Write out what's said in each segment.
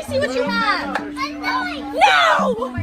see what you have. No!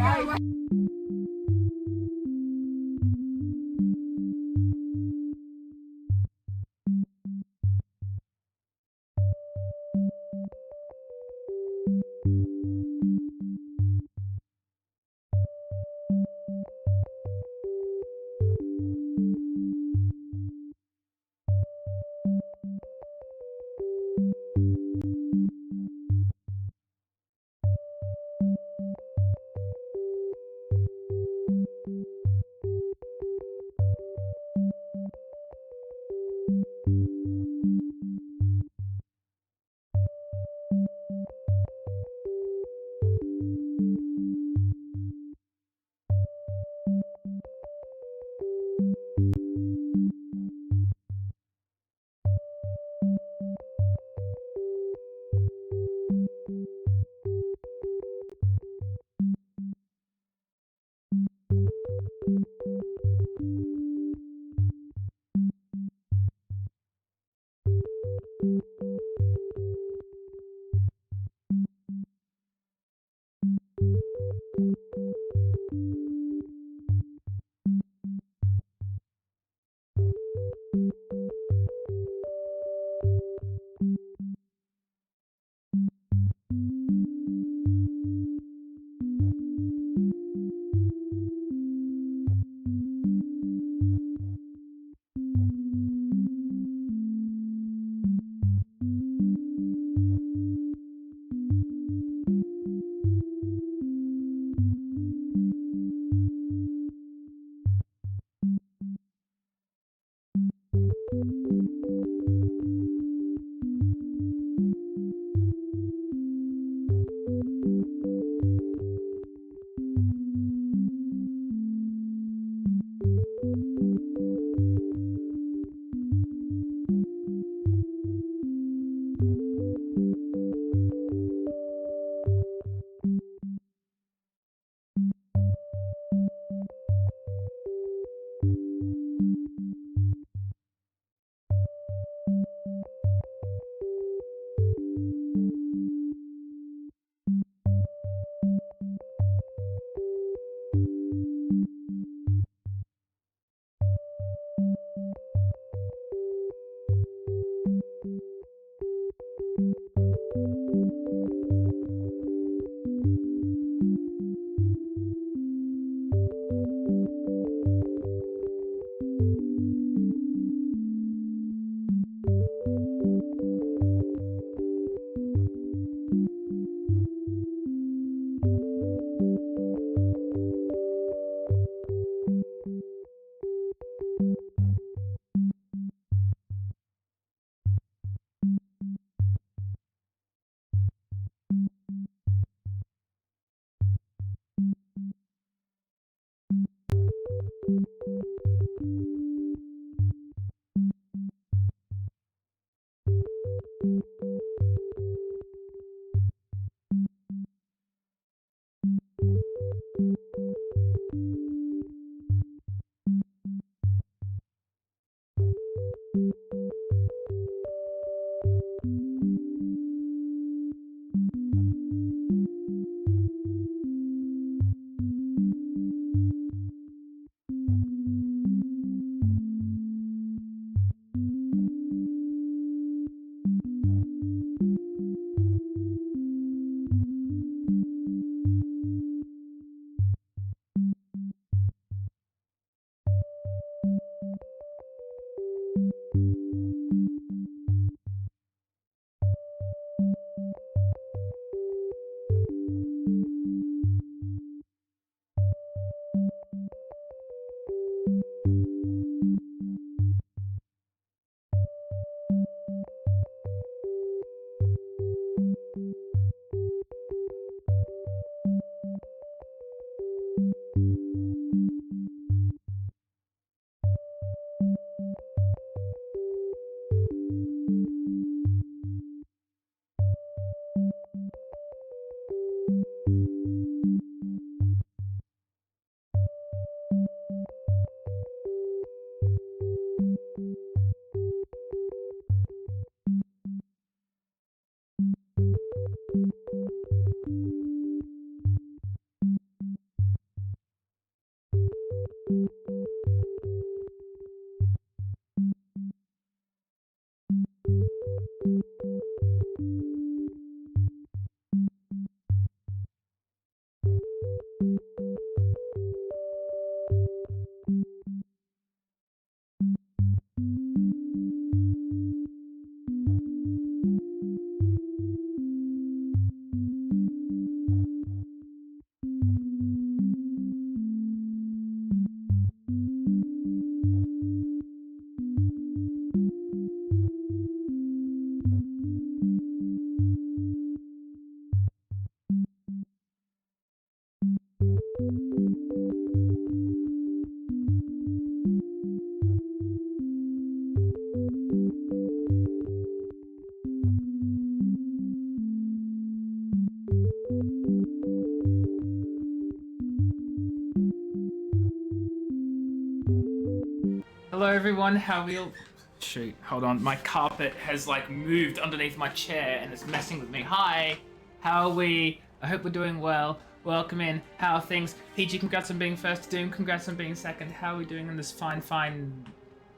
Hello everyone, how are we all... Shoot, hold on. My carpet has like moved underneath my chair and it's messing with me. Hi, how are we? I hope we're doing well. Welcome in. How are things? PG, congrats on being first. Doom, congrats on being second. How are we doing on this fine...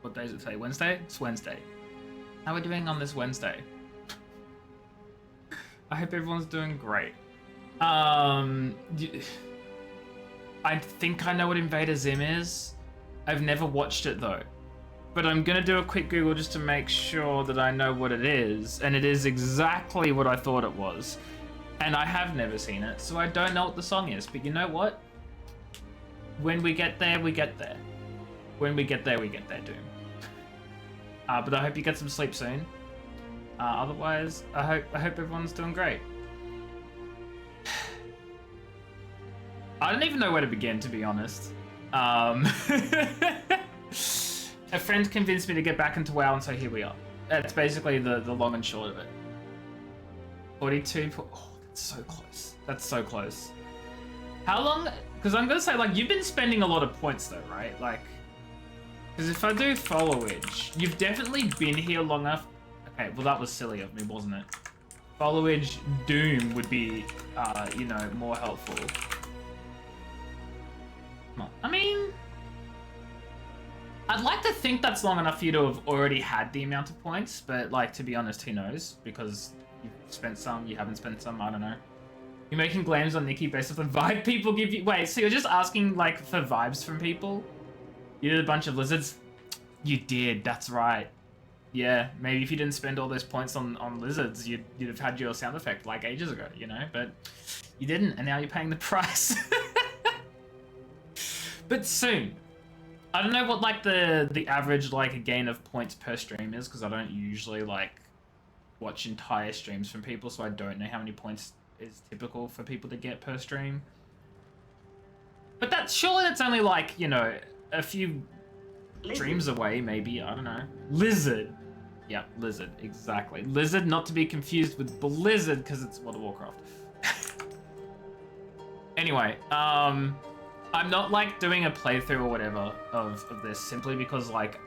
What day is it today? Wednesday? It's Wednesday. How are we doing on this Wednesday? I hope everyone's doing great. I think I know what Invader Zim is. I've never watched it though. But I'm gonna do a quick Google just to make sure that I know what it is. And it is exactly what I thought it was. And I have never seen it, so I don't know what the song is. But you know what? When we get there, we get there. When we get there, we get there, Doom. But I hope you get some sleep soon. Otherwise, I hope everyone's doing great. I don't even know where to begin, to be honest. A friend convinced me to get back into WoW, and so here we are. That's basically the long and short of it. 42. Oh, that's so close. That's so close. How long? Because I'm gonna say, like, you've been spending a lot of points though, right? Like, because if I do followage, you've definitely been here long enough. Okay, well that was silly of me, wasn't it? Followage Doom would be, you know, more helpful. I mean, I'd like to think that's long enough for you to have already had the amount of points, but like, to be honest, who knows? Because you've spent some, you haven't spent some, I don't know. You're making claims on Nikki based off the vibe people give you. Wait, so you're just asking like for vibes from people? You did a bunch of lizards? You did, that's right. Yeah, maybe if you didn't spend all those points on lizards, you'd have had your sound effect like ages ago, you know? But you didn't, and now you're paying the price. But soon. I don't know what like the average like gain of points per stream is, because I don't usually like watch entire streams from people, so I don't know how many points is typical for people to get per stream. But surely that's only like, you know, a few streams away, maybe, I don't know. Lizard. Yeah, lizard, exactly. Lizard, not to be confused with Blizzard, because it's World of Warcraft. Anyway, I'm not like doing a playthrough or whatever of this, simply because like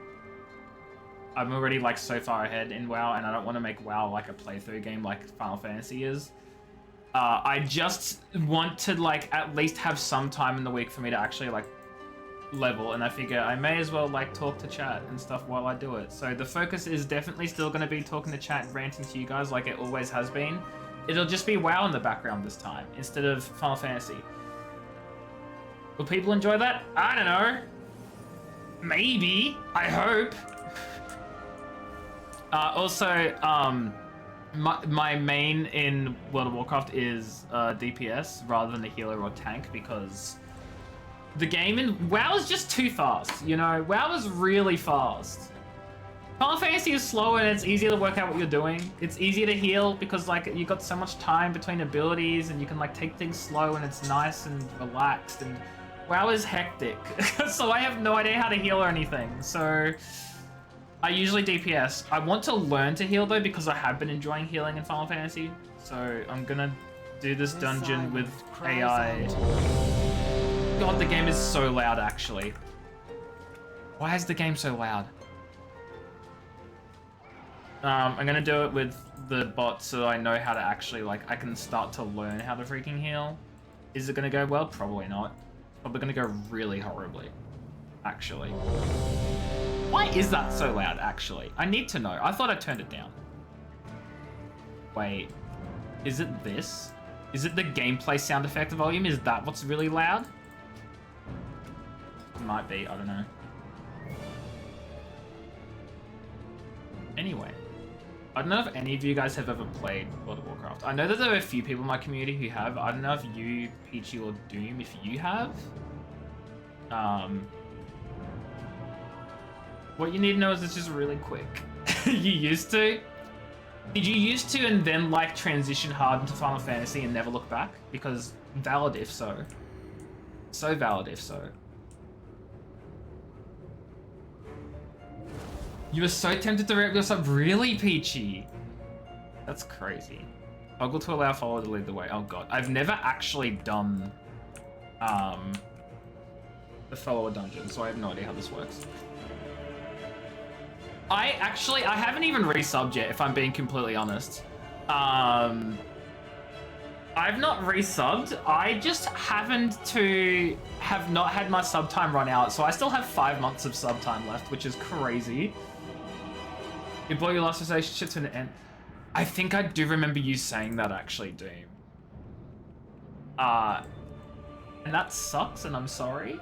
I'm already like so far ahead in WoW, and I don't want to make WoW like a playthrough game like Final Fantasy is. I just want to like at least have some time in the week for me to actually like level, and I figure I may as well like talk to chat and stuff while I do it. So the focus is definitely still going to be talking to chat and ranting to you guys like it always has been. It'll just be WoW in the background this time instead of Final Fantasy. Will people enjoy that? I don't know. Maybe. I hope. Also, my main in World of Warcraft is DPS rather than a healer or tank, because the game in WoW is just too fast, you know? WoW is really fast. Final Fantasy is slower and it's easier to work out what you're doing. It's easier to heal because like you got so much time between abilities, and you can like take things slow, and it's nice and relaxed. And WoW is hectic, so I have no idea how to heal or anything. So I usually DPS. I want to learn to heal though, because I have been enjoying healing in Final Fantasy. So I'm gonna do this dungeon with AI. God, the game is so loud actually. Why is the game so loud? I'm gonna do it with the bot so I know how to actually like, I can start to learn how to freaking heal. Is it gonna go well? Probably not. Probably gonna go really horribly, actually. Why is that so loud, actually? I need to know. I thought I turned it down. Wait, is it this? Is it the gameplay sound effect volume? Is that what's really loud? It might be, I don't know. Anyway, I don't know if any of you guys have ever played World of Warcraft. I know that there are a few people in my community who have. I don't know if you, Peachy, or Doom, if you have. What you need to know is it's just really quick. You used to? Did you used to and then like transition hard into Final Fantasy and never look back? Because valid if so. So valid if so. You were so tempted to rep yourself. Really, Peachy? That's crazy. Toggle to allow follower to lead the way. Oh god. I've never actually done the follower dungeon, so I have no idea how this works. I haven't even resubbed yet, if I'm being completely honest. I've not resubbed. I just have not had my sub time run out, so I still have 5 months of sub time left, which is crazy. You brought your last relationship to an end. I think I do remember you saying that, actually, Doom. And that sucks, and I'm sorry.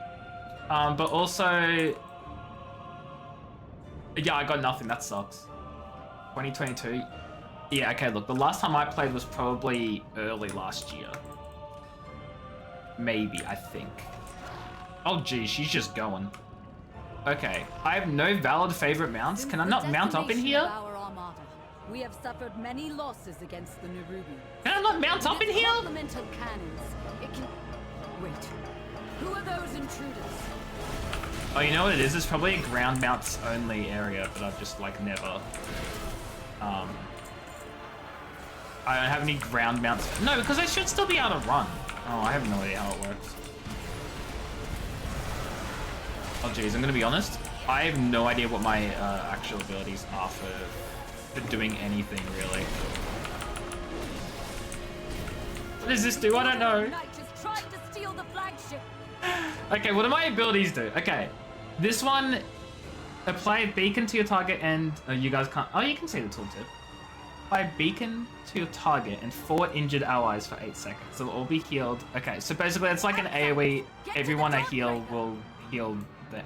But also... Yeah, I got nothing. That sucks. 2022. Yeah, okay, look. The last time I played was probably early last year. Maybe, I think. Oh, geez, she's just going. Okay, I have no valid favorite mounts. Can I not mount up in here? We have suffered many losses against the Nerubians. Can I not mount up in here? Supplemental cannons. It can... Wait. Who are those intruders? Oh, you know what it is? It's probably a ground mounts only area, but I've just like never. I don't have any ground mounts. No, because I should still be able to run. Oh, I have no idea how it works. Oh, geez, I'm gonna be honest. I have no idea what my actual abilities are for doing anything really. What does this do? I don't know. Okay, what do my abilities do? Okay, this one, apply a beacon to your target and you guys can't. Oh, you can see the tooltip. Apply a beacon to your target and 4 injured allies for 8 seconds. They'll all be healed. Okay, so basically it's like an AoE. Everyone I heal will heal.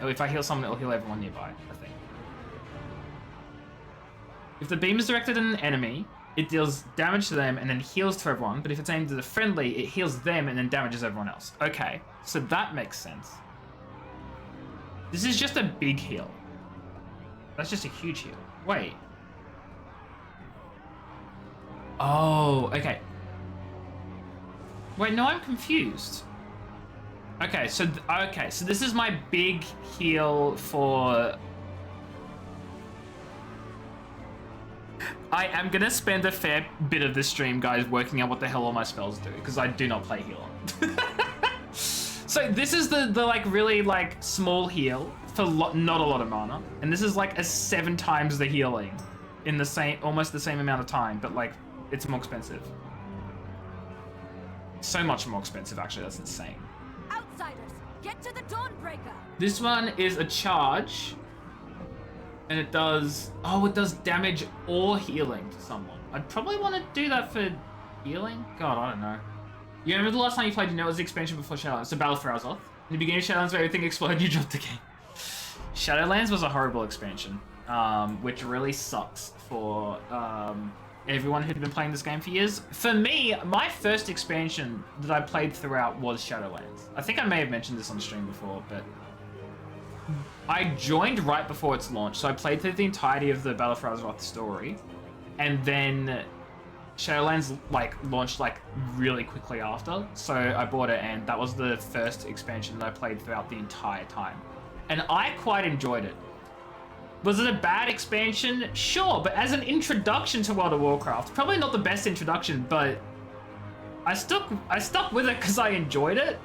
If I heal someone, it'll heal everyone nearby, I think. If the beam is directed at an enemy, it deals damage to them and then heals to everyone. But if it's aimed at a friendly, it heals them and then damages everyone else. Okay, so that makes sense. This is just a big heal. That's just a huge heal. Wait. Oh, okay. Wait, no, I'm confused. Okay, so this is my big heal for... I am gonna spend a fair bit of this stream, guys, working out what the hell all my spells do, because I do not play healer. So this is the like really like small heal for not a lot of mana, and this is like a 7 times the healing in the same, almost the same amount of time, but like it's more expensive. So much more expensive, actually. That's insane. Outsiders, get to the Dawnbreaker. This one is a charge. And it does... Oh, it does damage or healing to someone. I'd probably want to do that for healing? God, I don't know. You remember the last time you played, you know it was the expansion before Shadowlands. So Battle for Azeroth. In the beginning of Shadowlands, where everything exploded, you dropped the game. Shadowlands was a horrible expansion. Which really sucks for everyone who'd been playing this game for years. For me, my first expansion that I played throughout was Shadowlands. I think I may have mentioned this on stream before, but... I joined right before its launch, so I played through the entirety of the Battle for Azeroth story, and then Shadowlands like launched like really quickly after, so I bought it, and that was the first expansion that I played throughout the entire time, and I quite enjoyed it. Was it a bad expansion? Sure, but as an introduction to World of Warcraft, probably not the best introduction, but I stuck with it because I enjoyed it.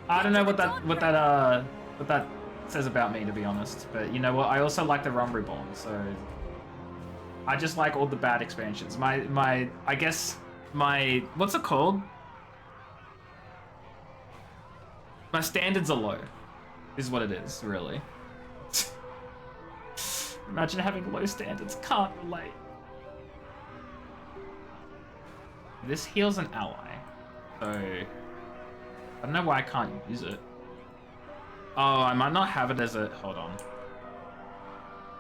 I don't know what that says about me, to be honest. But you know what? I also like the Rum Reborn, so I just like all the bad expansions. I guess what's it called? My standards are low, is what it is, really. Imagine having low standards. Can't relate. This heals an ally, so. I don't know why I can't use it. Oh, I might not have it as a... Hold on.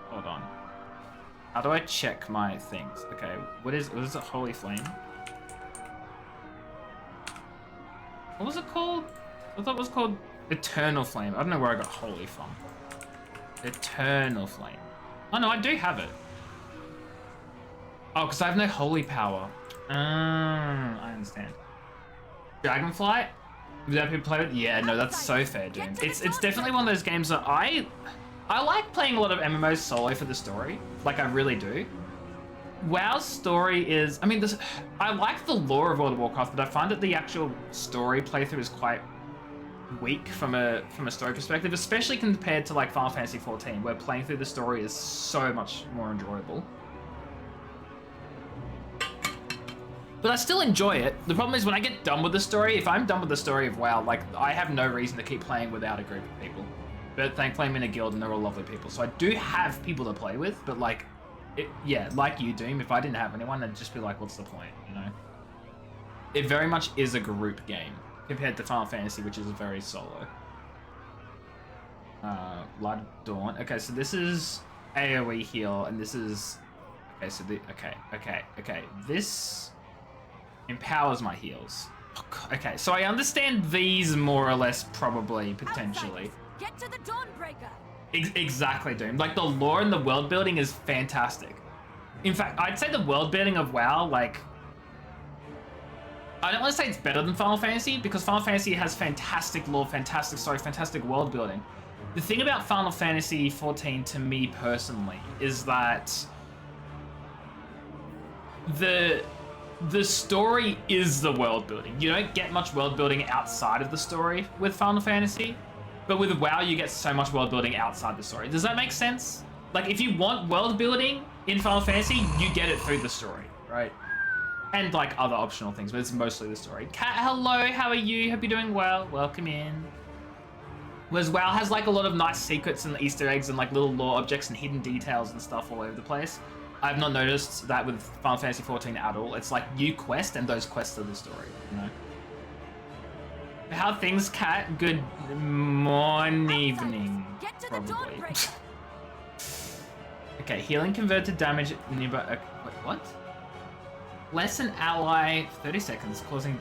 Hold on. How do I check my things? Okay, what is it? Holy Flame? What was it called? I thought it was called Eternal Flame. I don't know where I got Holy from. Eternal Flame. Oh no, I do have it. Oh, because I have no Holy Power. I understand. Dragonflight? That people play with? Yeah, no, that's so fair, Doom. It's definitely one of those games that I like playing a lot of MMOs solo for the story. Like, I really do. WoW's story is... I mean, I like the lore of World of Warcraft, but I find that the actual story playthrough is quite weak from a story perspective, especially compared to like Final Fantasy 14, where playing through the story is so much more enjoyable. But I still enjoy it. The problem is when I get done with the story, if I'm done with the story of WoW, like, I have no reason to keep playing without a group of people. But thankfully I'm in a guild and they're all lovely people. So I do have people to play with, but like, yeah, like you, Doom, if I didn't have anyone, I'd just be like, what's the point, you know? It very much is a group game, compared to Final Fantasy, which is very solo. Blood of Dawn. Okay, so this is AoE heal, and this is... Okay, so okay. This empowers my heals. Okay, so I understand these more or less, probably, potentially. Get to the Dawnbreaker. Exactly, Doom. Like, the lore and the world building is fantastic. In fact, I'd say the world building of WoW, like... I don't want to say it's better than Final Fantasy, because Final Fantasy has fantastic lore, fantastic story, fantastic world building. The thing about Final Fantasy 14 to me personally is that the story is the world building. You don't get much world building outside of the story with Final Fantasy, but with WoW you get so much world building outside the story. Does that make sense? Like, if you want world building in Final Fantasy, you get it through the story, right? And like other optional things, but it's mostly the story. Kat, hello, how are you? Hope you're doing well. Welcome in. Whereas WoW has like a lot of nice secrets and Easter eggs and like little lore objects and hidden details and stuff all over the place. I've not noticed that with Final Fantasy 14 at all. It's like you quest and those quests are the story, you know? How are things, Kat? Good morning, evening, probably. Okay, healing converted to damage nearby. Wait, what? Less an ally 30 seconds, causing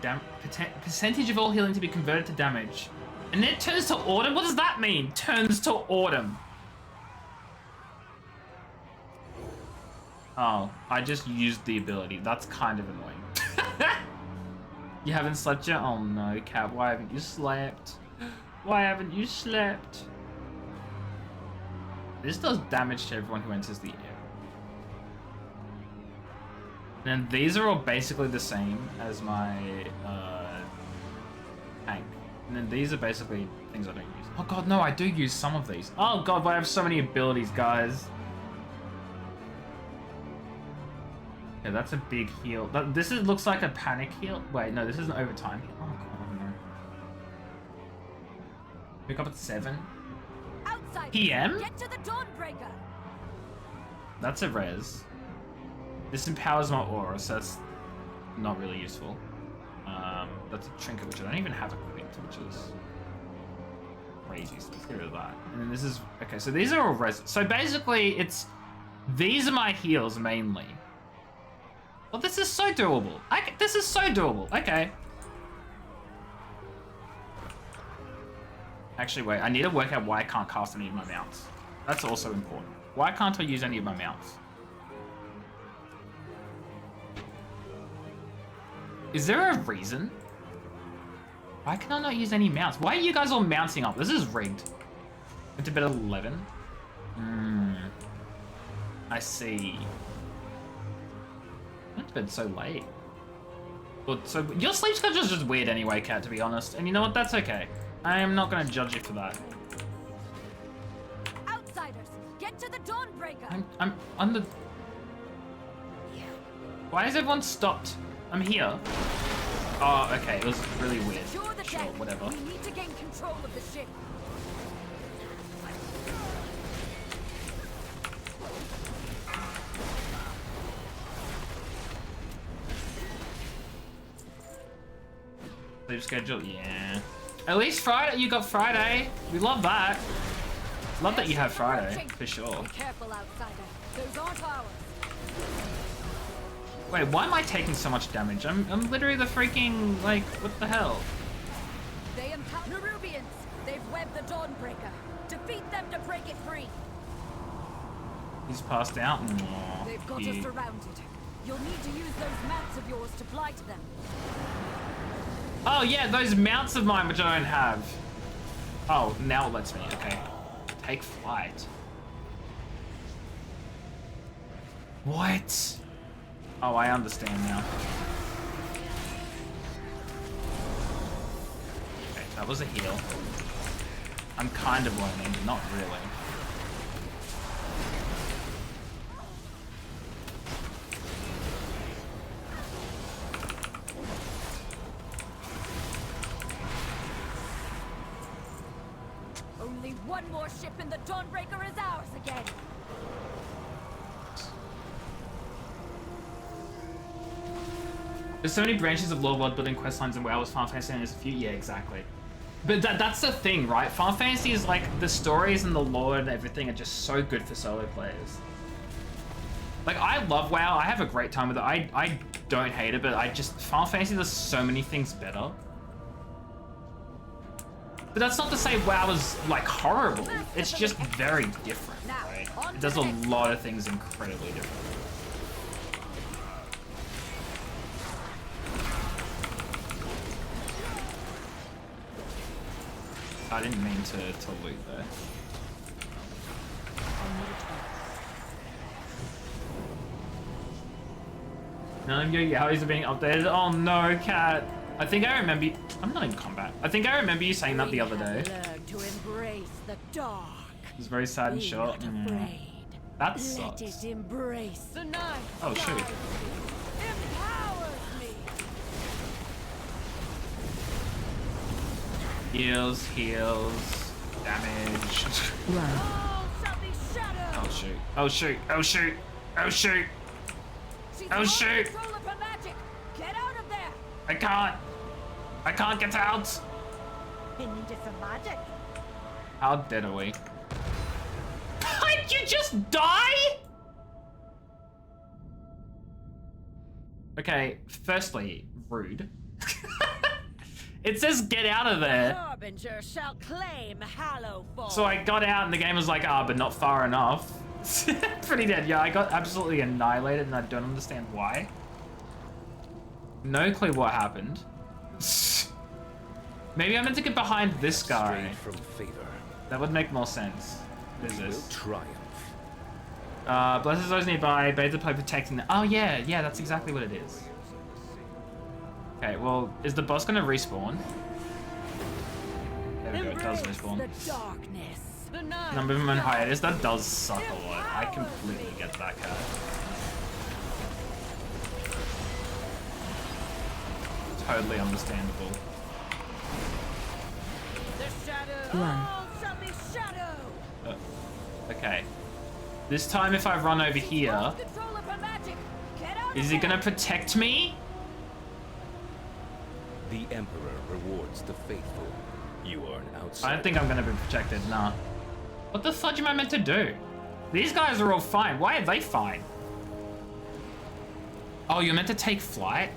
percentage of all healing to be converted to damage. And then it turns to autumn? What does that mean? Turns to autumn. Oh, I just used the ability. That's kind of annoying. You haven't slept yet? Oh no, Cat, why haven't you slept? Why haven't you slept? This does damage to everyone who enters the air. And these are all basically the same as my tank. And then these are basically things I don't use. Oh god, no, I do use some of these. Oh god, but I have so many abilities, guys. Yeah, that's a big heal. This looks like a panic heal. Wait, no, this is an overtime heal. Oh god, no. Pick up at 7 Outside. PM? Get to the Dawnbreaker. That's a res. This empowers my aura, so that's not really useful. That's a trinket, which I don't even have equipped, which is crazy, so let's get rid of that. And then this is... Okay, so these are all res... So basically, it's... These are my heals, mainly. Well, this is so doable. This is so doable. Okay. Actually, wait. I need to work out why I can't cast any of my mounts. That's also important. Why can't I use any of my mounts? Is there a reason? Why can I not use any mounts? Why are you guys all mounting up? This is rigged. Went to bed at 11. I see. I went to bed so late. Well, so your sleep schedule is just weird anyway, Kat, to be honest. And you know what? That's okay. I am not going to judge you for that. Outsiders, get to the Dawnbreaker. I'm on the... Why has everyone stopped? I'm here. Oh, okay. It was really weird. Sure, whatever. We need to gain control of the ship. Sleep schedule, yeah. At least Friday, you got Friday. We love that. Love that you have Friday, for sure. Be careful, outsider. Those aren't ours. Wait, why am I taking so much damage? I'm literally the freaking, like, what the hell? They empower Nerubians. They've webbed the Dawnbreaker. Defeat them to break it free. He's passed out. Aww, They've got us surrounded. You'll need to use those mounts of yours to fly to them. Oh yeah, those mounts of mine which I don't have. Oh, now it lets me. Okay. Take flight. What? Oh, I understand now. Okay, That was a heal. I'm kind of learning, but not really. Only one more ship in the Dawnbreaker is ours again. There's so many branches of lore, world building, quest lines, and WoW was Final Fantasy, and there's a few. Yeah, exactly. But that's the thing, right? Final Fantasy is like the stories and the lore and everything are just so good for solo players. Like, I love WoW. I have a great time with it. I don't hate it, but Final Fantasy does so many things better. But that's not to say WoW is like horrible. It's just very different, right? It does a lot of things incredibly different. I didn't mean to loot there. None of your Yowies are being updated. Oh no, Cat. I think I remember you... I'm not in combat. I think I remember you saying that the other day. To embrace the dark. It was very sad and short. That sucks. Let it embrace the night. Oh shoot. Empowers me. Heals, damage. All shall be shadowed. Oh shoot. Oh shoot. Oh shoot. Oh shoot. She's Oh, lost shoot. control of her magic. Get out of there. I can't get out. Into some magic. How dead are we? Did you just die? Okay, firstly, rude. It says get out of there. Harbinger shall claim Hallowfall. So I got out and the game was like, but not far enough. Pretty dead. Yeah, I got absolutely annihilated and I don't understand why. No clue what happened. Maybe I meant to get behind this guy. From favor. That would make more sense. What is this? Triumph. Blesses those nearby, beta play protecting them. Oh yeah, that's exactly what it is. Okay, well, is the boss gonna respawn? There we go, it does respawn. The darkness. The night. Number of them in hiatus, that does suck a lot. I completely get that, Cat. Totally understandable. The shadow. All shall be shadowed. Okay. This time if I run over here, Control of her magic. Get out is of he there. gonna protect me? The Emperor rewards the faithful. You are an outsider. I don't think I'm gonna be protected, nah. What the fudge am I meant to do? These guys are all fine. Why are they fine? Oh, you're meant to take flight?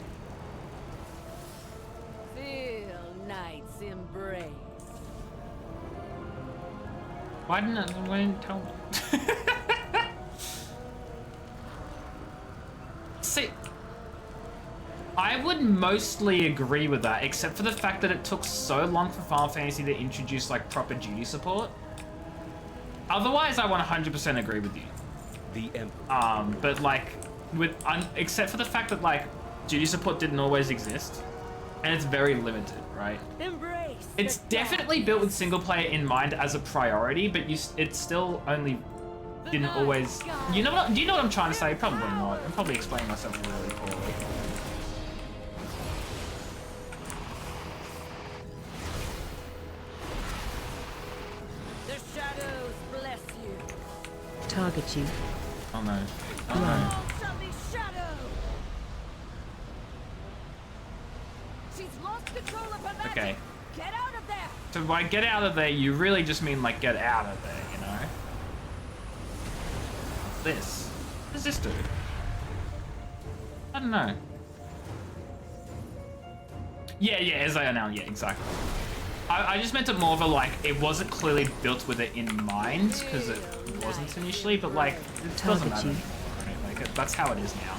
Feel night's embrace. Why didn't tell me? See, I would mostly agree with that, except for the fact that it took so long for Final Fantasy to introduce like proper duty support. Otherwise, I 100% agree with you. The Emperor. But like, except for the fact that like duty support didn't always exist, and it's very limited, right? Embrace. It's definitely built with single player in mind as a priority, but it still only didn't always. You know what? Do you know what I'm trying to say? Probably not. I'm probably explaining myself really poorly. The shadows bless you. Target you. Oh no. Oh no. All shall be shadowed. She's lost control of her magic. Okay. Get out of there. So by get out of there, you really just mean like get out of there, you know? What's this? What does this do? I don't know. Yeah, Isaiah now, yeah, exactly. I just meant it more of a like, it wasn't clearly built with it in mind, because it wasn't initially, but like, it doesn't matter anymore, right? Like, that's how it is now.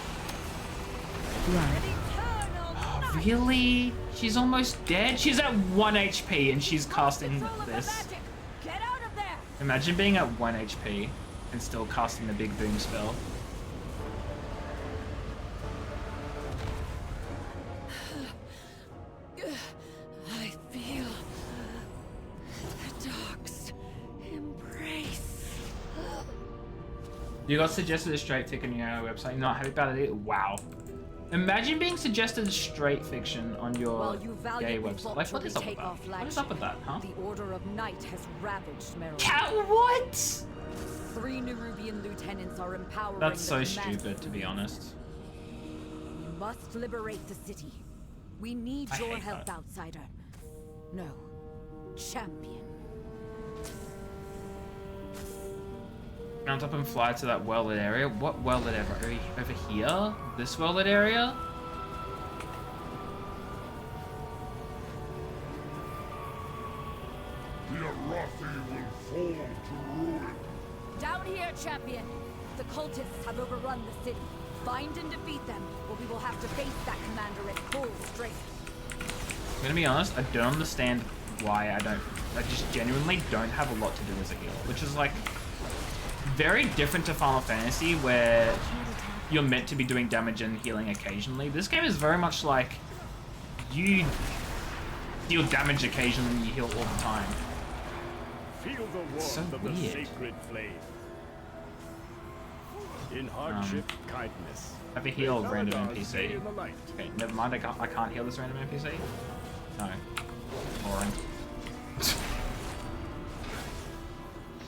Run. Eternal night. Really? She's almost dead? She's at 1 HP and she's casting Control of her this. magic. Get out of there. Imagine being at 1 HP and still casting the big boom spell. I feel You got suggested a straight fic on your website. Not happy about it. Wow. Imagine being suggested straight fiction on your gay website. Like, what is up with that? What is up with that, huh? The Order of Night has ravaged Maryland. Cat, what? 3 Nerubian lieutenants are empowering. That's so stupid, to be honest. We must liberate the city. We need your help, outsider. No, champion. Mount up and fly to that well-lit area. What well-lit area? Over here? This well-lit area? The Arathi will fall to ruin. Down here, champion. The cultists have overrun the city. Find and defeat them, or we will have to face that commander at full strength. I'm gonna be honest, I don't understand why I just genuinely don't have a lot to do as a healer, which is like very different to Final Fantasy where you're meant to be doing damage and healing occasionally. This game is very much like you deal damage occasionally and you heal all the time. Feel the warmth So of the weird. sacred flame. In hardship, kindness. Have a heal random Eldars stay NPC. in the light. Okay, never mind, I can't heal this random NPC? No. Boring.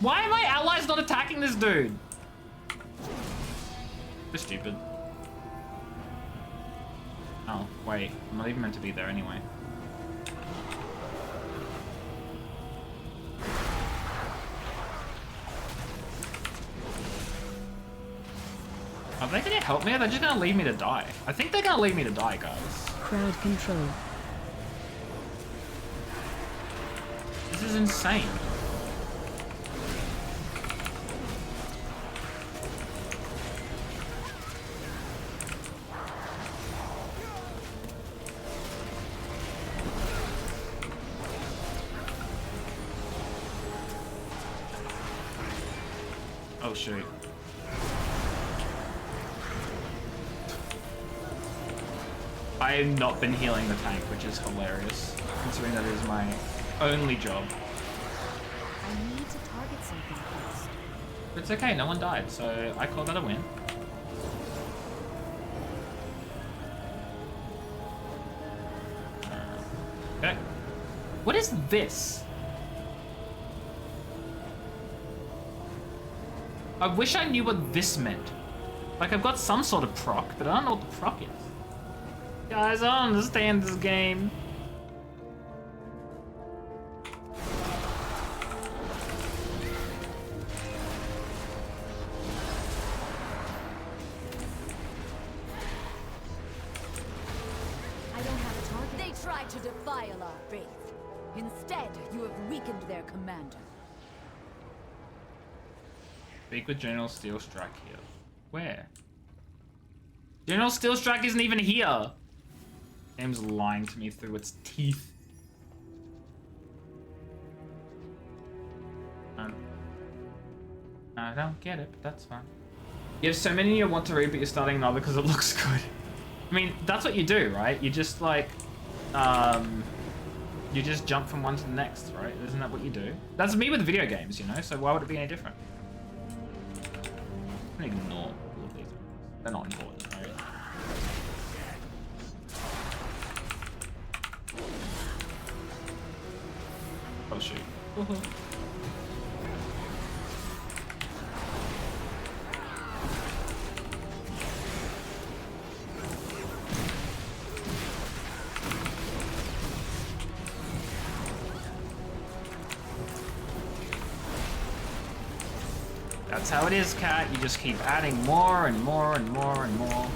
Why are my allies not attacking this dude? They're stupid. Oh, wait. I'm not even meant to be there anyway. Are they gonna help me or are they just gonna leave me to die? I think they're gonna leave me to die, guys. Crowd control. This is insane. Oh shoot. I have not been healing the tank, which is hilarious, considering that is my only job. I need to target something first. But it's okay, no one died, so I call that a win. Okay. What is this? I wish I knew what this meant. Like, I've got some sort of proc, but I don't know what the proc is. Guys, I don't understand this game. I don't have a target. They tried to defile our faith. Instead, you have weakened their commander. Speak with General Steelstrike here. Where? General Steelstrike isn't even here! Game's lying to me through its teeth. I don't get it, but that's fine. You have so many you want to read, but you're starting another because it looks good. I mean, that's what you do, right? You just like, you just jump from one to the next, right? Isn't that what you do? That's me with video games, you know? So why would it be any different? I'm gonna ignore all of these. They're not important, right? Oh shoot. That's how it is, Cat. You just keep adding more and more and more and more.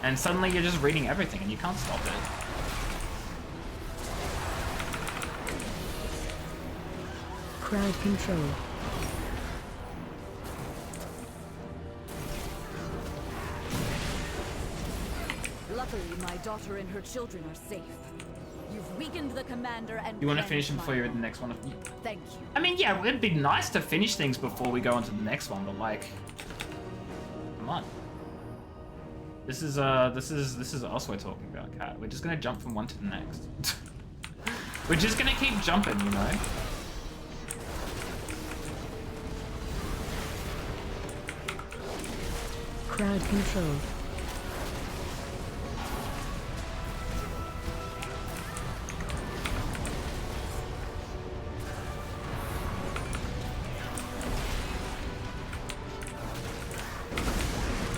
And suddenly you're just reading everything and you can't stop it. Crowd control. Luckily, my daughter and her children are safe. You've weakened the commander and... You want to finish them before you read the next one? Thank you. I mean, yeah, it'd be nice to finish things before we go on to the next one, but like, come on. This is us we're talking about, Cat. We're just gonna jump from one to the next. We're just gonna keep jumping, you know? Crowd control.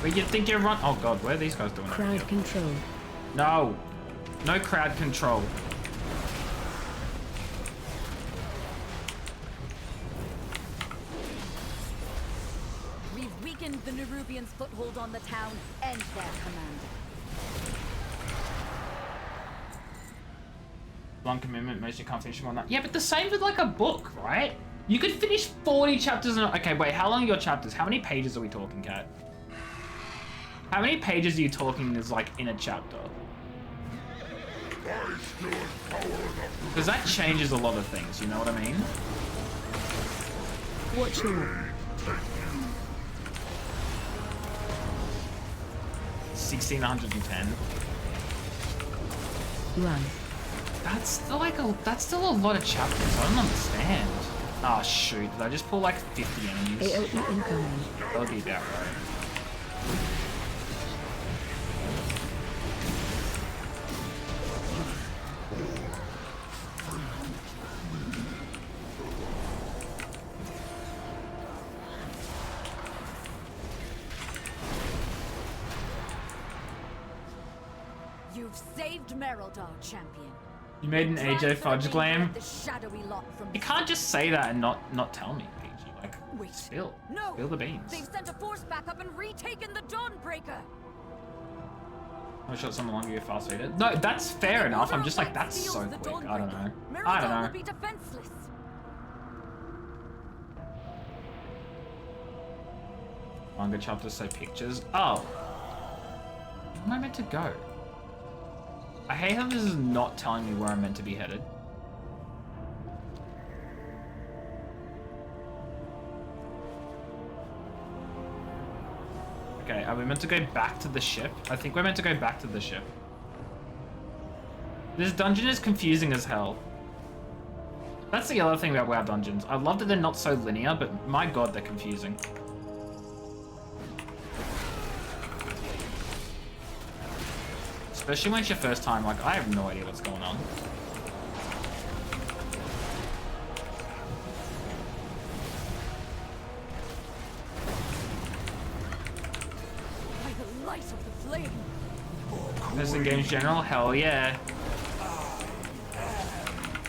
Where you think you're run? Oh god, where are these guys doing? Crowd control. No, no crowd control. We've weakened the Nerubians' foothold on the town and their commander. Long commitment, most you can't finish one night. Yeah, but the same with like a book, right? You could finish 40 chapters in okay, wait, how long are your chapters? How many pages are we talking, Kat? How many pages are you talking is like in a chapter? Because that changes a lot of things, you know what I mean? Watch your 1610. run. That's still like that's still a lot of chapters. I don't understand. Oh shoot, did I just pull like 50 enemies? AOE incoming. That'll be about right. You've saved Mereldar, champion. You made an AJ Fudge glam. The shadowy lot from You can't just say that and not tell me, PG. Like, Wait. spill No. the beans. They've sent a force back up and retaken the Dawnbreaker. I shot someone longer, you're fast reader. No, that's fair enough. I'm just like, that's so quick. I don't know. I don't Mereldar know. will be defenseless. Manga chapters say pictures. Oh. Where am I meant to go? I hate how this is not telling me where I'm meant to be headed. Okay, are we meant to go back to the ship? I think we're meant to go back to the ship. This dungeon is confusing as hell. That's the other thing about WoW dungeons. I love that they're not so linear, but my god, they're confusing. Especially when it's your first time, like, I have no idea what's going on. By the light of the flame. Best in games general? Hell yeah.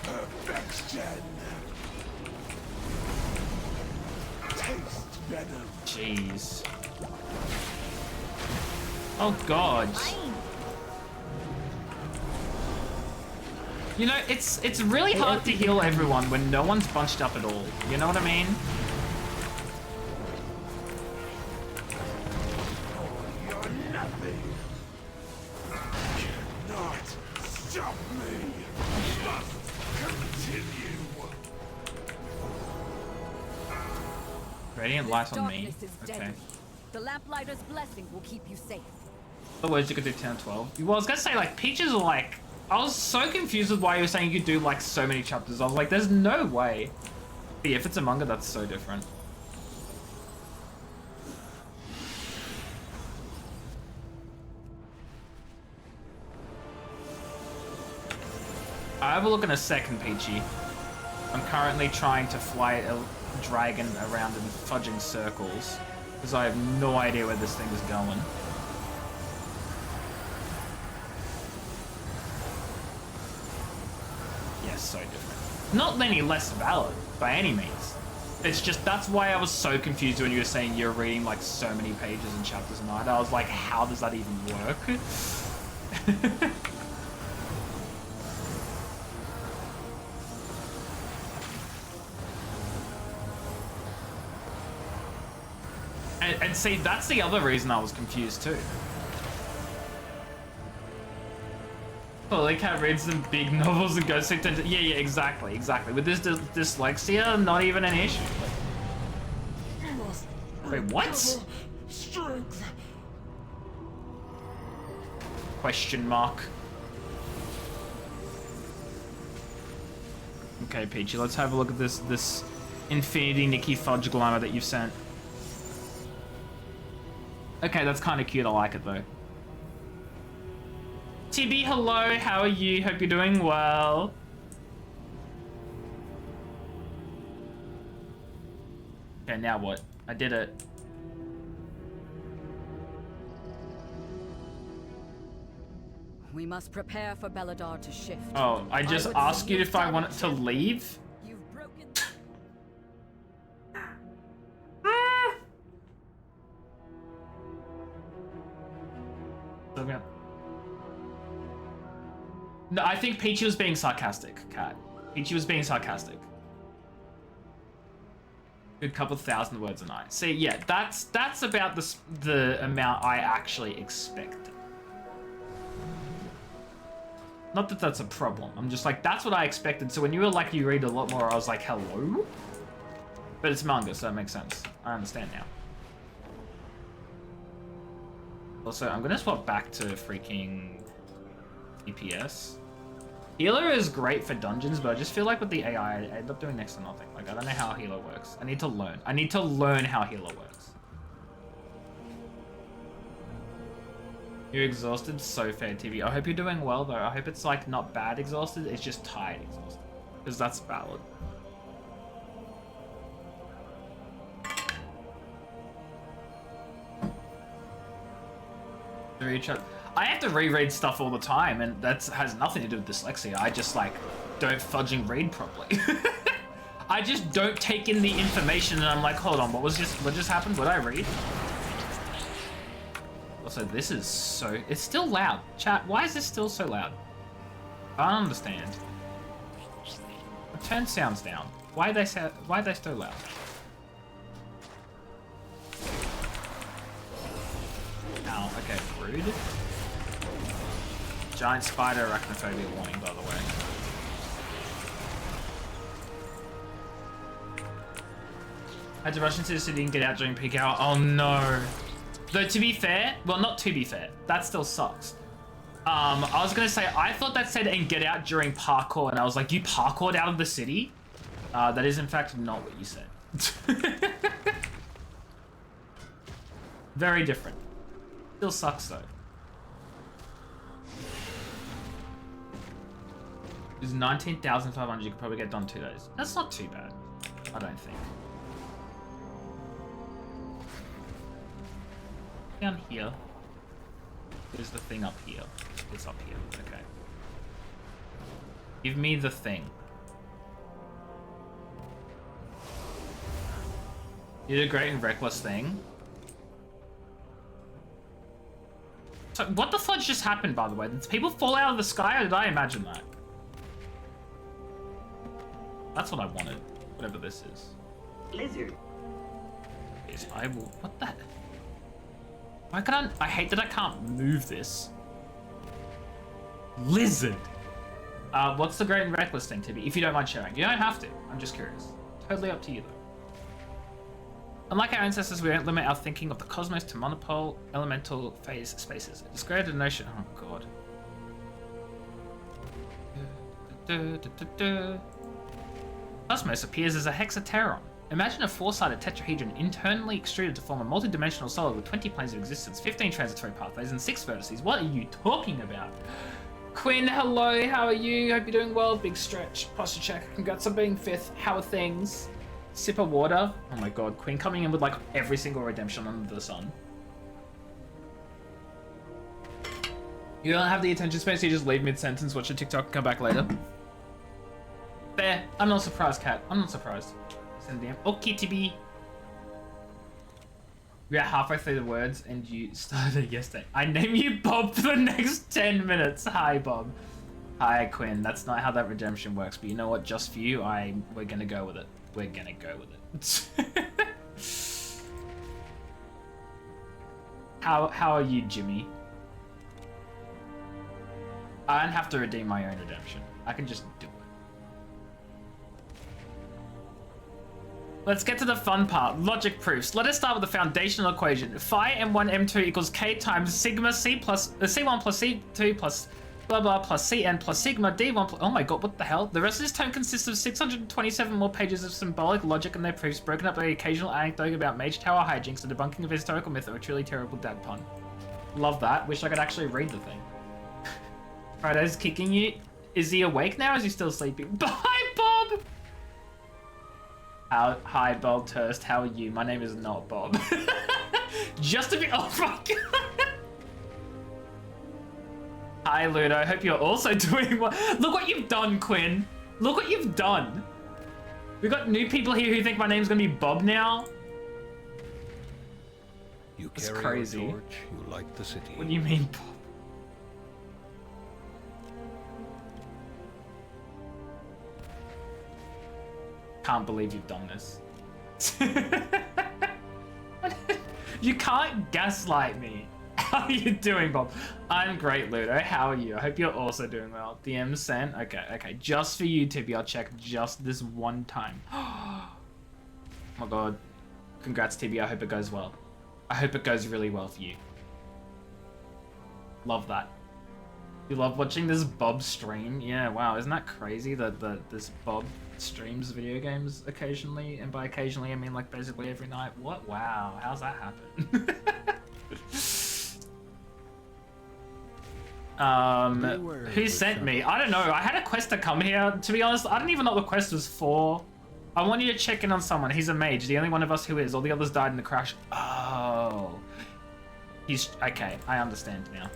Perfection. Taste venom. Jeez. Oh god. You know, it's really hard to heal everyone when no one's bunched up at all. You know what I mean? You're nothing. Cannot stop me. Must continue. Radiant light on me. Darkness is Okay. deadly. The lamplighter's blessing will keep you safe. Otherwise you could do 10 or 12. Well, I was gonna say, like, Peaches are like... I was so confused with why you were saying you could do, like, so many chapters. I was like, there's no way. But yeah, if it's a manga, that's so different. I have a look in a second, Peachy. I'm currently trying to fly a dragon around in fudging circles. Because I have no idea where this thing is going. Yeah, so different. Not any less valid, by any means. It's just, that's why I was so confused when you were saying you're reading like so many pages and chapters a night. I was like, how does that even work? And see, that's the other reason I was confused too. Holy cat reads some big novels and goes to... Yeah, exactly. With this dyslexia, not even an issue. Wait, what? Strength. Question mark. Okay, Peachy, let's have a look at this Infinity Nikki Fudge Glamour that you've sent. Okay, that's kind of cute. I like it though. TB, hello. How are you? Hope you're doing well. Okay, now what? I did it. We must prepare for Belladar to shift. Oh, I just would asked you salute if I that wanted to shift. leave? You've broken. Okay. No, I think Peachy was being sarcastic, Kat. Peachy was being sarcastic. Good couple thousand words a night. See, yeah, that's about the amount I actually expected. Not that that's a problem. I'm just like, that's what I expected. So when you were like, you read a lot more, I was like, hello? But it's manga, so that makes sense. I understand now. Also, I'm gonna swap back to freaking DPS. Healer is great for dungeons, but I just feel like with the AI, I end up doing next to nothing. Like, I don't know how healer works. I need to learn. I need to learn how healer works. You're exhausted? So fair, TV. I hope you're doing well, though. I hope it's, like, not bad exhausted. It's just tired exhausted. Because that's valid. I have to reread stuff all the time, and that has nothing to do with dyslexia. I just, like, don't fudging read properly. I just don't take in the information, and I'm like, hold on, what just happened? What did I read? Also, this is so... It's still loud. Chat, why is this still so loud? I don't understand. Turn sounds down. Why are they so loud? Ow, okay, rude. Giant spider arachnophobia warning, by the way. Had to rush into the city and get out during peak hour. Oh no. Though to be fair, well, not to be fair, that still sucks. I was gonna say, I thought that said and get out during parkour, and I was like, you parkoured out of the city? That is in fact not what you said. Very different. Still sucks though. It's 19,500, you could probably get done in 2 days. That's not too bad, I don't think. Down here. There's the thing up here. It's up here, okay. Give me the thing. You did a great and reckless thing. So, what the fudge just happened, by the way? Did people fall out of the sky, or did I imagine that? That's what I wanted, whatever this is. Lizard. Yes, I will. What the? Why can't I hate that I can't move this. Lizard. What's the great and reckless thing to be? If you don't mind sharing, you don't have to. I'm just curious. Totally up to you, though. Unlike our ancestors, we don't limit our thinking of the cosmos to monopole, elemental phase spaces. It's created a notion. Oh god. Cosmos appears as a hexateron. Imagine a four-sided tetrahedron internally extruded to form a multi-dimensional solid with 20 planes of existence, 15 transitory pathways, and 6 vertices. What are you talking about? Quinn, hello, how are you? Hope you're doing well. Big stretch. Posture check. Congrats on being 5th. How are things? Sip of water. Oh my god, Quinn coming in with like every single redemption under the sun. You don't have the attention space, you just leave mid-sentence, watch your TikTok, and come back later. Fair. I'm not surprised, Kat. I'm not surprised. Send DM. Okay, TB. We are halfway through the words and you started yesterday. I name you Bob for the next 10 minutes. Hi, Bob. Hi, Quinn. That's not how that redemption works, but you know what? Just for you, we're gonna go with it. We're gonna go with it. How are you, Jimmy? I don't have to redeem my own redemption. I can just do it. Let's get to the fun part. Logic proofs. Let us start with the foundational equation. Phi m1 m2 equals k times sigma c1 plus c2 plus blah blah plus CN plus Sigma D1 plus, oh my god, what the hell? The rest of this tome consists of 627 more pages of symbolic logic and their proofs, broken up by the occasional anecdote about Mage Tower hijinks and debunking of historical myth or a truly terrible dad pun. Love that. Wish I could actually read the thing. Friday's kicking you. Is he awake now or is he still sleeping? Bye, Bob! Hi, Bob Turst. How are you? My name is not Bob. Just to be... Oh, my God. Hi, Ludo. Hope you're also doing well. Look what you've done, Quinn. Look what you've done. We've got new people here who think my name's going to be Bob now. You That's carry crazy. your torch, you light the city. What do you mean, Bob? Can't believe you've done this. You can't gaslight me. How are you doing, Bob? I'm great, Ludo. How are you? I hope you're also doing well. DM sent. Okay. Just for you, Tibby. I'll check just this one time. Oh my god. Congrats, Tibby. I hope it goes well. I hope it goes really well for you. Love that. You love watching this Bob stream? Yeah, wow. Isn't that crazy that this Bob streams video games occasionally? And by occasionally, I mean like basically every night. What? Wow. How's that happen? Who sent me? I don't know. I had a quest to come here. To be honest, I don't even know what the quest was for. I want you to check in on someone. He's a mage. The only one of us who is. All the others died in the crash. Oh. He's... Okay, I understand now.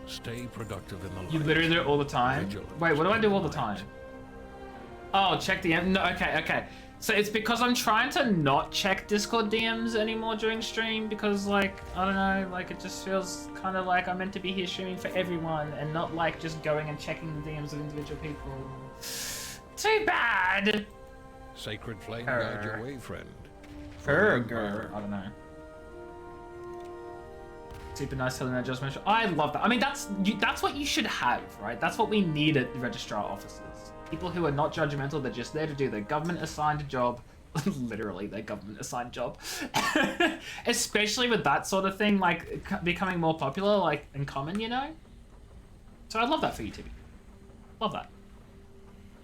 Stay productive in the light. You literally do it all the time? Vigilant Wait, what do I do all the in time? light. Oh, check the... No, okay. So it's because I'm trying to not check Discord DMs anymore during stream because, like, I don't know, like, it just feels kind of like I'm meant to be here streaming for everyone and not, like, just going and checking the DMs of individual people. Too bad! Sacred flame guide your way, friend. I don't know. Super nice telling that just I love that. I mean, that's what you should have, right? That's what we need at registrar offices. People who are not judgmental, they're just there to do their government-assigned job. Literally, their government-assigned job. Especially with that sort of thing, like, becoming more popular, like, and common, you know? So I love that for you, Tibby. Love that.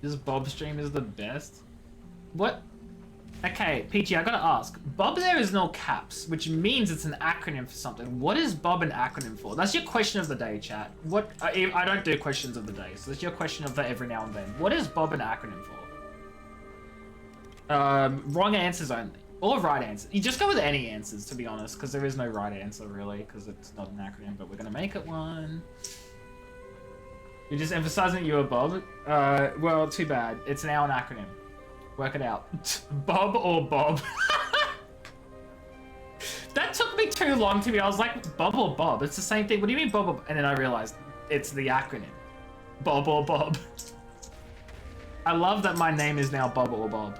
This Bob stream is the best. What? Okay, Peachy, I gotta ask. Bob there is in all caps, which means it's an acronym for something. What is Bob an acronym for? That's your question of the day, chat. What? I don't do questions of the day, so that's your question of the every now and then. What is Bob an acronym for? Wrong answers only. Or right answers. You just go with any answers, to be honest, because there is no right answer, really, because it's not an acronym, but we're gonna make it one. You're just emphasizing you are Bob? Well, too bad. It's now an acronym. Work it out. Bob or Bob? That took me too long to be. I was like, Bob or Bob? It's the same thing. What do you mean Bob or... And then I realized it's the acronym. Bob or Bob. I love that my name is now Bob or Bob.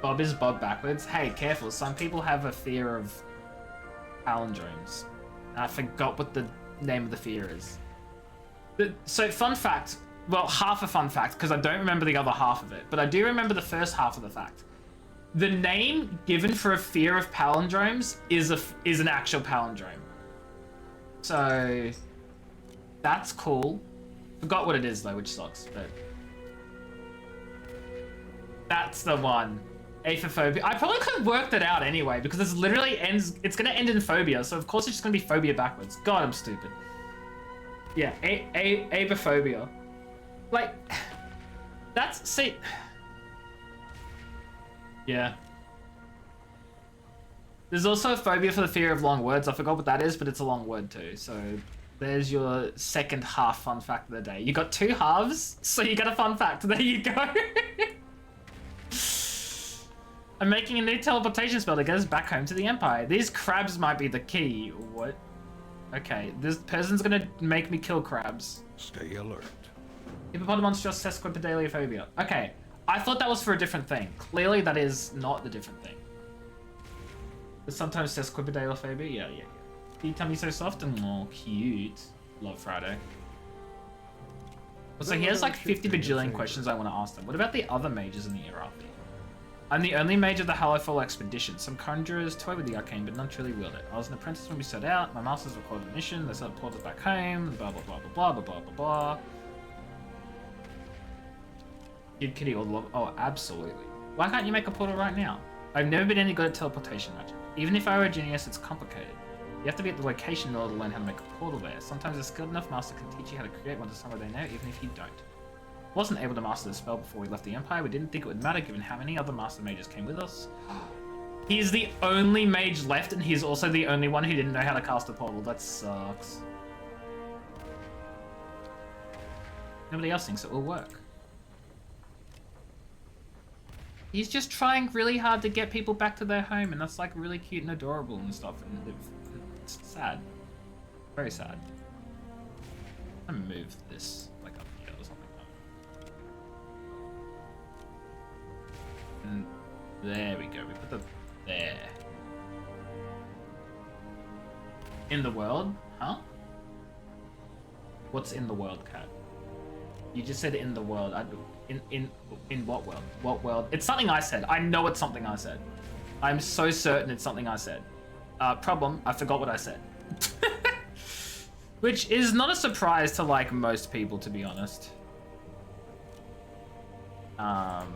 Bob is Bob backwards. Hey, careful. Some people have a fear of palindromes. I forgot what the name of the fear is. So, fun fact. Well, half a fun fact, because I don't remember the other half of it, but I do remember the first half of the fact. The name given for a fear of palindromes is an actual palindrome. So, that's cool. Forgot what it is though, which sucks, but... That's the one. Aphophobia. I probably could have worked it out anyway, because it's literally it's gonna end in phobia, so of course it's just gonna be phobia backwards. God, I'm stupid. Yeah, apophobia. Like, that's, see, yeah. There's also a phobia for the fear of long words. I forgot what that is, but it's a long word too. So there's your second half fun fact of the day. You got two halves, so you got a fun fact. There you go. I'm making a new teleportation spell that goes back home to the Empire. These crabs might be the key. What? Okay, this person's gonna make me kill crabs. Stay alert. Hippopotamonstrous sesquipedaliophobia. Okay, I thought that was for a different thing. Clearly that is not the different thing. There's sometimes sesquipedaliophobia. Yeah. Can you tell me so soft and oh, cute. Love Friday. So he has like 50 bajillion questions I want to ask them. What about the other mages in the hierarchy? I'm the only mage of the Hallowfall expedition. Some conjurers toy with the arcane, but none truly wield it. I was an apprentice when we set out. My masters recorded a mission. They set up portals back home. Blah blah blah blah blah blah blah blah. Kid Kitty all love. Oh, absolutely. Why can't you make a portal right now? I've never been any good at teleportation magic. Even if I were a genius, it's complicated. You have to be at the location in order to learn how to make a portal there. Sometimes a skilled enough master can teach you how to create one to somewhere they know, even if you don't. Wasn't able to master the spell before we left the Empire. We didn't think it would matter given how many other master mages came with us. He's the only mage left, and he's also the only one who didn't know how to cast a portal. That sucks. Nobody else thinks it will work. He's just trying really hard to get people back to their home, and that's like really cute and adorable and stuff, and it's sad. Very sad. I'm gonna move this like up here or something. And there we go, we put the there. In the world? Huh? What's in the world, Cat? You just said in the world. In what world? What world? It's something I said. I know it's something I said. I'm so certain it's something I said. Problem, I forgot what I said. Which is not a surprise to like most people, to be honest. Do I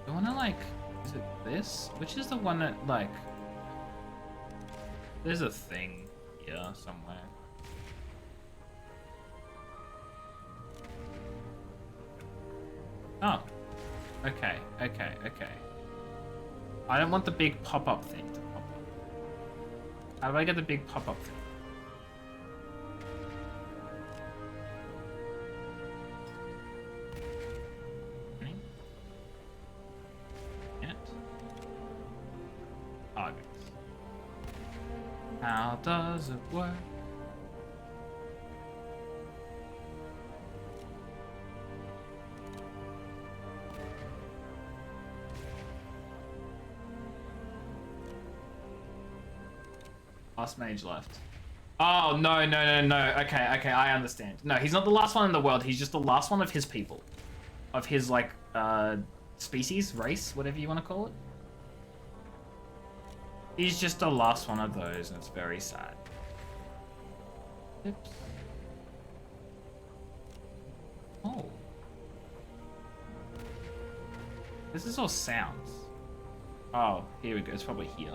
wanna like, is it this? Which is the one that like, there's a thing here somewhere. Oh, okay. I don't want the big pop-up thing to pop up. How do I get the big pop-up thing? Yet. Targets. How does it work? Last mage left. Oh, no. Okay, I understand. No, he's not the last one in the world. He's just the last one of his people. Of his, like, species, race, whatever you want to call it. He's just the last one of those, and it's very sad. Oops. Oh. This is all sounds. Oh, here we go. It's probably here.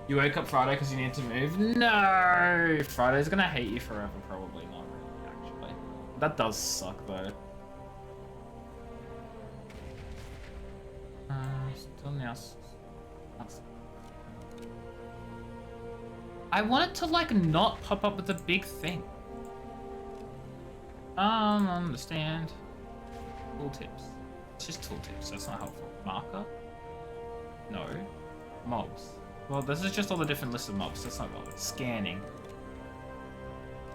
You woke up Friday because you need to move? No! Friday's gonna hate you forever, probably not really, actually. That does suck, though. Still now. I want it to, like, not pop up with a big thing. Understand. Tooltips. It's just tooltips, that's not helpful. Marker? No. Mobs. Well, this is just all the different lists of mobs. That's not relevant. Scanning.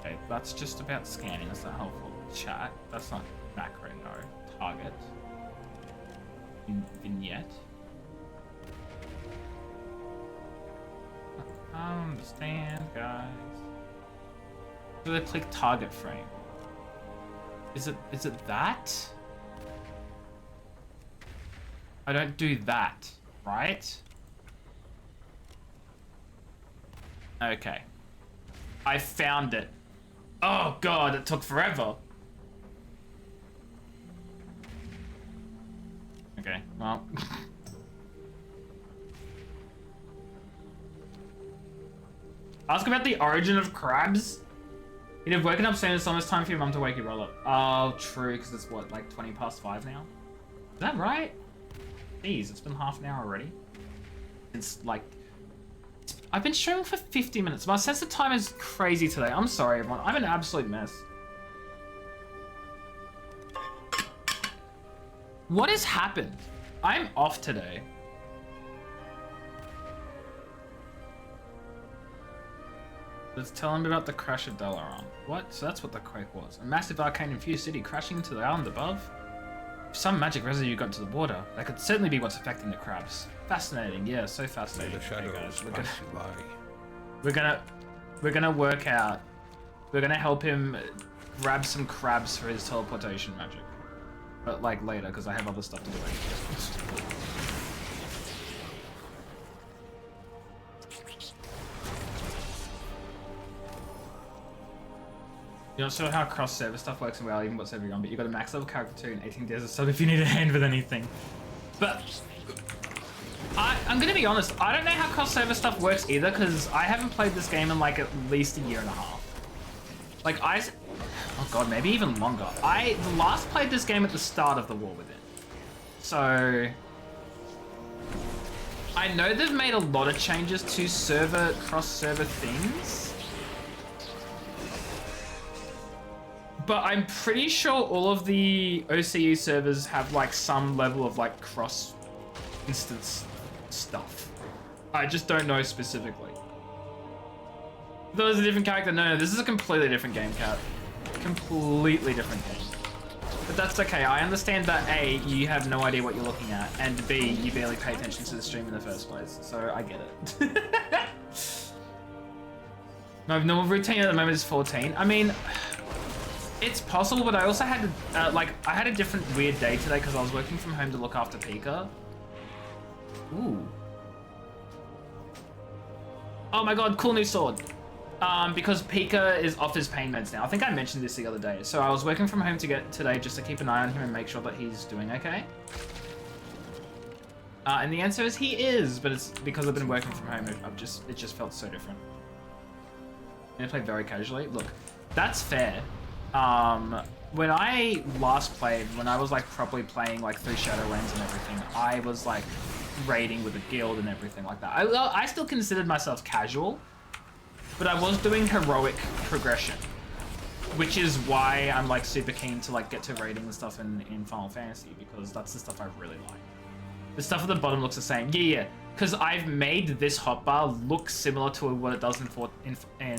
Okay, that's just about scanning. That's not helpful. Chat. That's not macro, no. Target. Vignette. I understand, guys. Do they click target frame? Is it that? I don't do that, right? Okay. I found it. Oh god, it took forever. Okay, well. Ask about the origin of crabs. You'd have woken up soon as it's time for your mum to wake your brother up. Oh, true, because it's what, like 20 past 5 now? Is that right? Jeez, it's been half an hour already. It's like... I've been streaming for 50 minutes. My sense of time is crazy today. I'm sorry, everyone. I'm an absolute mess. What has happened? I'm off today. Let's tell him about the crash of Dalaran. What? So that's what the quake was. A massive arcane-infused city crashing into the island above? If some magic residue got into the water, that could certainly be what's affecting the crabs. Fascinating, yeah, so fascinating. The shadows guys, pass you by. we're gonna We're gonna work out. We're gonna help him grab some crabs for his teleportation magic. But like later, because I have other stuff to do. You're not sure how cross-server stuff works in WoW, even what server you're on, but you got a max level character too and 18 days of sub if you need a hand with anything. But I'm gonna be honest, I don't know how cross-server stuff works either, because I haven't played this game in like at least a year and a half. Like oh god, maybe even longer. I last played this game at the start of the War Within. So I know they've made a lot of changes to cross-server things. But I'm pretty sure all of the OCU servers have like some level of like cross instance stuff. I just don't know specifically. If there was a different character, no, this is a completely different game, Cat. Completely different game. But that's okay, I understand that A, you have no idea what you're looking at, and B, you barely pay attention to the stream in the first place, so I get it. My normal routine at the moment is 14. I mean, it's possible, but I also had I had a different weird day today because I was working from home to look after Pika. Ooh. Oh my god, cool new sword. Because Pika is off his pain meds now. I think I mentioned this the other day. So I was working from home today just to keep an eye on him and make sure that he's doing okay. And the answer is he is, but it's because I've been working from home. It just felt so different. I'm gonna play very casually. Look, that's fair. When I last played, when I was like properly playing like through Shadowlands and everything, I was like raiding with a guild and everything like that. I still considered myself casual, but I was doing heroic progression, which is why I'm like super keen to like get to raiding and stuff in Final Fantasy, because that's the stuff I really like. The stuff at the bottom looks the same. Yeah, because I've made this hotbar look similar to what it does in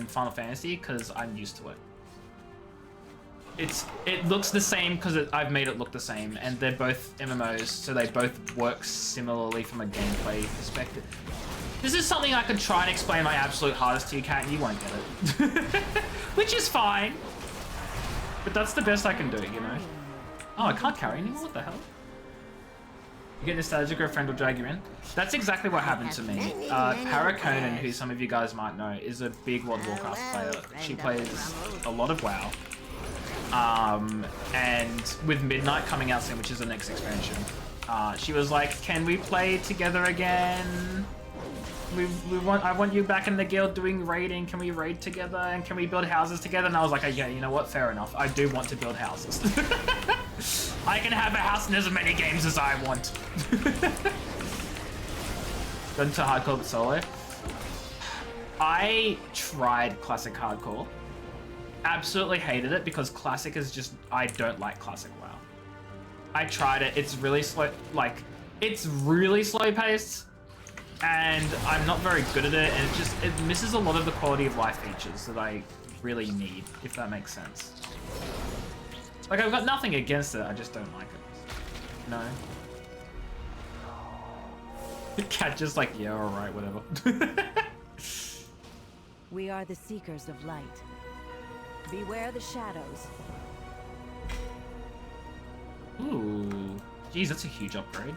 Final Fantasy because I'm used to it. It looks the same because I've made it look the same, and they're both MMOs, so they both work similarly from a gameplay perspective. This is something I could try and explain my absolute hardest to you, Kat, and you won't get it. Which is fine. But that's the best I can do, you know? Oh, I can't carry anymore? What the hell? You get nostalgic or a friend will drag you in? That's exactly what happened to me. Para Conan, who some of you guys might know, is a big World of Warcraft player. She plays a lot of WoW. And with Midnight coming out soon, which is the next expansion, she was like, can we play together again? I want you back in the guild doing raiding. Can we raid together? And can we build houses together? And I was like, yeah, you know what? Fair enough. I do want to build houses. I can have a house in as many games as I want. Got into hardcore but solo. I tried classic hardcore. Absolutely hated it because classic is just, I don't like classic WoW. I tried it. It's really slow. Like, it's really slow paced. And I'm not very good at it, and it misses a lot of the quality of life features that I really need, if that makes sense. Like, I've got nothing against it, I just don't like it. No. The cat just like, yeah, alright, whatever. We are the seekers of light. Beware the shadows. Ooh. Jeez, that's a huge upgrade.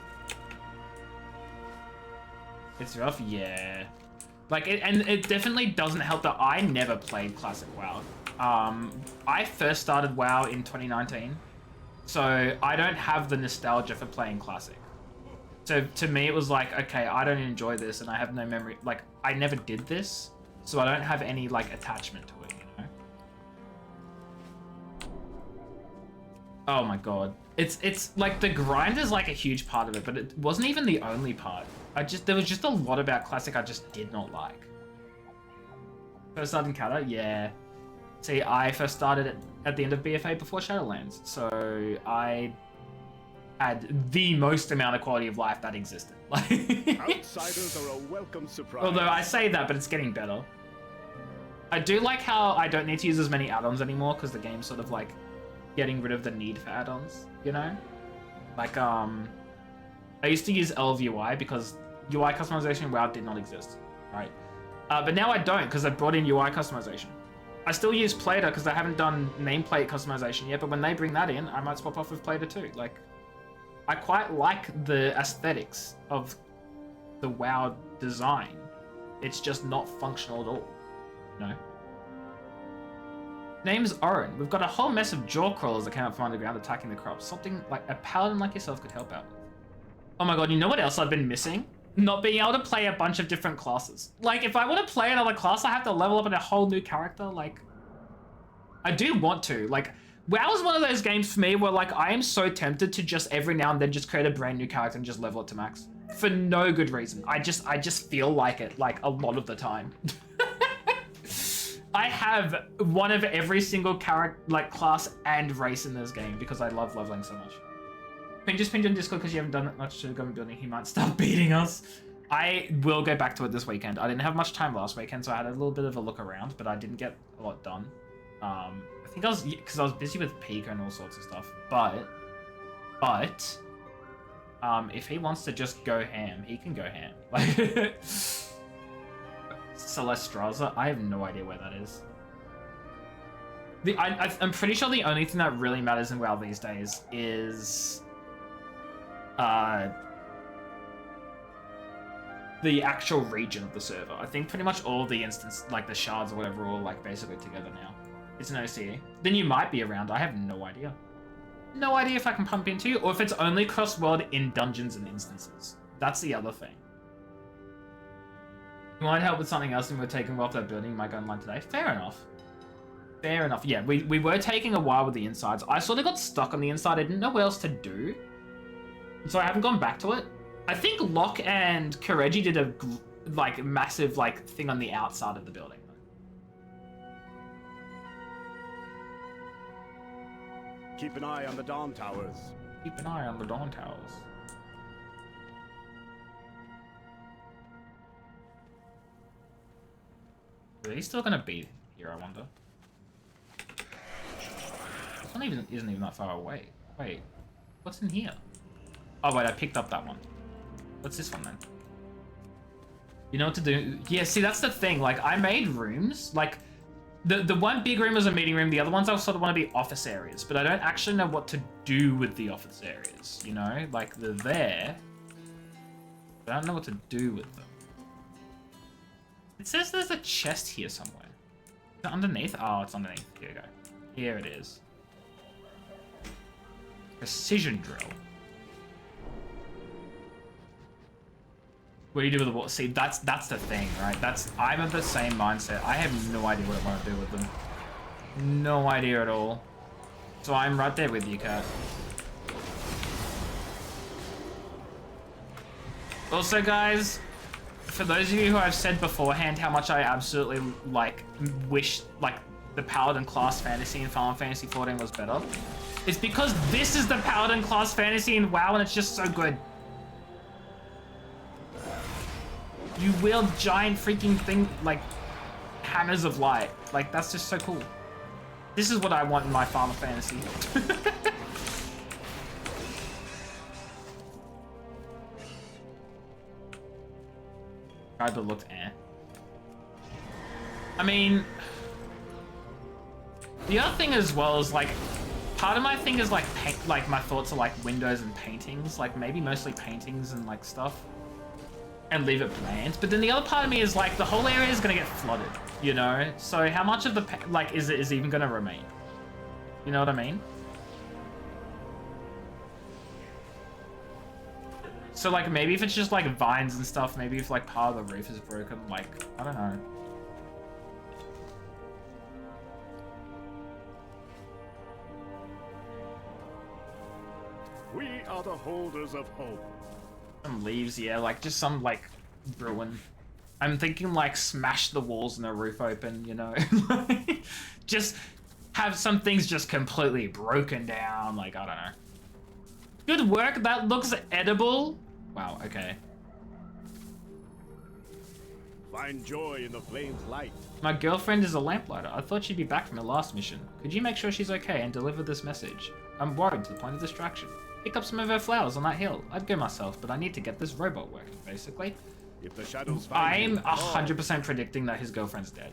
It's rough, yeah. Like, it definitely doesn't help that I never played Classic WoW. I first started WoW in 2019, so I don't have the nostalgia for playing Classic. So to me, it was like, okay, I don't enjoy this, and I have no memory. Like, I never did this, so I don't have any like attachment to it, you know. Oh my god, it's like the grind is like a huge part of it, but it wasn't even the only part. There was just a lot about Classic I just did not like. First started in Kata? Yeah. See, I first started at the end of BFA before Shadowlands, so I had the most amount of quality of life that existed. Outsiders are a welcome surprise. Although I say that, but it's getting better. I do like how I don't need to use as many add-ons anymore, because the game's sort of like getting rid of the need for add-ons, you know? Like, I used to use LVUI because UI customization in WoW did not exist, right? But now I don't because I brought in UI customization. I still use Plater because I haven't done nameplate customization yet, but when they bring that in, I might swap off with Plater too. Like, I quite like the aesthetics of the WoW design. It's just not functional at all, you know? Name's Oren. We've got a whole mess of jaw crawlers that came up from underground attacking the crops. Something like a paladin like yourself could help out with. Oh my god, you know what else I've been missing? Not being able to play a bunch of different classes. Like, if I want to play another class, I have to level up in a whole new character. Like, I do want to. Like, WoW is one of those games for me where, like, I am so tempted to just every now and then just create a brand new character and just level it to max. For no good reason. I just feel like it, like, a lot of the time. I have one of every single character, like, class and race in this game because I love leveling so much. Just ping you on Discord because you haven't done that much to the government building. He might start beating us. I will go back to it this weekend. I didn't have much time last weekend, so I had a little bit of a look around, but I didn't get a lot done. I think I was, because I was busy with Pika and all sorts of stuff. But, if he wants to just go ham, he can go ham. Like, Celestraza, I have no idea where that is. I'm pretty sure the only thing that really matters in WoW these days is the actual region of the server. I think pretty much all the instance, like the shards or whatever, are all like basically together now. It's an OCE. Then you might be around. I have no idea. No idea if I can pump into you or if it's only cross-world in dungeons and instances. That's the other thing. You might help with something else and we're taking off that building. You might go online today. Fair enough. Fair enough. Yeah, we were taking a while with the insides. I sort of got stuck on the inside. I didn't know what else to do. So I haven't gone back to it. I think Locke and Kareji did a like massive like thing on the outside of the building. Keep an eye on the Dawn Towers. Keep an eye on the Dawn Towers. Are they still gonna be here, I wonder? This one isn't even that far away. Wait, what's in here? Oh wait, I picked up that one. What's this one then? You know what to do? Yeah, see, that's the thing. Like, I made rooms. Like, the one big room was a meeting room. The other ones I sort of want to be office areas. But I don't actually know what to do with the office areas, you know? Like, they're there. But I don't know what to do with them. It says there's a chest here somewhere. Is it underneath? Oh, it's underneath. Here we go. Here it is. Precision drill. What do you do with the water? See, that's the thing, right? I'm of the same mindset. I have no idea what I want to do with them. No idea at all. So I'm right there with you, Kat. Also, guys, for those of you who I've said beforehand how much I absolutely wish the Paladin class fantasy in Final Fantasy XIV was better, it's because this is the Paladin class fantasy in WoW and it's just so good. You wield giant freaking thing, like, hammers of light. Like, that's just so cool. This is what I want in my Final Fantasy. Tried to look, I mean, the other thing as well is, like, part of my thing is, like, my thoughts are, like, windows and paintings. Like, maybe mostly paintings and, like, stuff. And leave it bland. But then the other part of me is like, the whole area is gonna get flooded, you know? So how much of the, is even gonna remain? You know what I mean? So like, maybe if it's just like vines and stuff, maybe if like part of the roof is broken, like, I don't know. We are the holders of hope. Some leaves, yeah, like just some like ruin. I'm thinking like smash the walls and the roof open, you know? Just have some things just completely broken down, like, I don't know. Good work, that looks edible. Wow, okay. Find joy in the flame's light. My girlfriend is a lamplighter. I thought she'd be back from her last mission. Could you make sure she's okay and deliver this message? I'm worried to the point of distraction. Pick up some of her flowers on that hill. I'd go myself, but I need to get this robot working, basically. If the shadows find I'm you, 100% predicting that his girlfriend's dead.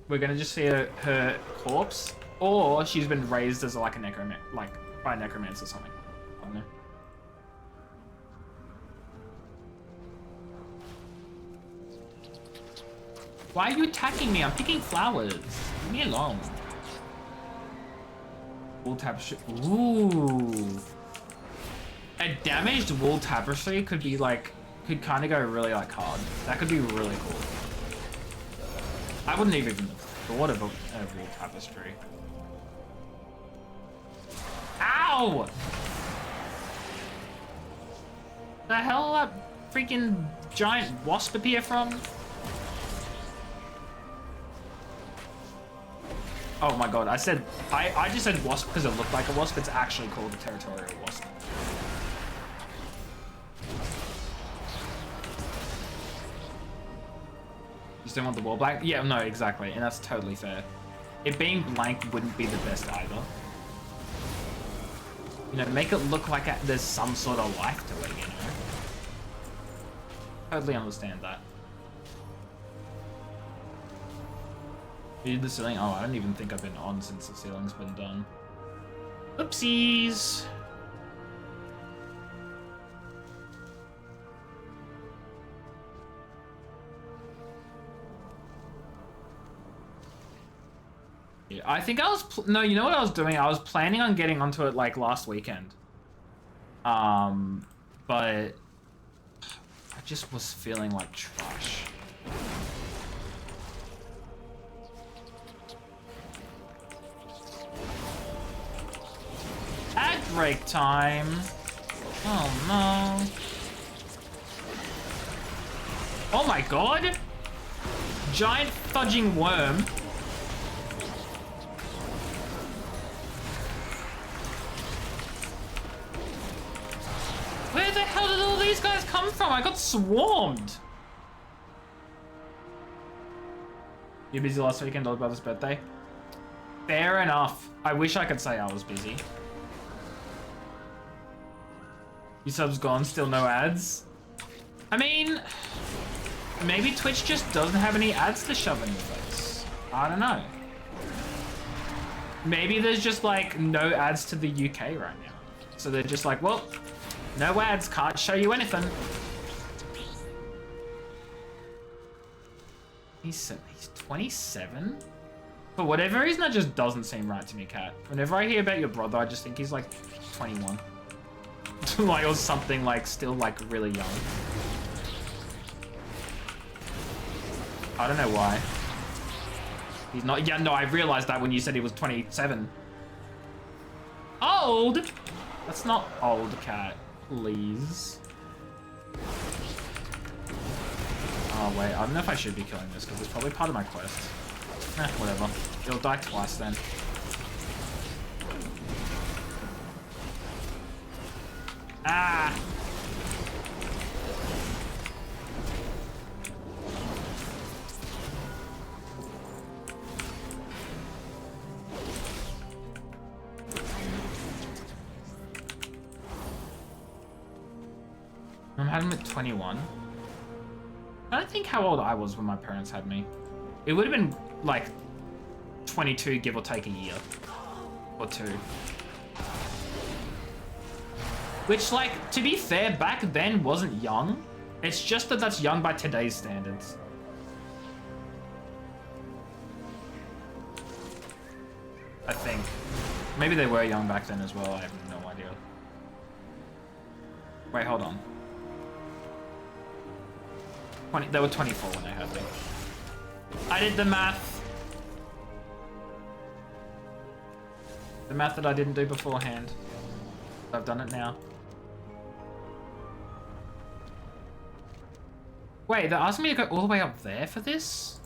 We're gonna just see her corpse, or she's been raised as like a by a necromancer or something. I don't know. Why are you attacking me? I'm picking flowers. Leave me alone. Wool tapestry. Ooh. A damaged wool tapestry could be like, could kind of go really like hard. That could be really cool. I wouldn't have even thought of a wool tapestry. Ow! The hell that freaking giant wasp appear from? Oh my god, I just said wasp because it looked like a wasp. It's actually called a territorial wasp. You still want the wall blank? Yeah, no, exactly, and that's totally fair. It being blank wouldn't be the best either. You know, make it look like there's some sort of life to it, you know? Totally understand that. You did the ceiling? Oh, I don't even think I've been on since the ceiling's been done. Oopsies! Yeah, I think I was... No, you know what I was doing? I was planning on getting onto it, like, last weekend. But... I just was feeling like trash. Ad break time. Oh no. Oh my god. Giant fudging worm. Where the hell did all these guys come from? I got swarmed. You busy last weekend, old brother's birthday? Fair enough. I wish I could say I was busy. Your sub's gone, still no ads? I mean, maybe Twitch just doesn't have any ads to shove in your face. I don't know. Maybe there's just like no ads to the UK right now. So they're just like, well, no ads, can't show you anything. He's 27? For whatever reason, that just doesn't seem right to me, Kat. Whenever I hear about your brother, I just think he's like 21. Like, or something, like, still, like, really young. I don't know why. He's not... Yeah, no, I realized that when you said he was 27. Old? That's not old, Cat. Please. Oh, wait. I don't know if I should be killing this, because it's probably part of my quest. Whatever. It'll die twice, then. Ah! I had him at 21. I don't think how old I was when my parents had me. It would have been like 22, give or take a year or two. Which, like, to be fair, back then wasn't young. It's just that that's young by today's standards. I think. Maybe they were young back then as well, I have no idea. Wait, hold on. They were 24 when they had me. I did the math. The math that I didn't do beforehand. I've done it now. Wait, they're asking me to go all the way up there for this?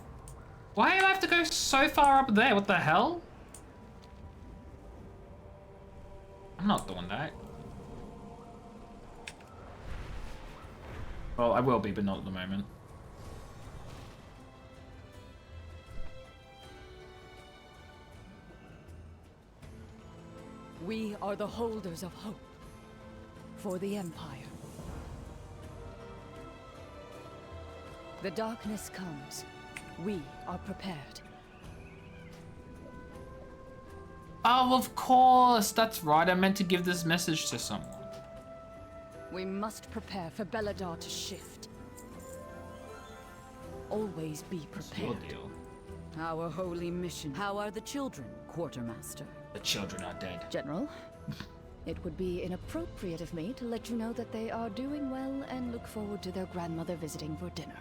Why do I have to go so far up there? What the hell? I'm not doing that. Well, I will be, but not at the moment. We are the holders of hope for the Empire. The darkness comes. We are prepared. Oh, of course. That's right. I meant to give this message to someone. We must prepare for Belladar to shift. Always be What's your prepared. deal? Our holy mission. How are the children, Quartermaster? The children are dead. General, it would be inappropriate of me to let you know that they are doing well and look forward to their grandmother visiting for dinner.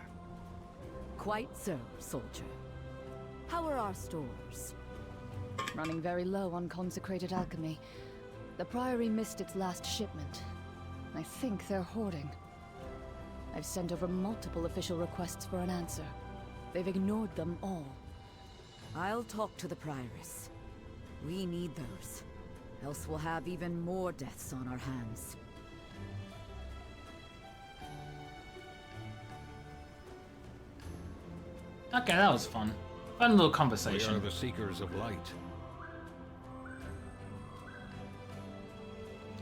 Quite so, soldier. How are our stores? Running very low on consecrated alchemy. The Priory missed its last shipment. I think they're hoarding. I've sent over multiple official requests for an answer. They've ignored them all. I'll talk to the Prioress. We need those. Else we'll have even more deaths on our hands. Okay, that was fun. Fun little We conversation. are the seekers of light.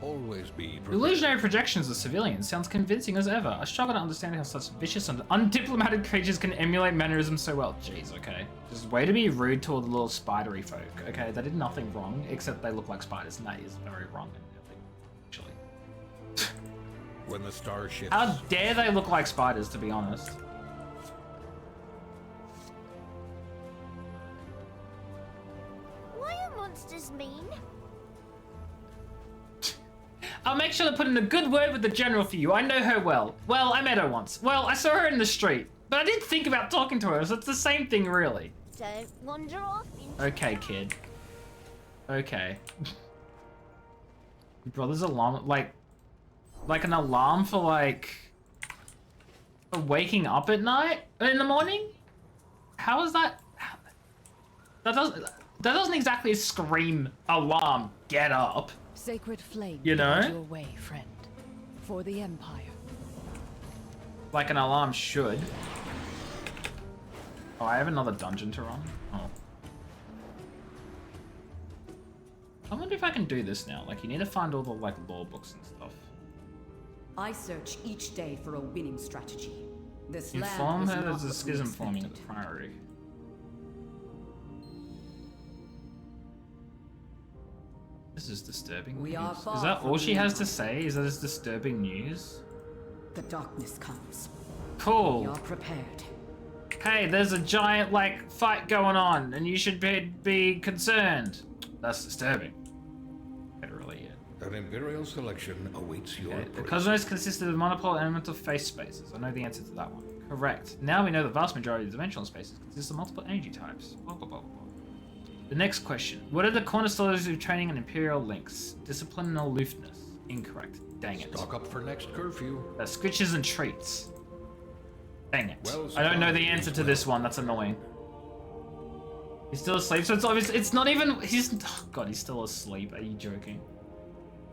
Always be prepared. Illusionary projections of civilians sounds convincing as ever. I struggle to understand how such vicious and undiplomatic creatures can emulate mannerisms so well. Jeez, okay. Just way to be rude to all the little spidery folk, okay? They did nothing wrong, except they look like spiders, and that is very wrong, actually. When the star shifts. How dare they look like spiders, to be honest? Why are monsters mean? I'll make sure to put in a good word with the general for you. I know her well. Well, I met her once. Well, I saw her in the street. But I did think about talking to her, so it's the same thing, really. Don't wander off into Okay, kid. Okay. Your brother's alarm, like an alarm for, like, for waking up at night? In the morning? How is that? That doesn't exactly scream alarm, get up. Sacred flame, You know? lead your way, friend. For the Empire. Like an alarm should. Oh, I have another dungeon to run. Oh. I wonder if I can do this now. Like, you need to find all the, like, lore books and stuff. I search each day for a winning strategy. This Inform land her was there's a not schism what we forming at the expected. Priory. This is disturbing We news. are far Is that from all she the has to Empire. say? Is that it's disturbing news? The darkness comes. We Cool. are prepared. Hey, there's a giant, like, fight going on, and you should be concerned. That's disturbing. Literally, yeah. An Imperial selection awaits your Okay. The praise. cosmos consisted of monopole elemental face spaces. I know the answer to that one. Correct. Now we know the vast majority of dimensional spaces consist of multiple energy types. Blah, blah, blah, blah, blah. The next question. What are the cornerstones of training and Imperial links? Discipline and aloofness. Incorrect. Dang it. Stock up for next curfew. Scritches and treats. Dang it. Well, I don't know the surprised answer as to well. this one. That's annoying. He's still asleep, so it's obvious. It's not even. He's. Oh God, he's still asleep. Are you joking?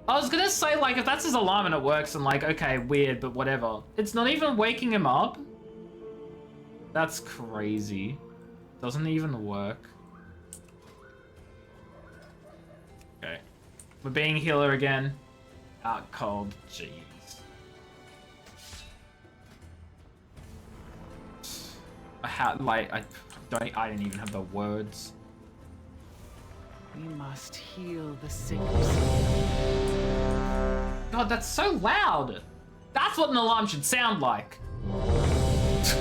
I was gonna say, like, if that's his alarm and it works, and like, okay, weird, but whatever. It's not even waking him up. That's crazy. Doesn't even work. Okay. We're being healer again. Out cold. Jeez. I had, like, I didn't even have the words. We must heal the sick. God, that's so loud. That's what an alarm should sound like. He's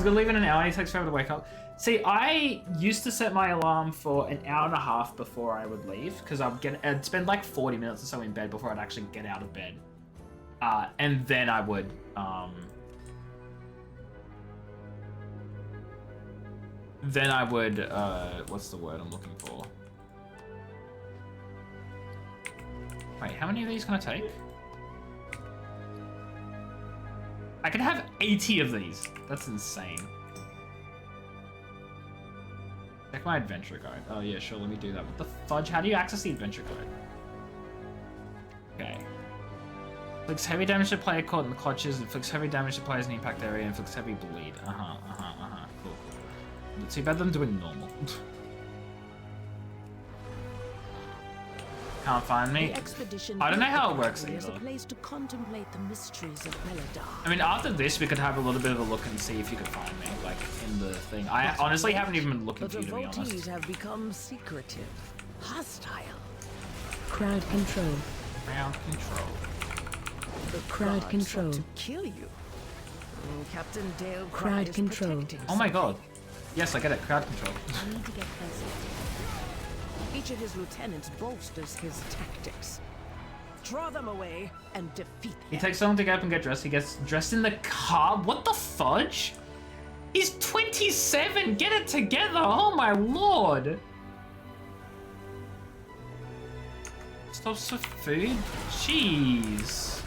gonna leave in an hour and he takes forever to wake up. See, I used to set my alarm for an hour and a half before I would leave, because I'd spend like 40 minutes or so in bed before I'd actually get out of bed. And then I would, what's the word I'm looking for? Wait, how many of these can I take? I can have 80 of these. That's insane. Check my adventure guide. Oh yeah, sure, let me do that. What the fudge? How do you access the adventure guide? Okay. Inflicts heavy damage to player caught in the clutches, inflicts heavy damage to players in the impact area, inflicts heavy bleed. Cool. Too bad I'm doing normal. Can't find me. The expedition I don't know how it works as a either. place to contemplate the mysteries of Meladar. I mean, after this, we could have a little bit of a look and see if you could find me, like, in the thing. I honestly haven't even been looking The for you, to be devotees honest. have become secretive, hostile. Crowd control. Ground control. The Crowd gods control. want to kill you. Captain Dale Crowd is control. protecting Oh my someone. god. Yes, I get it. Crowd control. I need to get closer. Each of his lieutenants bolsters his tactics. Draw them away and defeat He them. takes so long to get up and get dressed. He gets dressed in the car. What the fudge? He's 27. Get it together. Oh my lord. Stops for food? Jeez.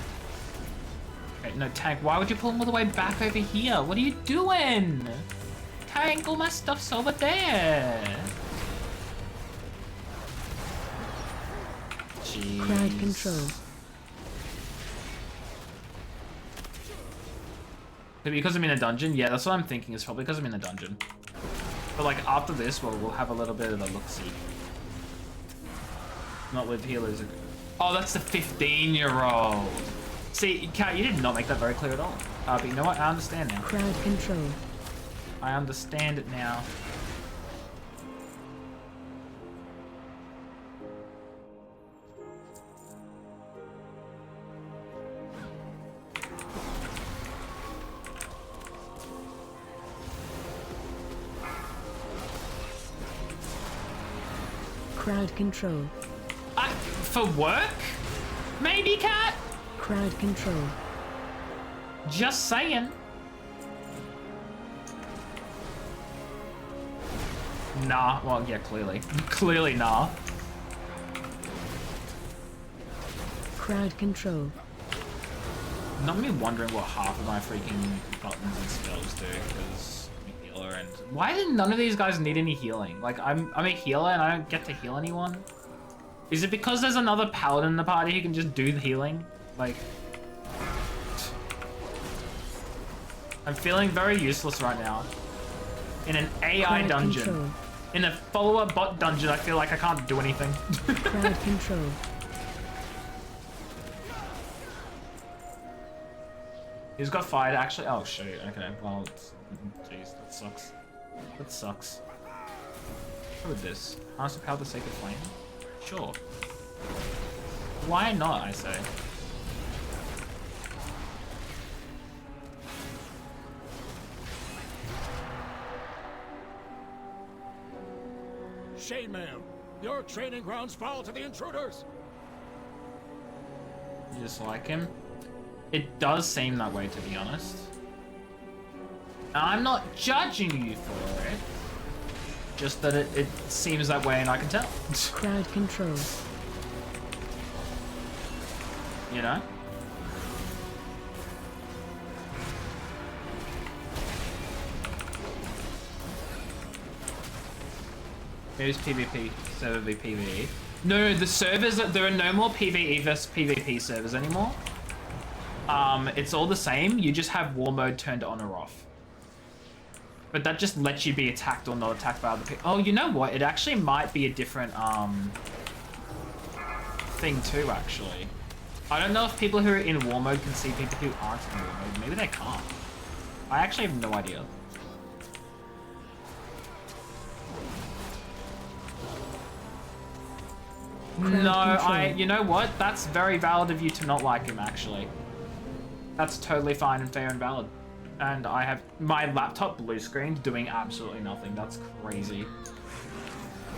Okay, no, Tank, why would you pull him all the way back over here? What are you doing? Tank, all my stuff's over there. Jeez. Crowd control. Because I'm in a dungeon? Yeah, that's what I'm thinking. It's probably because I'm in a dungeon. But like after this, we'll have a little bit of a look-see. Not with healers. Oh, that's the 15-year-old. See, Kat, you did not make that very clear at all. But you know what? I understand now. Crowd control. I understand it now. Crowd control. For work? Maybe, Kat? Crowd control. Just saying. Nah. Well, yeah, clearly. Clearly, nah. Crowd control. Not me wondering what half of my freaking buttons and spells do, because I'm a healer and... Why did none of these guys need any healing? Like, I'm a healer and I don't get to heal anyone? Is it because there's another paladin in the party who can just do the healing? Like... I'm feeling very useless right now. In an AI Crowd dungeon. control. In a follower bot dungeon, I feel like I can't do anything. Crowd control. He's got fired, actually. Oh, shoot. Okay, well, jeez, that sucks. That sucks. What with this? Harness the power of the sacred flame? Sure. Why not, I say? Chainmail, your training grounds fall to the intruders. You just like him? It does seem that way, to be honest. I'm not judging you for it. Just that it seems that way and I can tell. Crowd control. You know? Here's PvP, server v PvE. No, the servers, there are no more PvE versus PvP servers anymore. It's all the same, you just have war mode turned on or off. But that just lets you be attacked or not attacked by other people. Oh, you know what? It actually might be a different, thing too, actually. I don't know if people who are in war mode can see people who aren't in war mode. Maybe they can't. I actually have no idea. No, you know what? That's very valid of you to not like him, actually. That's totally fine and fair and valid. And I have my laptop blue screen doing absolutely nothing. That's crazy.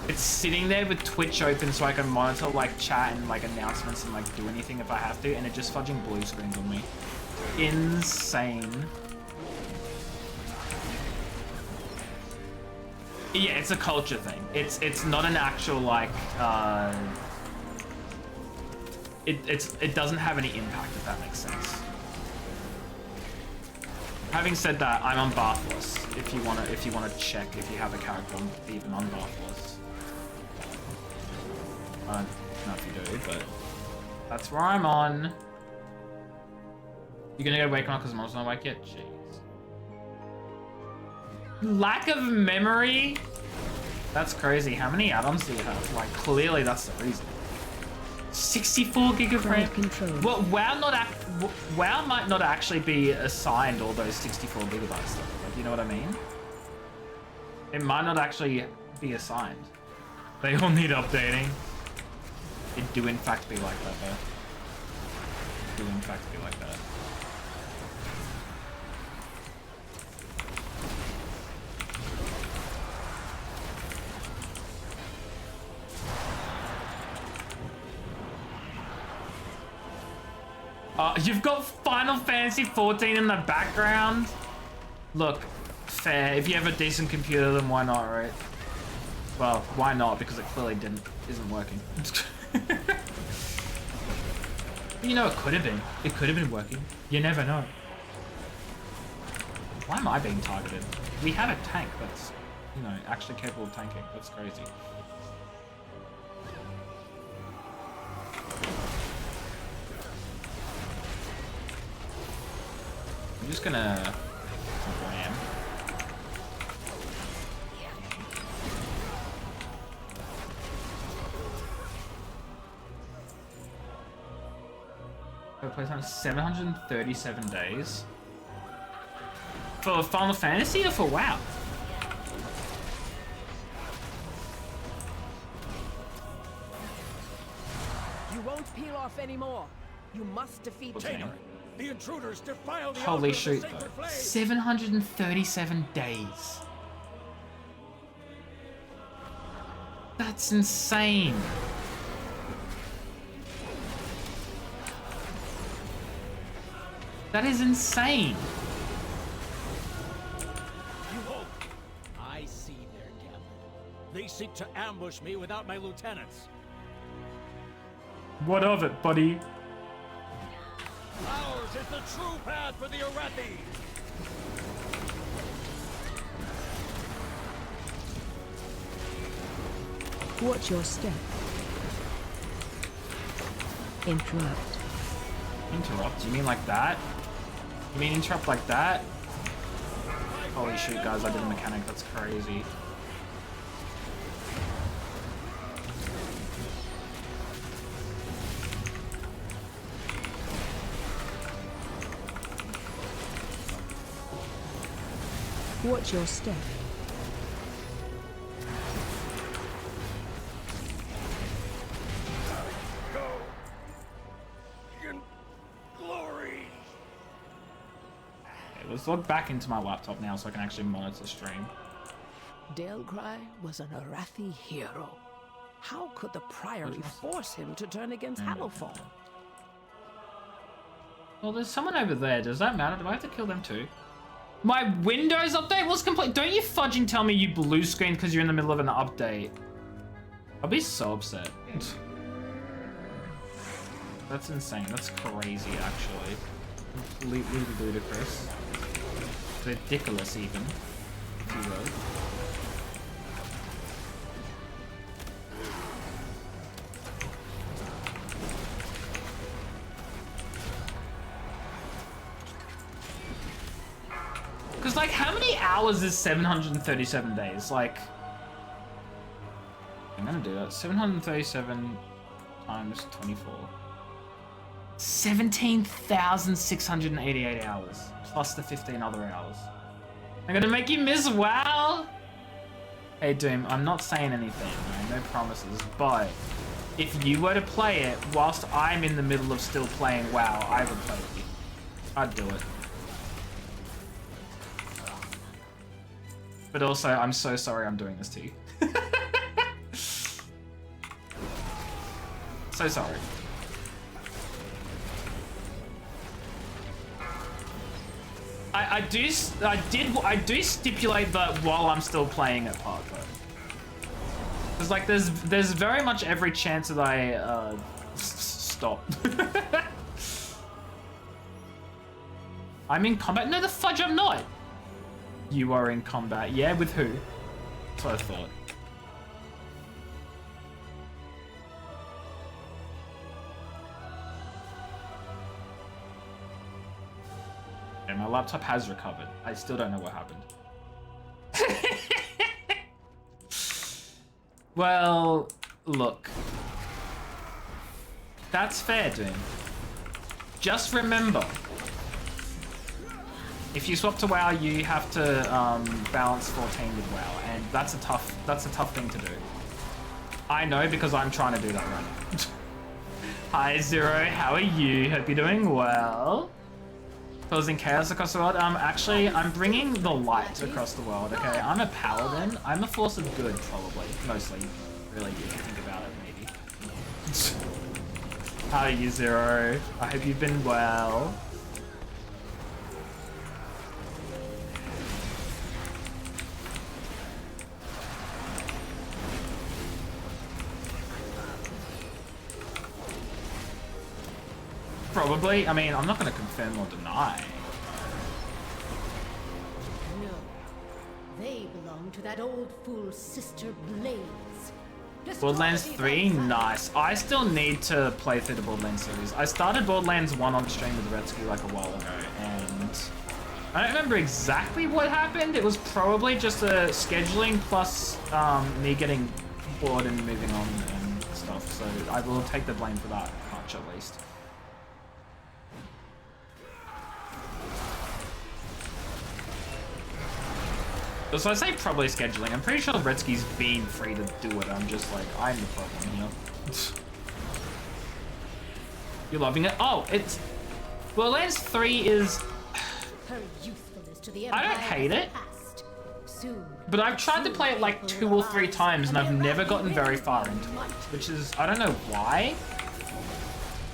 It's sitting there with Twitch open so I can monitor like chat and like announcements and like do anything if I have to, and it just fudging blue screens on me. Insane. Yeah, it's a culture thing. It's not an actual like it doesn't have any impact, if that makes sense. Having said that, I'm on Barthless. If you wanna check if you have a character even on Barthless. I don't know if you do, but that's where I'm on. You're gonna go wake up because mom's not awake yet? Jeez. Lack of memory? That's crazy. How many add-ons do you have? Like, clearly that's the reason. 64 gig frame. control. Well, WoW might not actually be assigned all those 64 gigabytes stuff. Like, you know what I mean? It might not actually be assigned. They all need updating. It do in fact be like that though. It do in fact be like that. You've got Final Fantasy 14 in the background? Look, fair. If you have a decent computer, then why not, right? Well, why not? Because it clearly isn't working. You know, it could have been. It could have been working. You never know. Why am I being targeted? We have a tank that's, you know, actually capable of tanking. That's crazy. I'm just gonna ram. Playtime 737 days. For Final Fantasy or for WoW? You won't peel off anymore. You must defeat Tainer, the intruders defile the Holy altar of the shoot, sacred though. flame. 737 days. That's insane. That is insane. You won't. I see their gamble. They seek to ambush me without my lieutenants. What of it, buddy? Ours is the true path for the Arathi. Watch your step. Interrupt. Interrupt? You mean like that? You mean interrupt like that? Holy shoot, guys, I did a mechanic. That's crazy. Watch your step. Go in glory. Okay, let's log back into my laptop now so I can actually monitor the stream. Delcry was an Arathi hero. How could the Priory force him to turn against Hallowfall? Well, there's someone over there. Does that matter? Do I have to kill them too? My Windows update was complete. Don't you fudging tell me you blue screen because you're in the middle of an update. I'll be so upset. That's insane. That's crazy, actually. Completely ludicrous. Ridiculous, even, if you will. Because, like, how many hours is 737 days? Like, I'm gonna do that. 737 times 24. 17,688 hours. Plus the 15 other hours. I'm gonna make you miss WoW! Hey, Doom, I'm not saying anything, right? No promises, but if you were to play it whilst I'm in the middle of still playing WoW, I would play with you. I'd do it. But also, I'm so sorry I'm doing this to you. So sorry. I do stipulate that while I'm still playing it part though. Cause like there's very much every chance that I stop. I'm in combat. No, the fudge, I'm not. You are in combat. Yeah, with who? That's what I thought. And my laptop has recovered. I still don't know what happened. Well, look. That's fair, Doom. Just remember, if you swap to WoW, you have to balance 14 with WoW, and that's a tough thing to do. I know because I'm trying to do that right now. Hi Zero, how are you? Hope you're doing well. Causing chaos across the world. Actually, I'm bringing the light across the world. Okay, I'm a paladin. I'm a force of good, probably, mostly. Really, if you think about it, maybe. How are you, Zero? I hope you've been well. Probably. I mean, I'm not going to confirm or deny. No. They belong to that old fool's sister Blaze. Borderlands 3? Nice. I still need to play through the Borderlands series. I started Borderlands 1 on stream with Redsky like a while ago, and I don't remember exactly what happened. It was probably just a scheduling plus me getting bored and moving on and stuff, so I will take the blame for that much at least. So I say probably scheduling. I'm pretty sure Redsky's been free to do it. I'm just like, I'm the problem here. You're loving it? Oh, it's... Borderlands 3 is... Her usefulness to the I don't hate it. But I've tried to play it like 2 or 3 times and I've never gotten very far into it. Which is... I don't know why.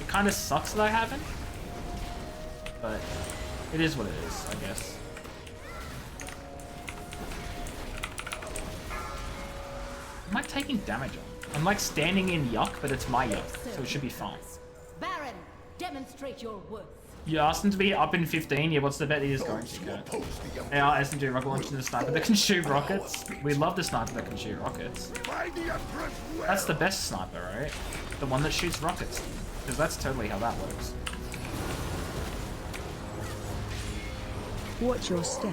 It kind of sucks that I haven't. But it is what it is, I guess. Am I taking damage on? I'm like standing in yuck, but it's my yuck, so it should be fine. Baron, demonstrate your worth. You asked him to be up in 15. Yeah, what's the bet he is going to go? Our SMG rocket launcher the sniper that can shoot rockets. We love the sniper that can shoot rockets. That's the best sniper, right? The one that shoots rockets. Because that's totally how that works. What's your step?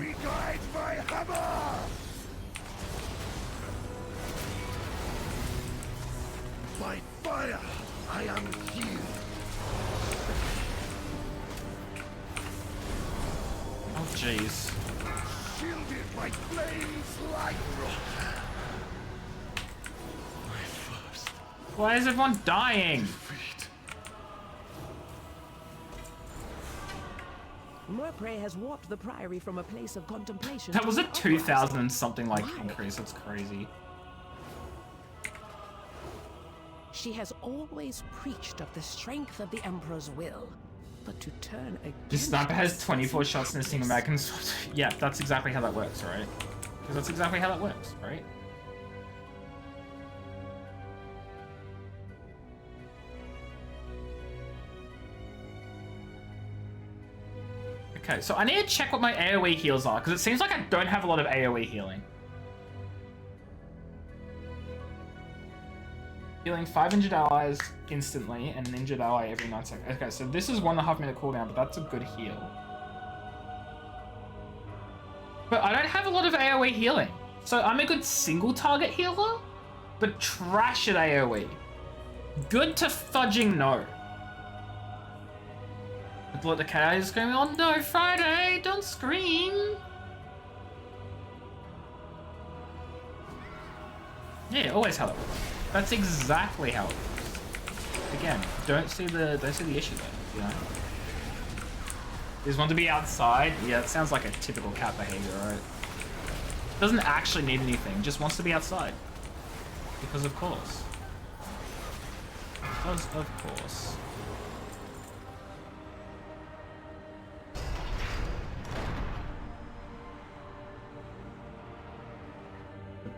By fire, I am healed. Oh, jeez. Shielded by flames like rock. My first. Why is everyone dying? Murpray has warped the Priory from a place of contemplation. That was a 2,000 something like increase. That's crazy. She has always preached of the strength of the Emperor's will, but to turn against... The sniper has 24 shots in a single mag. Yeah, that's exactly how that works, right? Because that's exactly how that works, right? Okay, so I need to check what my AoE heals are, because it seems like I don't have a lot of AoE healing. Healing 5 injured allies instantly and an injured ally every 9 seconds. Okay, so this is 1.5 minute cooldown, but that's a good heal. But I don't have a lot of AoE healing. So I'm a good single target healer, but trash at AoE. Good to fudging no. Let the cat is screaming, oh no, Friday, don't scream. Yeah, always how it works. That's exactly how it works. Again, don't see the issue there, you know? Just want to be outside. Yeah, it sounds like a typical cat behavior, right? Doesn't actually need anything, just wants to be outside. Because of course. Because of course.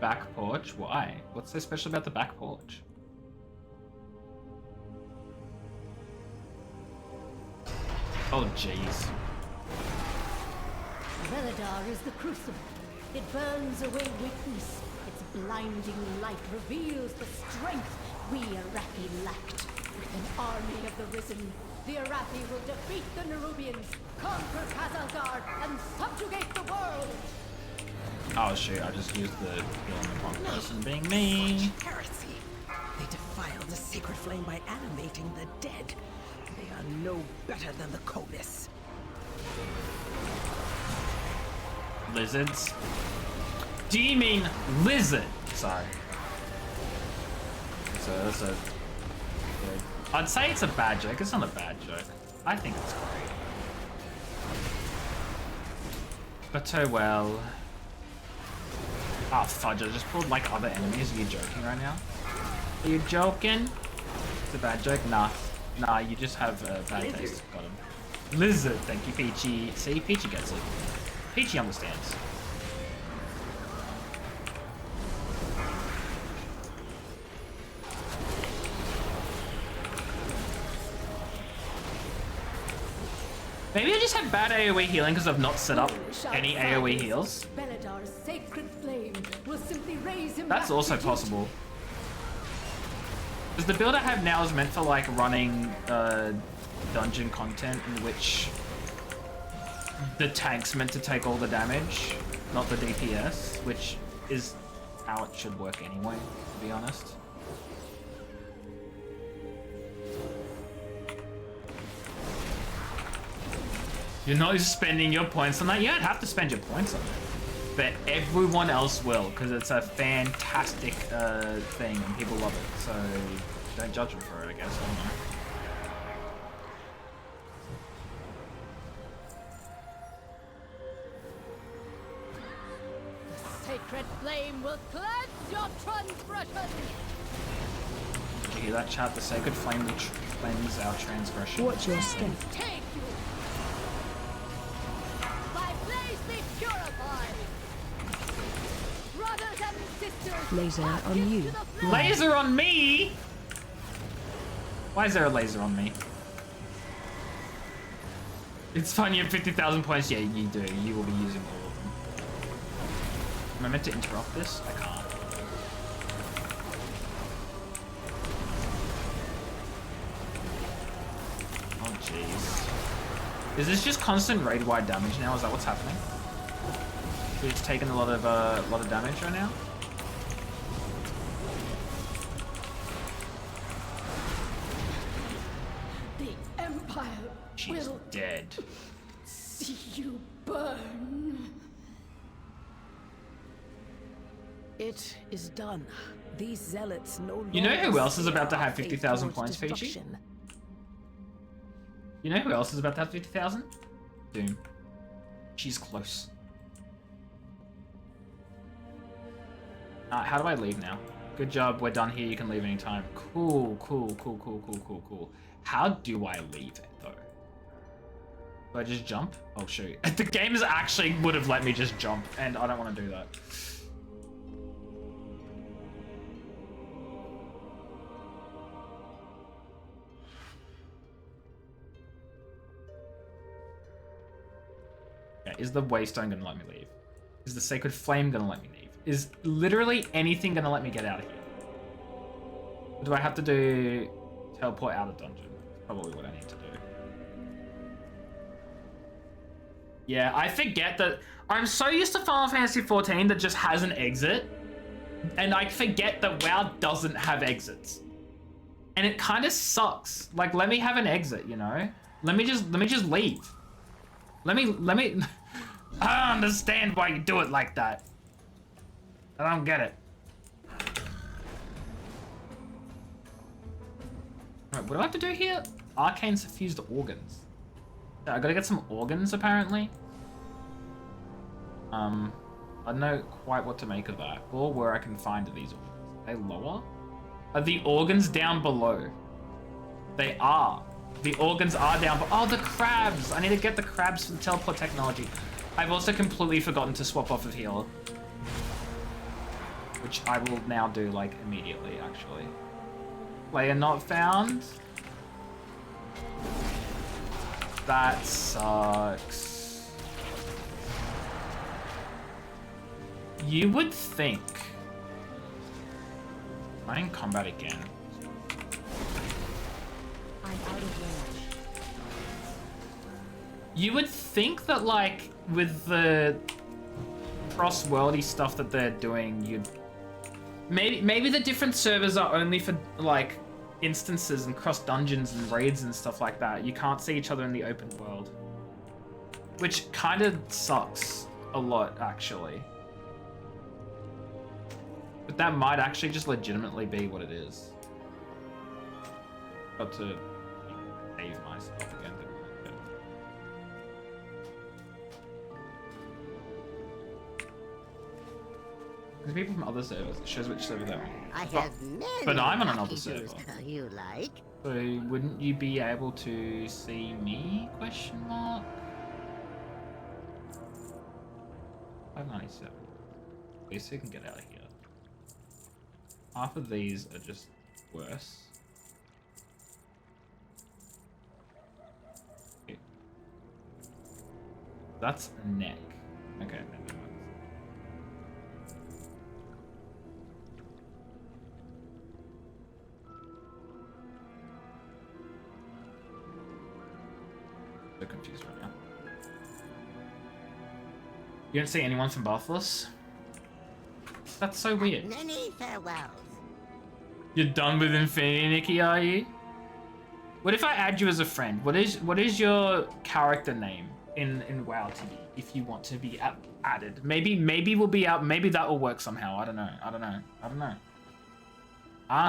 Back porch? Why? What's so special about the back porch? Oh, jeez. Veladar is the crucible. It burns away weakness. Its blinding light reveals the strength we Arathi lacked. With an army of the Risen, the Arathi will defeat the Nerubians, conquer Khazaldar, and subjugate the world! Oh shoot, I just used the healing the wrong person being me. Heresy. They defile of the sacred flame by animating the dead. They are no better than the Colis. Lizards? Do you mean lizard? Sorry. That's a I'd say it's a bad joke. It's not a bad joke. I think it's great. But oh well. Ah, fudge, I just pulled like other enemies. Are you joking right now? Are you joking? It's a bad joke? Nah. Nah, you just have bad taste. Got him. Lizard, thank you, Peachy. See, Peachy gets it. Peachy understands. Maybe I just had bad AoE healing because I've not set up any AoE heals. Beledar's sacred flame will simply raise him That's back also to possible. Because the build I have now is meant for like running dungeon content in which the tank's meant to take all the damage, not the DPS, which is how it should work anyway, to be honest. You're not spending your points on that? You don't have to spend your points on it. But everyone else will, because it's a fantastic thing and people love it. So don't judge them for it, I guess. I don't know. sacred flame will cleanse your transgression. Did you hear that, chat? The sacred flame will cleanse our transgression. Watch your step. Take you. By blaze be purified. Brothers and sisters. Laser on you. Laser on me? Why is there a laser on me? It's fun, you have 50,000 points. Yeah, you do. You will be using all of them. Am I meant to interrupt this? I can't. Oh, jeez. Is this just constant raid-wide damage now? Is that what's happening? It's taking a lot of damage right now? The Empire She's will dead. see you burn. It is done. These zealots no longer. You know who else is see about to our have 50,000 fate towards points, Peachy? destruction. You know who else is about to have 50,000? Doom. She's close. How do I leave now? Good job, we're done here, you can leave anytime. Cool, cool, cool, cool, cool, cool, cool. How do I leave it, though? Do I just jump? Oh, shoot. The game is actually would have let me just jump, and I don't want to do that. Yeah, is the Waystone gonna let me leave? Is the Sacred Flame gonna let me leave? Is literally anything gonna let me get out of here? Or do I have to do teleport out of dungeon? Probably what I need to do. Yeah, I forget that I'm so used to Final Fantasy XIV that just has an exit, and I forget that WoW doesn't have exits, and it kind of sucks. Like, let me have an exit, you know? Let me just leave. Let me. I don't understand why you do it like that. I don't get it. Alright, what do I have to do here? Arcane suffused organs. I gotta get some organs, apparently. I don't know quite what to make of that, or where I can find these organs. Are they lower? Are the organs down below? They are. The organs are down, but oh, the crabs! I need to get the crabs for the teleport technology. I've also completely forgotten to swap off of healer, which I will now do, like, immediately, actually. Player not found? That sucks. You would think... Am I in combat again? I'm out of range. You would think that, like, with the cross-worldy stuff that they're doing, you'd... Maybe the different servers are only for, like, instances and cross dungeons and raids and stuff like that. You can't see each other in the open world. Which kind of sucks a lot, actually. But that might actually just legitimately be what it is. Got to save myself again. Because people from other servers, it shows which server they're on. I have many But I'm on another packages server. you like. So wouldn't you be able to see me? Question mark. 597. At least we can get out of here. Half of these are just worse. Okay. That's neck. Okay, never mind. So confused right now. You don't see anyone from Bathless? That's so weird. Many farewells. You're done with Infinity, Nikki, are you? What if I add you as a friend? What is your character name in WoW to be if you want to be added? Maybe we'll be out. Maybe that will work somehow. I don't know. I don't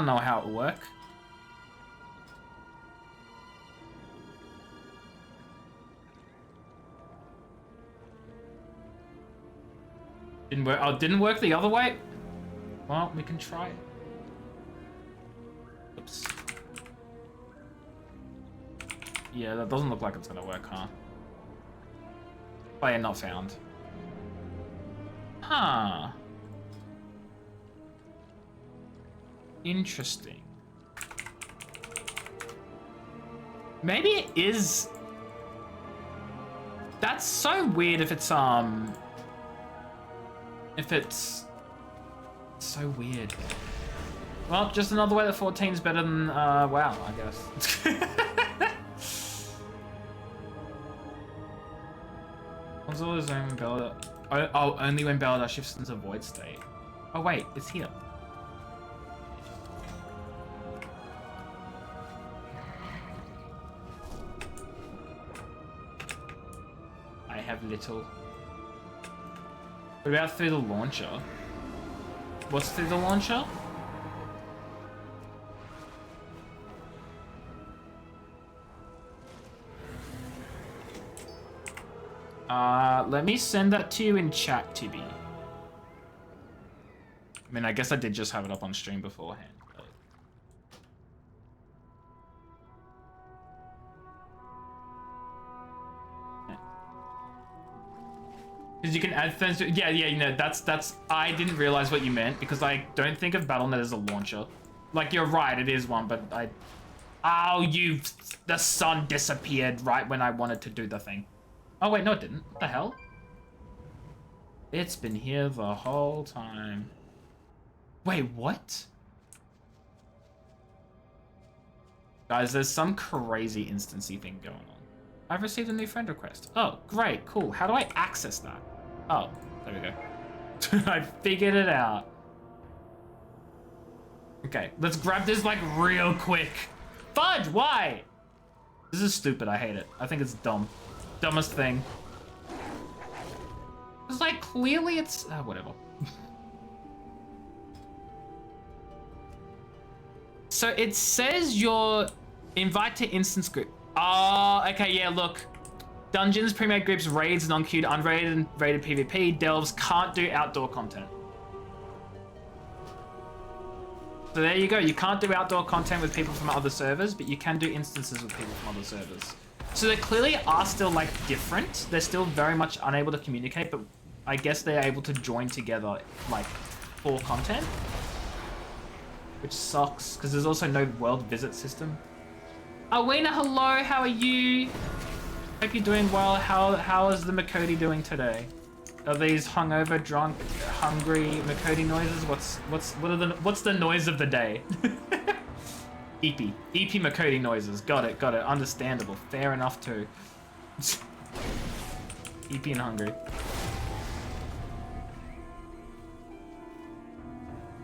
know how it will work. Didn't work. Oh, didn't work the other way? Well, we can try it. Oops. Yeah, that doesn't look like it's gonna work, huh? Player not found. Huh. Interesting. Maybe it is... That's so weird if it's so weird. Well, just another way that 14 is better than WoW, I guess. Console is only when Beldar. Oh, only when Beldar shifts into void state. Oh wait, it's here. I have little. What about through the launcher? What's through the launcher? Let me send that to you in chat, Tibby. I mean, I guess I did just have it up on stream beforehand. But... Because you can add things to... Yeah, you know, that's... I didn't realize what you meant, because I don't think of Battle.net as a launcher. Like, you're right, it is one, but I... Oh, the sun disappeared right when I wanted to do the thing. Oh, wait, no, it didn't. What the hell? It's been here the whole time. Wait, what? Guys, there's some crazy instancy thing going on. I've received a new friend request. Oh, great, cool. How do I access that? Oh, there we go. I figured it out. Okay, let's grab this, like, real quick. Fudge, why? This is stupid, I hate it. I think it's dumb. Dumbest thing. It's like, clearly it's... whatever. So it says your invite to instance group. Oh, okay, yeah, look. Dungeons, pre-made groups, raids, non-queued, unrated, and rated PvP, delves can't do outdoor content. So there you go. You can't do outdoor content with people from other servers, but you can do instances with people from other servers. So they clearly are still, like, different. They're still very much unable to communicate, but I guess they're able to join together, like, for content. Which sucks, because there's also no world visit system. Awena, hello, how are you? Hope you're doing well. How is the Makodi doing today? Are these hungover, drunk, hungry Makodi noises? What's the noise of the day? EP Makodi noises. Got it. Understandable. Fair enough too. EP and hungry.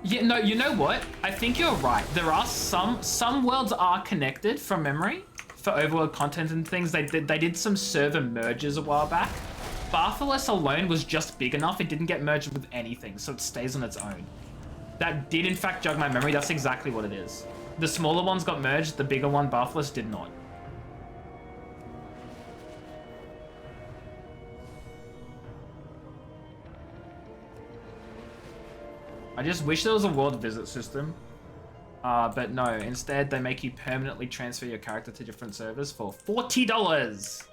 Yeah, no, you know what? I think you're right. There are some worlds are connected from memory for overworld content and things. They did some server merges a while back. Bartholus alone was just big enough. It didn't get merged with anything, so it stays on its own. That did in fact jog my memory. That's exactly what it is. The smaller ones got merged. The bigger one, Bartholus, did not. I just wish there was a world visit system. But no, instead they make you permanently transfer your character to different servers for $40.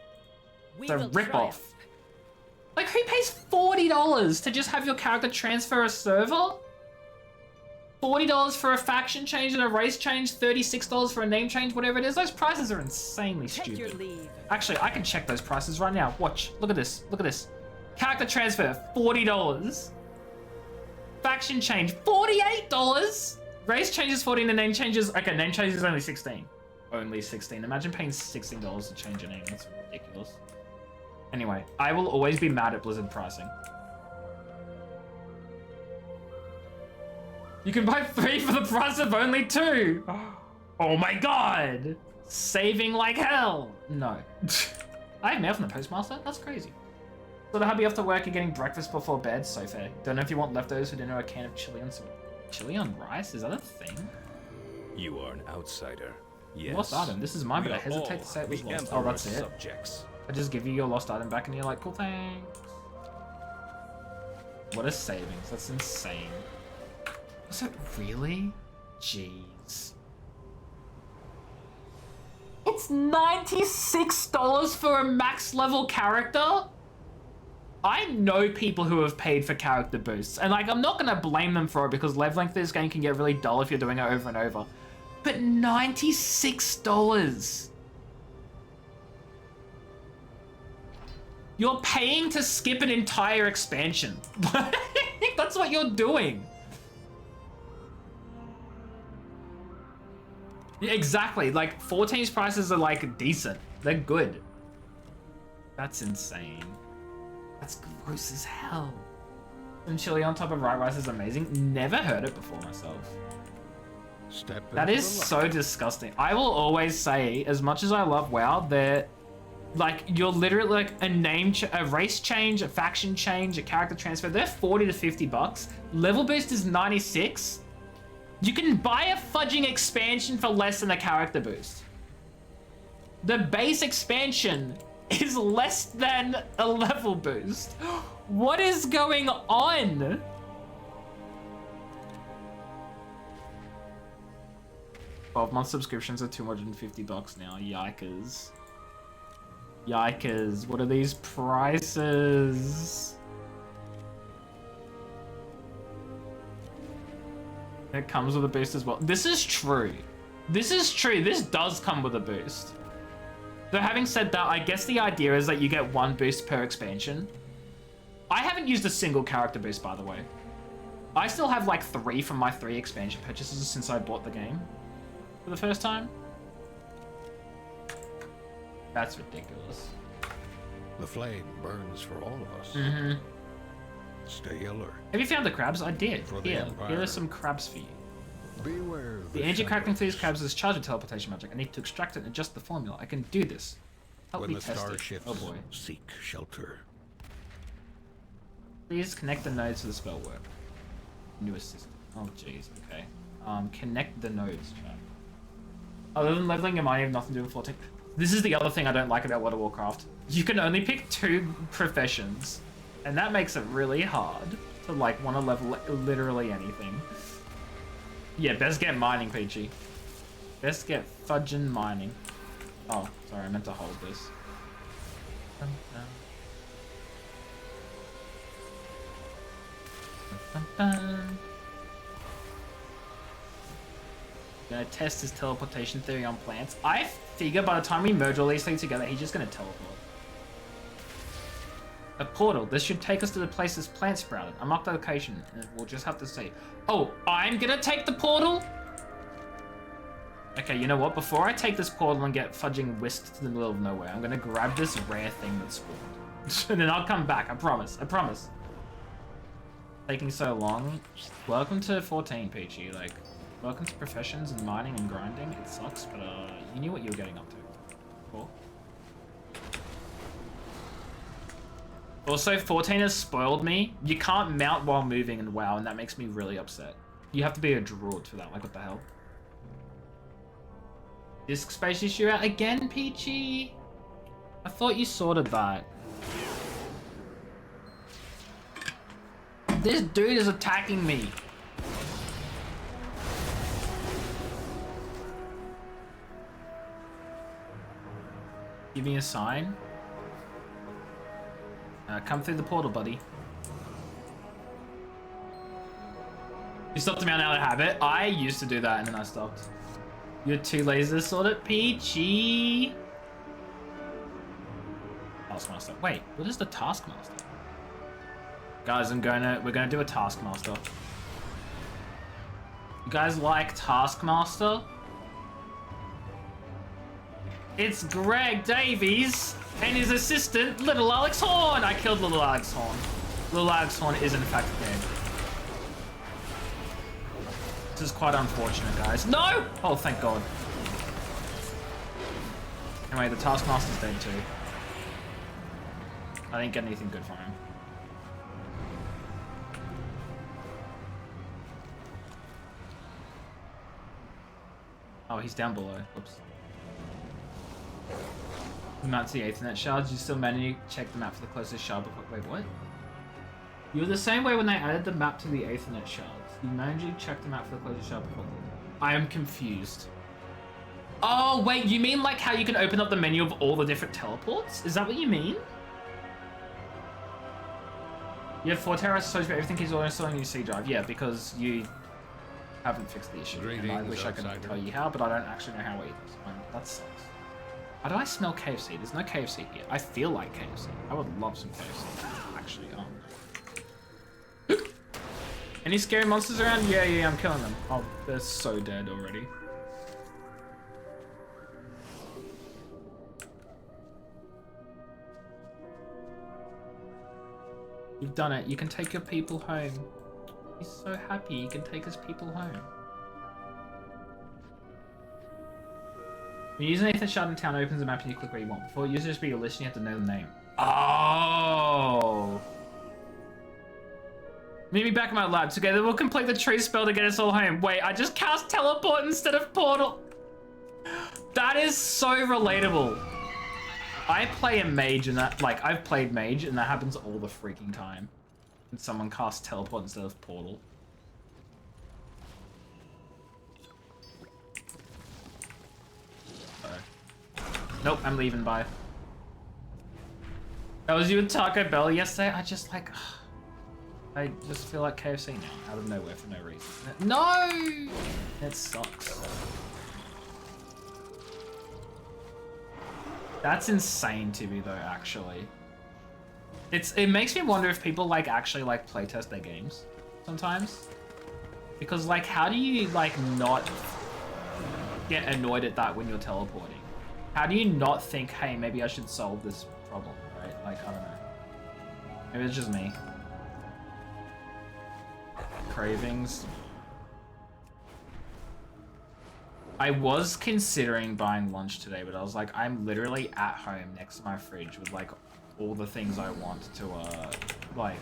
It's a ripoff. Like, who pays $40 to just have your character transfer a server? $40 for a faction change and a race change, $36 for a name change, whatever it is. Those prices are insanely stupid. Take your leave. Actually, I can check those prices right now. Watch. Look at this. Look at this. Character transfer, $40. Faction change, $48. Race changes 14 and name changes. Okay, name changes only 16. Only 16. Imagine paying $16 to change your name. That's ridiculous. Anyway, I will always be mad at Blizzard pricing. You can buy 3 for the price of only 2. Oh my god. Saving like hell. No. I have mail from the postmaster? That's crazy. So the hubby after work, you're getting breakfast before bed? So fair. Don't know if you want leftovers for dinner or a can of chili on some... Chili on rice? Is that a thing? You are an outsider. Yes. Lost item. This is mine, but I hesitate to say it was lost. Oh, that's it. Subjects. I just give you your lost item back and you're like, cool, thanks. What a savings. That's insane. Was it really? Jeez. It's $96 for a max level character? I know people who have paid for character boosts, and like, I'm not gonna blame them for it because leveling through this game can get really dull if you're doing it over and over. But $96. You're paying to skip an entire expansion. That's what you're doing. Yeah, exactly. Like, 14's prices are like decent. They're good. That's insane. That's gross as hell. And chili on top of white rice is amazing. Never heard it before myself. That is so disgusting. I will always say, as much as I love WoW, they're like, you're literally like a race change, a faction change, a character transfer. They're 40 to 50 bucks. Level boost is 96. You can buy a fudging expansion for less than a character boost. The base expansion is less than a level boost. What is going on? $12-month subscriptions are 250 bucks now. Yikers. Yikers. What are these prices? It comes with a boost as well. This is true. This is true. This does come with a boost. Though having said that, I guess the idea is that you get 1 boost per expansion. I haven't used a single character boost, by the way. I still have like 3 from my 3 expansion purchases since I bought the game for the first time. That's ridiculous. The flame burns for all of us. Mm-hmm. Stay alert. Have you found the crabs? I did. Here are some crabs for you. Beware the energy cracking through these crabs is charged with teleportation magic. I need to extract it and adjust the formula. I can do this. Help me test it. Oh boy. Seek shelter. Please connect the nodes to the spell work. New assistant. Oh jeez. Okay. Connect the nodes. Chat. Other than leveling, your mind have nothing to do with 14. This is the other thing I don't like about World of Warcraft. You can only pick 2 professions, and that makes it really hard to like want to level literally anything. Yeah, best get mining, Peachy. Best get fudging mining. Oh, sorry, I meant to hold this. Gonna test his teleportation theory on plants. I figure by the time we merge all these things together, he's just gonna teleport. A portal. This should take us to the place this plant sprouted. Unlock the location, and we'll just have to see. Oh, I'm gonna take the portal? Okay, you know what? Before I take this portal and get fudging whisked to the middle of nowhere, I'm gonna grab this rare thing that spawned. And then I'll come back, I promise. I promise. taking so long. Welcome to 14, Peachy. Like, welcome to professions and mining and grinding. It sucks, but you knew what you were getting up to. Cool. Also, 14 has spoiled me. You can't mount while moving in WoW, and that makes me really upset. You have to be a druid for that. Like, what the hell? Disk space issue out again, Peachy? I thought you sorted that. This dude is attacking me. Give me a sign. Come through the portal, buddy. You stopped him out of habit. I used to do that and then I stopped. You're too lazy to sort it, Peachy. Taskmaster. Wait, what is the Taskmaster? Guys, we're gonna do a Taskmaster. You guys like Taskmaster? It's Greg Davies and his assistant, Little Alex Horn. I killed Little Alex Horn. Little Alex Horn is in fact dead. This is quite unfortunate, guys. No! Oh, thank God. Anyway, the Taskmaster's dead too. I didn't get anything good from him. Oh, he's down below. Whoops. The map to the Ethernet shards. You still manually check the map for the closest shard before. Wait, what? You were the same way when they added the map to the Ethernet shards. You manually check the map for the closest shard before. I am confused. Oh, wait, you mean like how you can open up the menu of all the different teleports? Is that what you mean? You have 4 terabytes of storage, but everything keeps auto-installing your C drive. Yeah, because you haven't fixed the issue. And I wish I could tell you how, but I don't actually know how either. So that sucks. How do I smell KFC? There's no KFC here. I feel like KFC. I would love some KFC. Actually, Any scary monsters around? Yeah, I'm killing them. Oh, they're so dead already. You've done it. You can take your people home. He's so happy he can take his people home. When you use an Ether shard in town, it opens the map and you click where you want. Before it used to just be your list, you have to know the name. Oh! Meet me back in my lab. Together we'll complete the tree spell to get us all home. Wait, I just cast teleport instead of portal. That is so relatable. I play a mage and that, like, I've played mage and that happens all the freaking time. And someone casts teleport instead of portal. Nope, I'm leaving, bye. That was you and Taco Bell yesterday? I just like... I just feel like KFC now, out of nowhere for no reason. No! It sucks. That's insane to me though, actually. It makes me wonder if people like actually like playtest their games sometimes. Because like, how do you like not get annoyed at that when you're teleporting? How do you not think, hey, maybe I should solve this problem, right? Like, I don't know. Maybe it's just me. Cravings. I was considering buying lunch today, but I was like, I'm literally at home next to my fridge with like all the things I want to like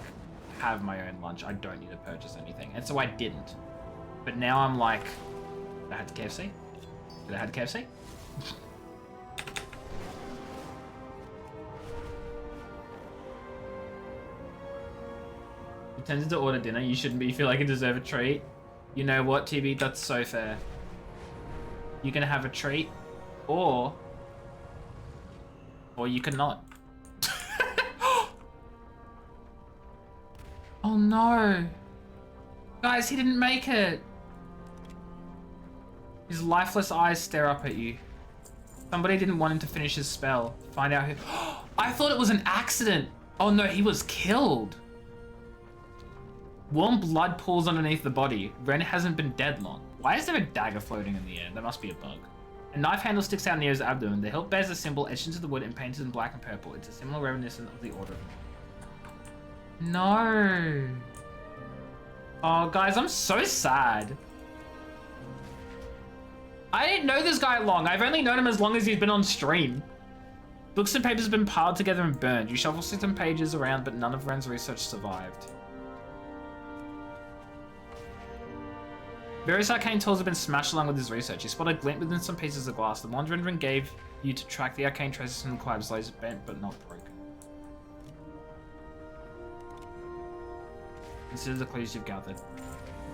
have my own lunch. I don't need to purchase anything. And so I didn't. But now I'm like, did I have KFC? Did I have KFC? You tended to order dinner. You shouldn't be. You feel like you deserve a treat. You know what, TB? That's so fair. You can have a treat, or you can not. Oh no. Guys, he didn't make it. His lifeless eyes stare up at you. Somebody didn't want him to finish his spell. Find out who... I thought it was an accident. Oh no, he was killed. Warm blood pools underneath the body. Ren hasn't been dead long. Why is there a dagger floating in the air? That must be a bug. A knife handle sticks out near his abdomen. The hilt bears a symbol etched into the wood and painted in black and purple. It's a similar reminiscent of the Order of... No. Oh, guys, I'm so sad. I didn't know this guy long. I've only known him as long as he's been on stream. Books and papers have been piled together and burned. You shuffle certain pages around, but none of Ren's research survived. Various arcane tools have been smashed along with his research. You spot a glint within some pieces of glass. The wand Ren gave you to track the arcane traces from the Clive's laser bent, but not broken. Consider the clues you've gathered.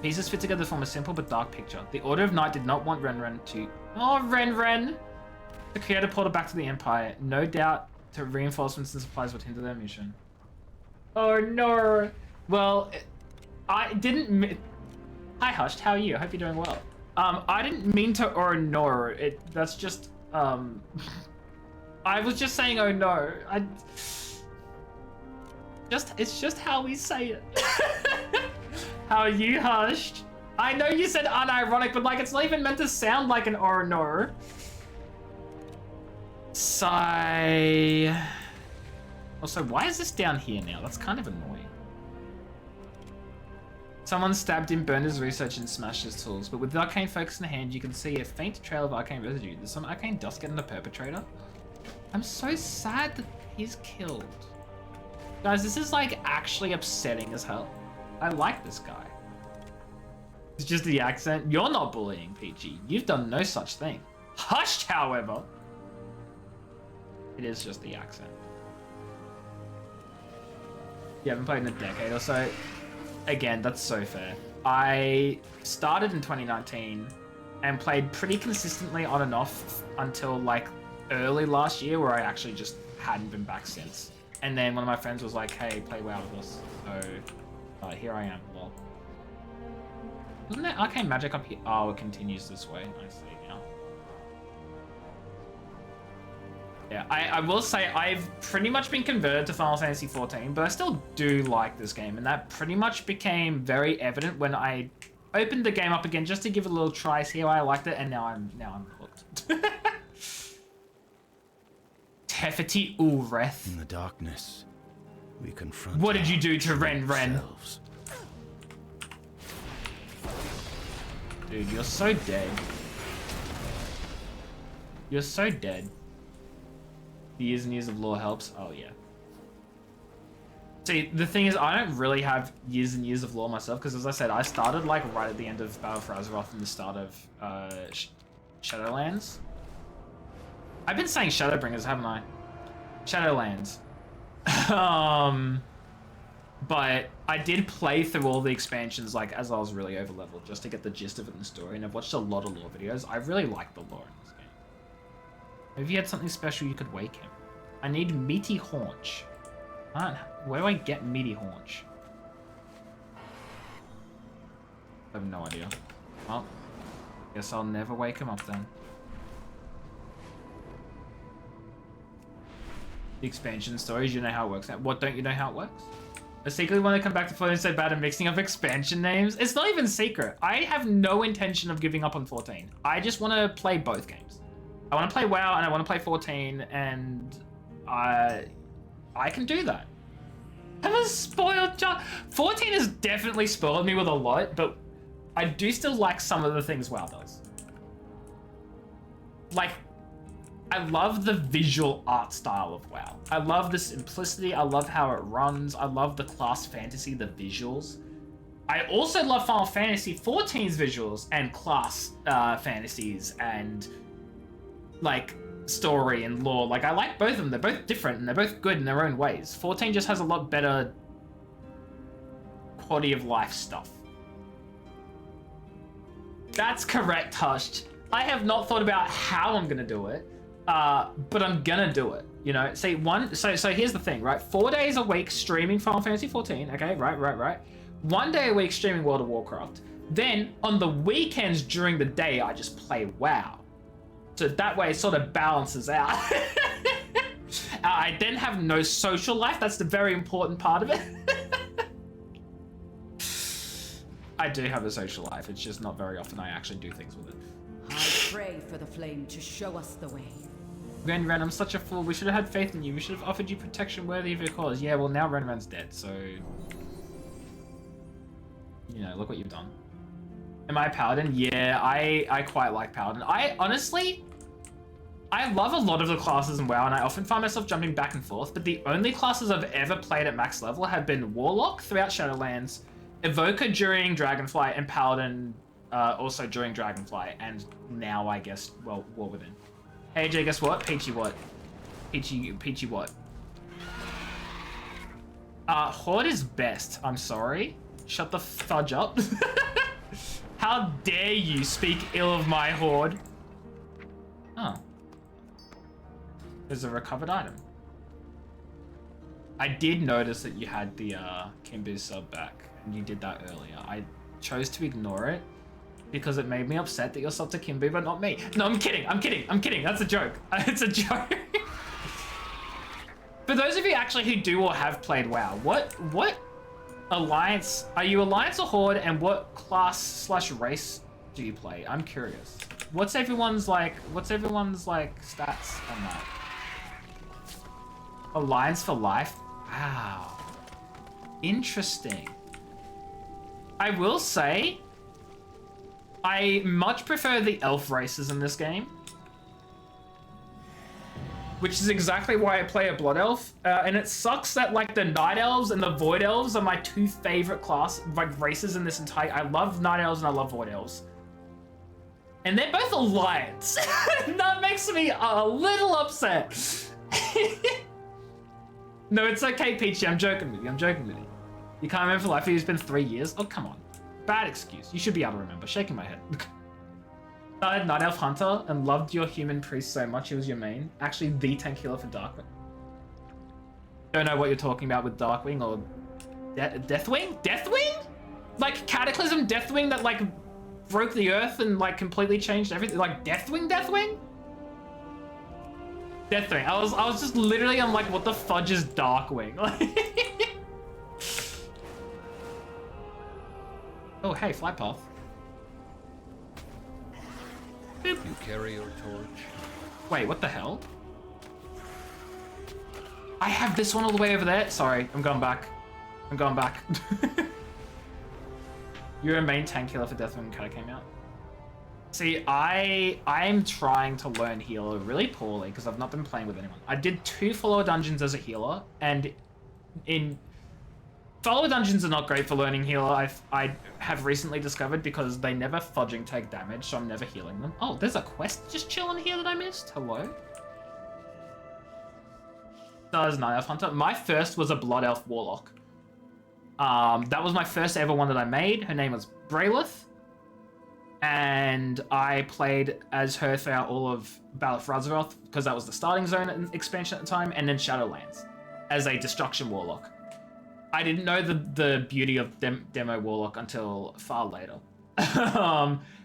Pieces fit together to form a simple but dark picture. The Order of Night did not want Ren to... Oh, Ren! To create a portal back to the Empire. No doubt to reinforcements and supplies would hinder their mission. Oh, no! Well, I didn't... Hi, Hushed. How are you? I hope you're doing well. I didn't mean to or no. That's just, I was just saying, oh no. It's just how we say it. How are you, Hushed? I know you said unironic, but like, it's not even meant to sound like an or no. Sigh. Also, why is this down here now? That's kind of annoying. Someone stabbed him, burned his research, and smashed his tools. But with the arcane focus in hand, you can see a faint trail of arcane residue. There's some arcane dust getting the perpetrator. I'm so sad that he's killed. Guys, this is like actually upsetting as hell. I like this guy. It's just the accent. You're not bullying, Peachy. You've done no such thing. Hushed, however. It is just the accent. You haven't played in a decade or so. Again, that's so fair. I started in 2019 and played pretty consistently on and off until like early last year, where I actually just hadn't been back since. And then one of my friends was like, hey, play WoW with us. So here I am. Well, wasn't there arcane magic up here? Oh, it continues this way. I see now. Yeah, I will say I've pretty much been converted to Final Fantasy XIV, but I still do like this game, and that pretty much became very evident when I opened the game up again just to give it a little try, see how I liked it, and now I'm hooked. Tefeti Ulreth. In the darkness, we confront. What did you do to Ren? Dude, you're so dead. You're so dead. The years and years of lore helps. Oh, yeah. See, the thing is, I don't really have years and years of lore myself, because as I said, I started like right at the end of Battle for Azeroth and the start of Shadowlands. I've been saying Shadowbringers, haven't I? Shadowlands. But I did play through all the expansions like as I was really over leveled, just to get the gist of it in the story, and I've watched a lot of lore videos. I really like the lore in this game. If you had something special, you could wake him. I need Meaty Haunch. Where do I get Meaty Haunch? I have no idea. Well, guess I'll never wake him up then. The expansion stories, you know how it works. What, don't you know how it works? I secretly want to come back to 14 so bad at mixing up expansion names. It's not even secret. I have no intention of giving up on 14. I just want to play both games. I want to play WoW and I want to play 14, and I can do that. I'm a spoiled child. 14 has definitely spoiled me with a lot, but I do still like some of the things WoW does. Like, I love the visual art style of WoW. I love the simplicity. I love how it runs. I love the class fantasy, the visuals. I also love Final Fantasy XIV's visuals and class fantasies and like story and lore. Like, I like both of them. They're both different and they're both good in their own ways. 14 just has a lot better quality of life stuff. That's correct, Hushed. I have not thought about how I'm gonna do it, but I'm gonna do it. You know, see, so here's the thing, right? 4 days a week streaming Final Fantasy XIV. Okay, right. 1 day a week streaming World of Warcraft. Then on the weekends during the day, I just play WoW. So that way it sort of balances out. I then have no social life. That's the very important part of it. I do have a social life. It's just not very often I actually do things with it. I pray for the flame to show us the way. Ren, I'm such a fool. We should have had faith in you. We should have offered you protection worthy of your cause. Yeah, well, now Ren's dead, so... you know, look what you've done. Am I a paladin? Yeah, I quite like paladin. I honestly, I love a lot of the classes in WoW, and I often find myself jumping back and forth, but the only classes I've ever played at max level have been Warlock throughout Shadowlands, Evoker during Dragonflight, and Paladin also during Dragonflight, and now I guess, well, War Within. Hey AJ, guess what? Peachy what? Peachy what? Horde is best. I'm sorry. Shut the fudge up. How dare you speak ill of my Horde? Oh. There's a recovered item. I did notice that you had the Kimbu sub back, and you did that earlier. I chose to ignore it because it made me upset that you're subbed to Kimbu, but not me. No, I'm kidding. I'm kidding. I'm kidding. That's a joke. It's a joke. For those of you actually who do or have played WoW, what Alliance, are you Alliance or Horde, and what class/race do you play? I'm curious. What's everyone's like stats on that? Alliance for life? Wow. Interesting. I will say, I much prefer the elf races in this game. Which is exactly why I play a Blood Elf. And it sucks that like the Night Elves and the Void Elves are my two favorite races in this entire... I love Night Elves and I love Void Elves. And they're both Alliance. That makes me a little upset. No, it's okay, Peachy. I'm joking with you. I'm joking with you. You can't remember for life. It's been 3 years. Oh, come on. Bad excuse. You should be able to remember. Shaking my head. Started Night Elf Hunter and loved your human priest so much he was your main. Actually, the tank healer for Darkwing. Don't know what you're talking about with Darkwing or Deathwing? Deathwing? Like Cataclysm Deathwing that like broke the earth and like completely changed everything. Like Deathwing? Deathwing? Deathwing. I was just literally, I'm like, what the fudge is Darkwing? Oh, hey, flight path. You carry your torch. Wait, what the hell? I have this one all the way over there. Sorry, I'm going back. I'm going back. You're a main tank healer for Deathwing when Kata came out. See, I'm trying to learn healer really poorly because I've not been playing with anyone. I did 2 follower dungeons as a healer, and in follower dungeons are not great for learning healer. I have recently discovered because they never fudging take damage, so I'm never healing them. Oh, there's a quest just chilling here that I missed. Hello? Does Night Elf Hunter. My first was a Blood Elf Warlock. That was my first ever one that I made. Her name was Braylith. And I played as her throughout all of Battle for Azeroth because that was the starting zone expansion at the time, and then Shadowlands as a Destruction Warlock. I didn't know the beauty of Demo Warlock until far later.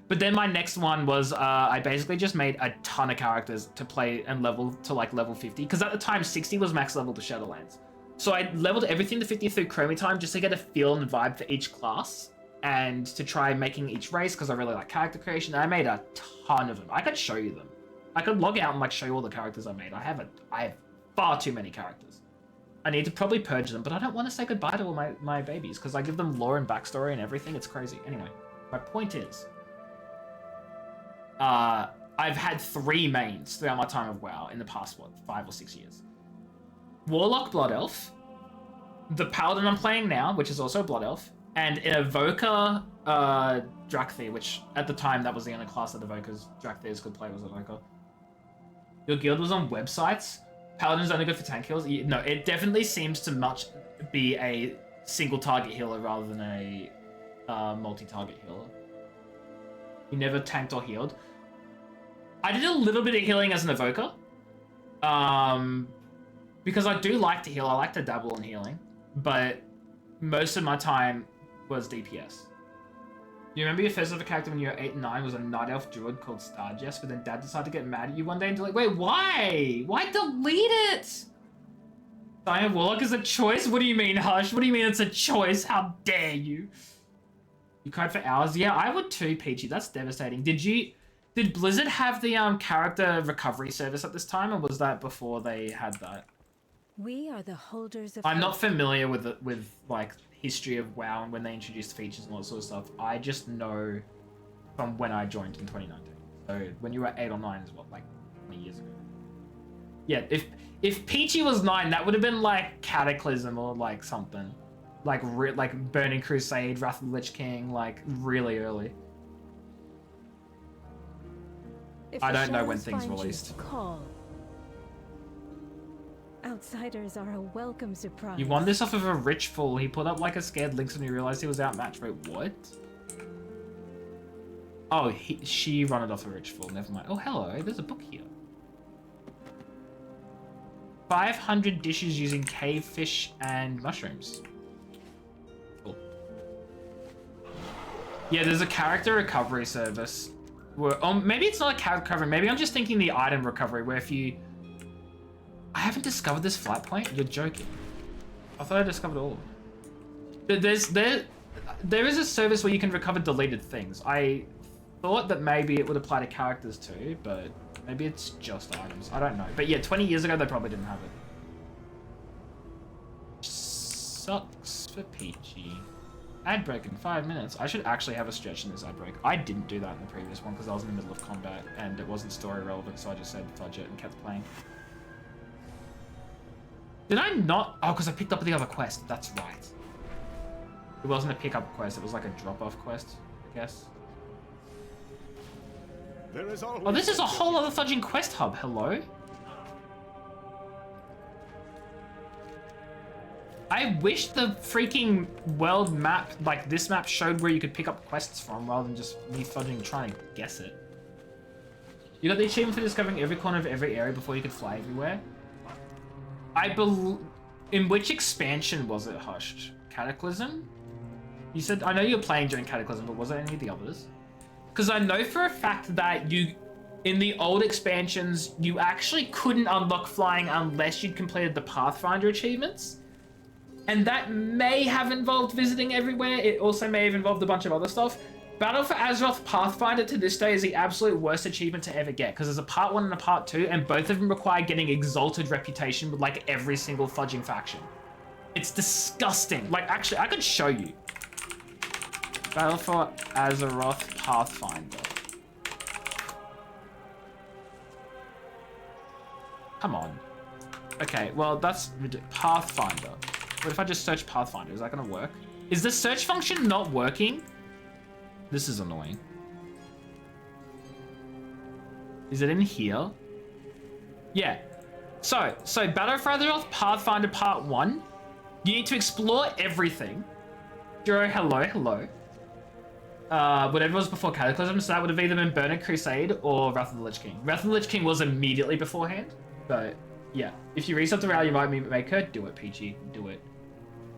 But then my next one was I basically just made a ton of characters to play and level to like level 50. Because at the time, 60 was max level to Shadowlands. So I leveled everything to 50 through Chromie time just to get a feel and vibe for each class. And to try making each race because I really like character creation. And I made a ton of them. I could show you them. I could log out and like show you all the characters I made. I have far too many characters. I need to probably purge them, but I don't want to say goodbye to all my babies because I give them lore and backstory and everything. It's crazy. Anyway, my point is, I've had 3 mains throughout my time of WoW in the past, what, 5 or 6 years. Warlock Blood Elf, the Paladin I'm playing now, which is also Blood Elf, and an Evoker Drakthir, which at the time that was the only class that Evokers Drakthirs could play was Evoker. Your guild was on websites. Paladin's only good for tank healers. No, it definitely seems to much be a single target healer rather than a multi-target healer. You never tanked or healed. I did a little bit of healing as an Evoker. Because I do like to heal. I like to dabble in healing. But most of my time was DPS. You remember your first ever character when you were 8 and 9 was a Night Elf Druid called Starjess, but then Dad decided to get mad at you one day and delete. Wait, why? Why delete it? Diane Warlock is a choice? What do you mean, Hush? What do you mean it's a choice? How dare you? You cried for hours? Yeah, I would too, Peachy. That's devastating. Did Blizzard have the character recovery service at this time, or was that before they had that? We are the holders of... I'm not familiar with like history of WoW and when they introduced features and all that sort of stuff. I just know from when I joined in 2019. So when you were 8 or 9 is what, like 20 years ago. Yeah, if Peachy was 9, that would have been like Cataclysm or like something. Like Burning Crusade, Wrath of the Lich King, like really early. I don't know when things released. Call. Outsiders are a welcome surprise. You won this off of a rich fool. He put up like a scared Lynx when he realized he was outmatched. Wait, what? Oh, she run it off a rich fool. Never mind. Oh, hello. There's a book here. 500 dishes using cave fish and mushrooms. Cool. Yeah, there's a character recovery service. Where, maybe it's not a character recovery. Maybe I'm just thinking the item recovery, where if you... I haven't discovered this flight point. You're joking. I thought I discovered all of them. There is a service where you can recover deleted things. I thought that maybe it would apply to characters too, but maybe it's just items. I don't know. But yeah, 20 years ago, they probably didn't have it. Sucks for Peachy. Ad break in 5 minutes. I should actually have a stretch in this ad break. I didn't do that in the previous one because I was in the middle of combat and it wasn't story relevant, so I just said fudge it and kept playing. Did I not? Oh, because I picked up the other quest. That's right. It wasn't a pickup quest. It was like a drop-off quest, I guess. Oh, this is a whole other fudging quest hub. Hello? I wish the freaking world map, like this map, showed where you could pick up quests from rather than just me fudging trying to guess it. You got the achievement for discovering every corner of every area before you could fly everywhere? In which expansion was it, Hushed? Cataclysm? You said, I know you're playing during Cataclysm, but was it any of the others? Because I know for a fact that in the old expansions, you actually couldn't unlock flying unless you'd completed the Pathfinder achievements. And that may have involved visiting everywhere. It also may have involved a bunch of other stuff. Battle for Azeroth Pathfinder to this day is the absolute worst achievement to ever get, because there's a part 1 and a part 2, and both of them require getting Exalted Reputation with like every single fudging faction. It's disgusting. Like, actually, I could show you. Battle for Azeroth Pathfinder. Come on. Okay, well, that's Pathfinder. What if I just search Pathfinder? Is that going to work? Is the search function not working? This is annoying. Is it in here? Yeah. So Battle for Azeroth Pathfinder Part 1. You need to explore everything. Juro, hello. Whatever was before Cataclysm, so that would have either been Burning Crusade or Wrath of the Lich King. Wrath of the Lich King was immediately beforehand, but yeah. If you reset the route you might make her, do it, Peachy. Do it.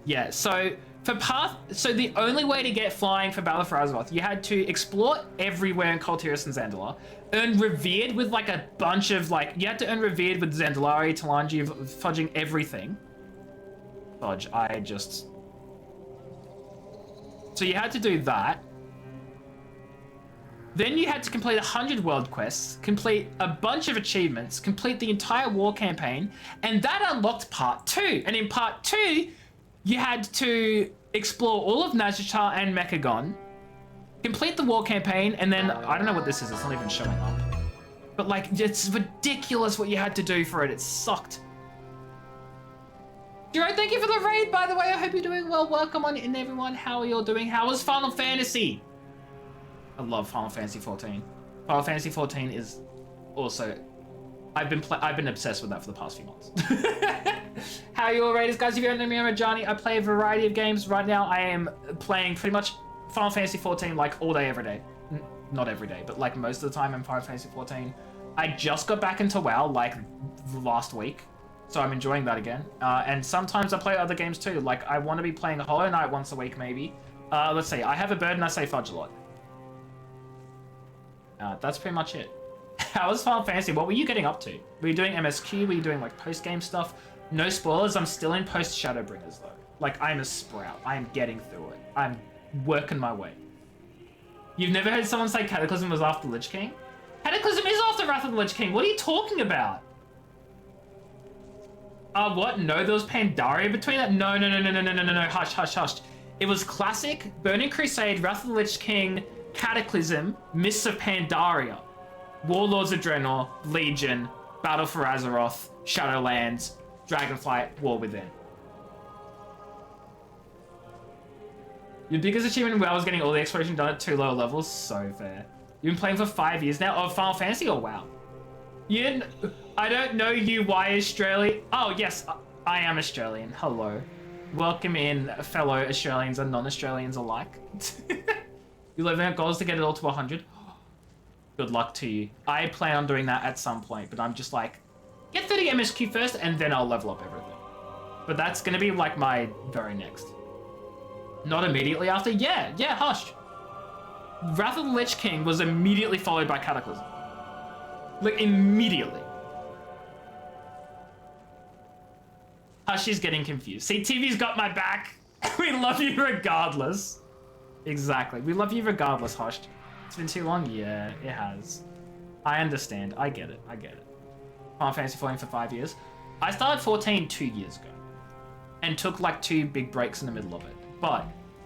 Yeah, so the only way to get flying for Battle for Azeroth, you had to explore everywhere in Kul Tiras and Zandalar, earn Revered with like a bunch of like, you had to earn Revered with Zandalari, Talanji, fudging everything. Fudge, so you had to do that. Then you had to complete 100 world quests, complete a bunch of achievements, complete the entire war campaign, and that unlocked part 2. And in part 2, you had to explore all of Nazjatar and Mechagon, complete the war campaign, and then, I don't know what this is, it's not even showing up. But like, it's ridiculous what you had to do for it, it sucked. Juro, thank you for the raid, by the way, I hope you're doing well. Welcome on in, everyone. How are you all doing? How was Final Fantasy? I love Final Fantasy 14. Final Fantasy 14 is also... I've been obsessed with that for the past few months. How are you all, raiders? Guys, if you don't know me, I'm Johnny. I play a variety of games. Right now, I am playing pretty much Final Fantasy 14 like all day, every day. Not every day, but like most of the time I'm Final Fantasy 14. I just got back into WoW like last week, so I'm enjoying that again. And sometimes I play other games too. Like I want to be playing Hollow Knight once a week, maybe. Let's see. I have a bird and I say fudge a lot. That's pretty much it. How was Final Fantasy? What were you getting up to? Were you doing MSQ? Were you doing like post-game stuff? No spoilers, I'm still in post-Shadowbringers though. Like I'm a sprout. I am getting through it. I'm working my way. You've never heard someone say Cataclysm was after Lich King? Cataclysm is after Wrath of the Lich King. What are you talking about? What? No, there was Pandaria between that? No. Hush. It was Classic, Burning Crusade, Wrath of the Lich King, Cataclysm, Mists of Pandaria, Warlords of Draenor, Legion, Battle for Azeroth, Shadowlands, Dragonflight, War Within. Your biggest achievement in WoW was getting all the exploration done at 2 lower levels? So fair. You've been playing for 5 years now? Oh, Final Fantasy or WoW? I don't know you, why Australia? Oh, yes, I am Australian. Hello. Welcome in, fellow Australians and non-Australians alike. You live out goals to get it all to 100? Good luck to you. I plan on doing that at some point, but I'm just like, get 30 MSQ first, and then I'll level up everything. But that's gonna be like my very next. Not immediately after? Yeah, hush. Wrath of the Lich King was immediately followed by Cataclysm. Like, immediately. Hushy's getting confused. See, TV's got my back. We love you regardless. Exactly. We love you regardless, Hushed. It's been too long? Yeah, it has. I understand. I get it. Final Fantasy 14 for 5 years. I started 14 2 years ago. And took like 2 big breaks in the middle of it. But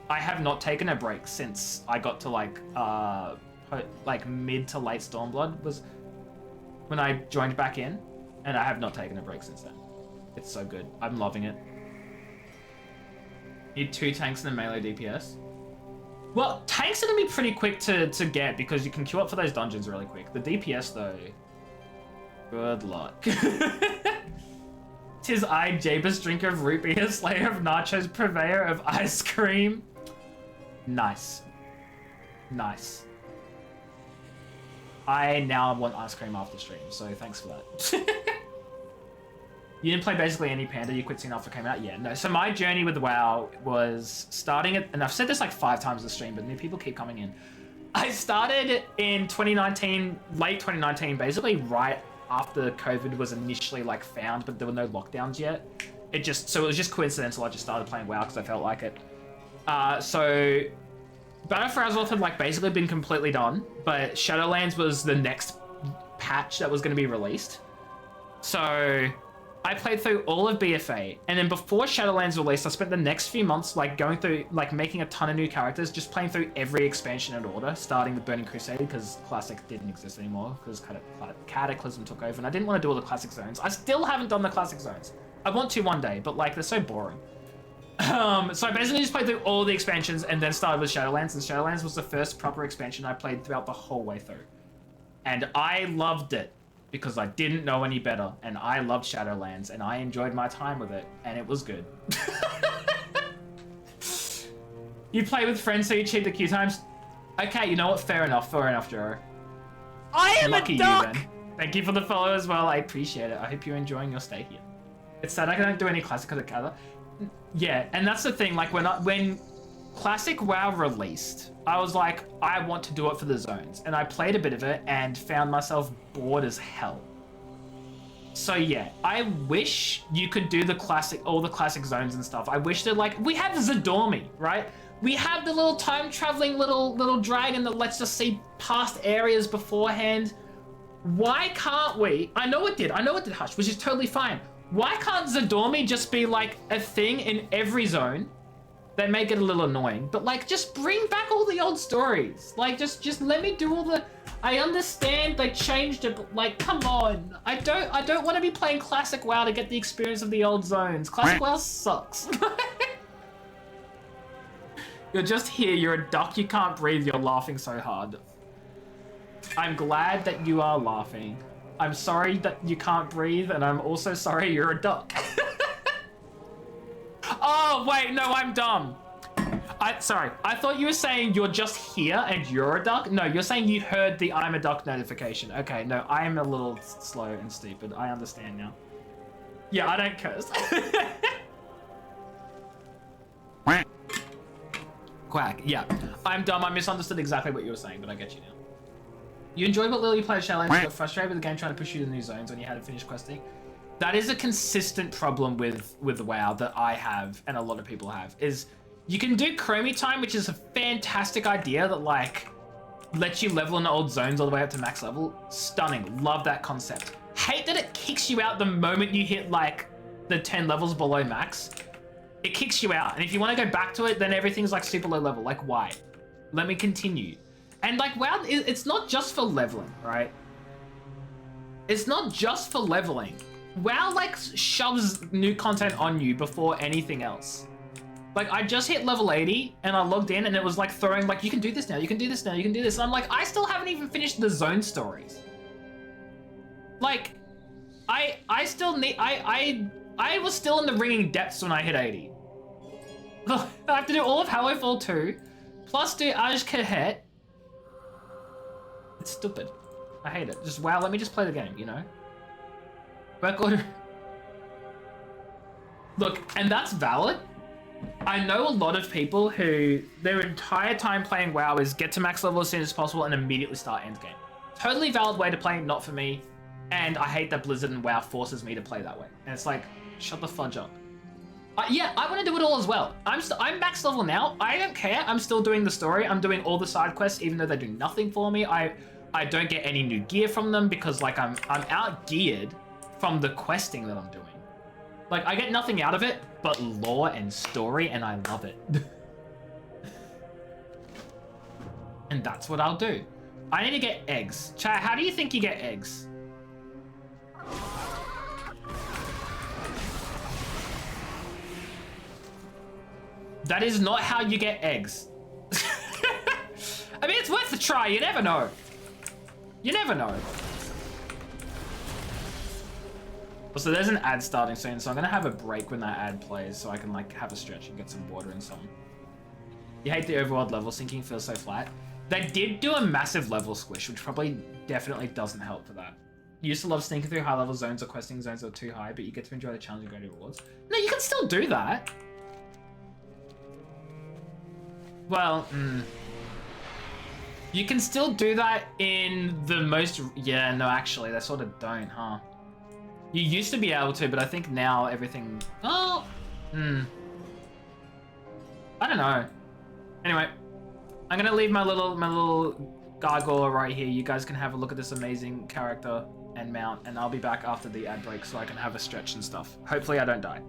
I have not taken a break since I got to like mid to late Stormblood was when I joined back in. And I have not taken a break since then. It's so good. I'm loving it. Need 2 tanks and a melee DPS. Well, tanks are gonna be pretty quick to get because you can queue up for those dungeons really quick. The DPS though, good luck. Tis I, Jabus, drinker of root beer, slayer of nachos, purveyor of ice cream. Nice. Nice. I now want ice cream after stream, so thanks for that. You didn't play basically any Panda, you quit soon after it came out? Yeah, no. So my journey with WoW was starting at, and I've said this like 5 times in the stream, but new people keep coming in. I started in 2019, late 2019, basically right after COVID was initially like found, but there were no lockdowns yet. So it was just coincidental, I just started playing WoW because I felt like it. So Battle for Azeroth had like basically been completely done, but Shadowlands was the next patch that was going to be released. So I played through all of BFA, and then before Shadowlands released, I spent the next few months like going through, like making a ton of new characters, just playing through every expansion in order, starting with Burning Crusade because Classic didn't exist anymore because Cataclysm took over, and I didn't want to do all the Classic zones. I still haven't done the Classic zones. I want to one day, but like they're so boring. So I basically just played through all the expansions and then started with Shadowlands, and Shadowlands was the first proper expansion I played throughout the whole way through. And I loved it. Because I didn't know any better, and I loved Shadowlands, and I enjoyed my time with it, and it was good. You play with friends so you cheat the queue times? Okay, you know what? Fair enough, Joe. I am lucky a duck! You, then. Thank you for the follow as well, I appreciate it. I hope you're enjoying your stay here. It's sad I can't do any Classic because of Kata. Yeah, and that's the thing, like when Classic WoW released, I was like, I want to do it for the zones. And I played a bit of it and found myself bored as hell. So yeah, I wish you could do all the classic zones and stuff. I wish that like, we have Zadormi, right? We have the little time traveling little dragon that lets us see past areas beforehand. Why can't we? I know it did Hush, which is totally fine. Why can't Zadormi just be like a thing in every zone? They make it a little annoying, but like, just bring back all the old stories. Like, just let me do all the. I understand they changed it, but like, come on. I don't want to be playing Classic WoW to get the experience of the old zones. Classic WoW sucks. You're just here. You're a duck. You can't breathe. You're laughing so hard. I'm glad that you are laughing. I'm sorry that you can't breathe, and I'm also sorry you're a duck. Oh, wait, no, I'm dumb. Sorry, I thought you were saying you're just here and you're a duck. No, you're saying you heard the I'm a duck notification. Okay, no, I am a little slow and stupid. I understand now. Yeah, I don't curse. Quack, yeah. I'm dumb, I misunderstood exactly what you were saying, but I get you now. You enjoyed what Lily played Shadowlands, but got frustrated with the game trying to push you to new zones when you had to finish questing. That is a consistent problem with WoW that I have and a lot of people have, is you can do Chromie time, which is a fantastic idea that like lets you level in old zones all the way up to max level. Stunning, love that concept. Hate that it kicks you out the moment you hit like the 10 levels below max. it kicks you out. And if you want to go back to it, then everything's like super low level. Like, why? Let me continue. And like, WoW, it's not just for leveling, right? It's not just for leveling. WoW like shoves new content on you before anything else. Like, I just hit level 80 and I logged in and it was like throwing like, you can do this now, you can do this now, you can do this. And I'm like, I still haven't even finished the zone stories. Like, I still need, I was still in the ringing depths when I hit 80. I have to do all of Hallowfall 2, plus do Aj Kahet. It's stupid. I hate it. Just, wow, let me just play the game, you know? Work order. Look, and that's valid. I know a lot of people who their entire time playing WoW is get to max level as soon as possible and immediately start endgame. Totally valid way to play, not for me. And I hate that Blizzard and WoW forces me to play that way. And it's like, shut the fudge up. Yeah, I want to do it all as well. I'm max level now. I don't care. I'm still doing the story. I'm doing all the side quests, even though they do nothing for me. I don't get any new gear from them because like I'm out geared from the questing that I'm doing. Like, I get nothing out of it but lore and story, and I love it. And that's what I'll do. I need to get eggs. Chad, how do you think you get eggs? That is not how you get eggs. I mean, it's worth a try. You never know. You never know. So there's an ad starting soon, so I'm gonna have a break when that ad plays so I can like have a stretch and get some water and something. You hate the overworld level syncing, feels so flat. They did do a massive level squish, which probably definitely doesn't help for that. You used to love sneaking through high level zones or questing zones that are too high, but you get to enjoy the challenge and go to rewards. No, you can still do that. Well, you can still do that in the most, yeah, no, actually, they sort of don't, huh? You used to be able to, but I think now everything, oh, I don't know. Anyway, I'm gonna leave my little gargoyle right here. You guys can have a look at this amazing character and mount, and I'll be back after the ad break so I can have a stretch and stuff. Hopefully I don't die.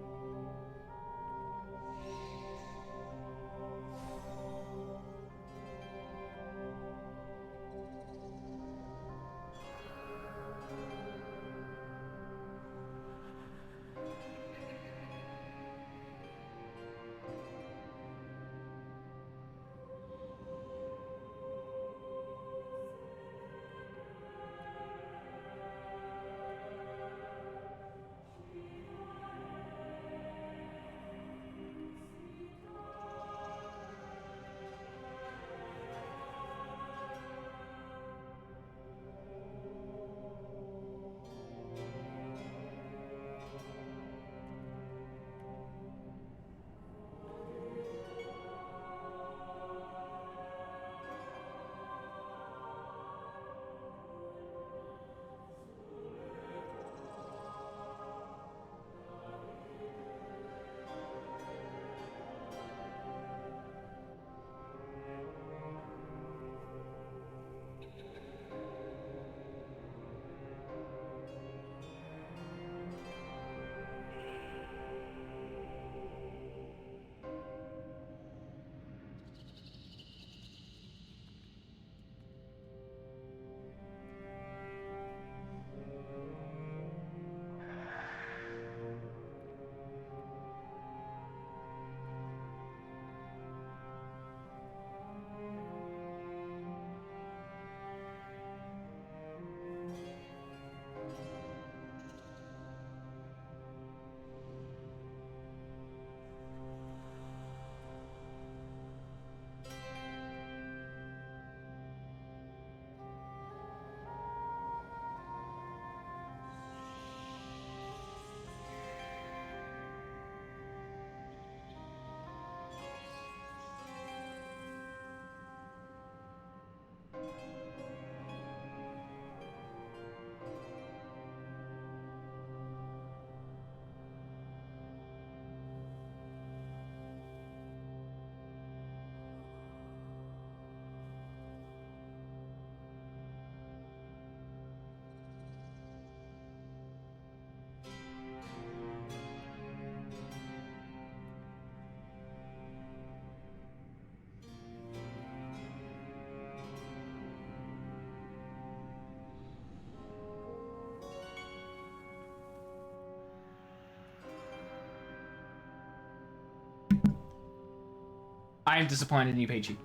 I am disappointed in you, Peachy.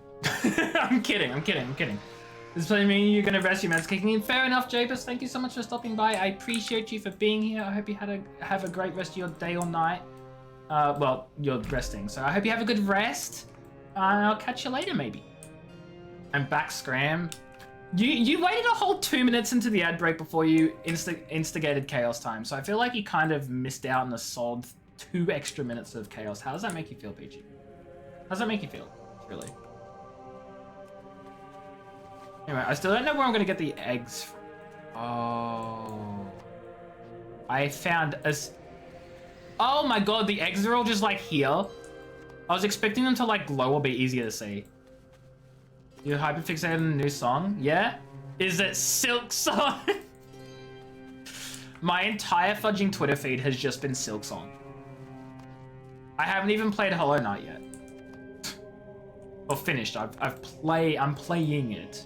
I'm kidding. Does play mean you're gonna rest your meds kicking in? Fair enough, Jabus. Thank you so much for stopping by. I appreciate you for being here. I hope you have a great rest of your day or night. Well, you're resting, so I hope you have a good rest. I'll catch you later, maybe. I'm back, Scram. You waited a whole 2 minutes into the ad break before you instigated chaos time, so I feel like you kind of missed out on a solid 2 extra minutes of chaos. How does that make you feel, Peachy? How does that make you feel, really? Anyway, I still don't know where I'm gonna get the eggs from. Oh. I found a... Oh my god, the eggs are all just like here. I was expecting them to like glow or be easier to see. You're hyperfixated on the new song? Yeah? Is it Silk Song? My entire fudging Twitter feed has just been Silk Song. I haven't even played Hollow Knight yet. Or finished. I'm playing it.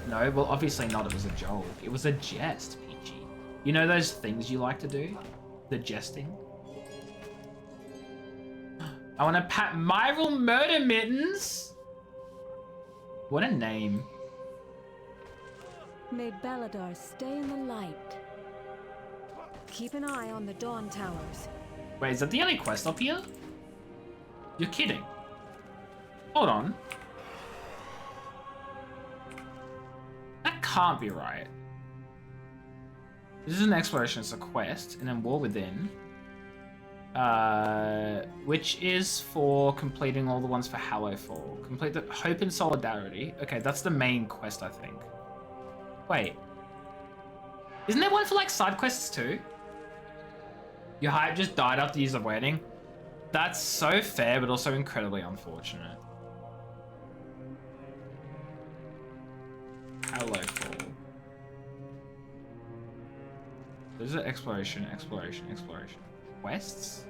No, well obviously not, it was a joke. It was a jest, Peachy. You know those things you like to do? The jesting? I want to pat Myral Murder Mittens! What a name. May Beladar stay in the light. Keep an eye on the Dawn Towers. Wait, is that the only quest up here? You're kidding. Hold on. That can't be right. This is an exploration, it's a quest, and then War Within. Which is for completing all the ones for Hallowfall. Complete the Hope and Solidarity. Okay, that's the main quest, I think. Wait. Isn't there one for like side quests too? Your hype just died after years of waiting. That's so fair, but also incredibly unfortunate. Hallowfall. There's an exploration. Quests?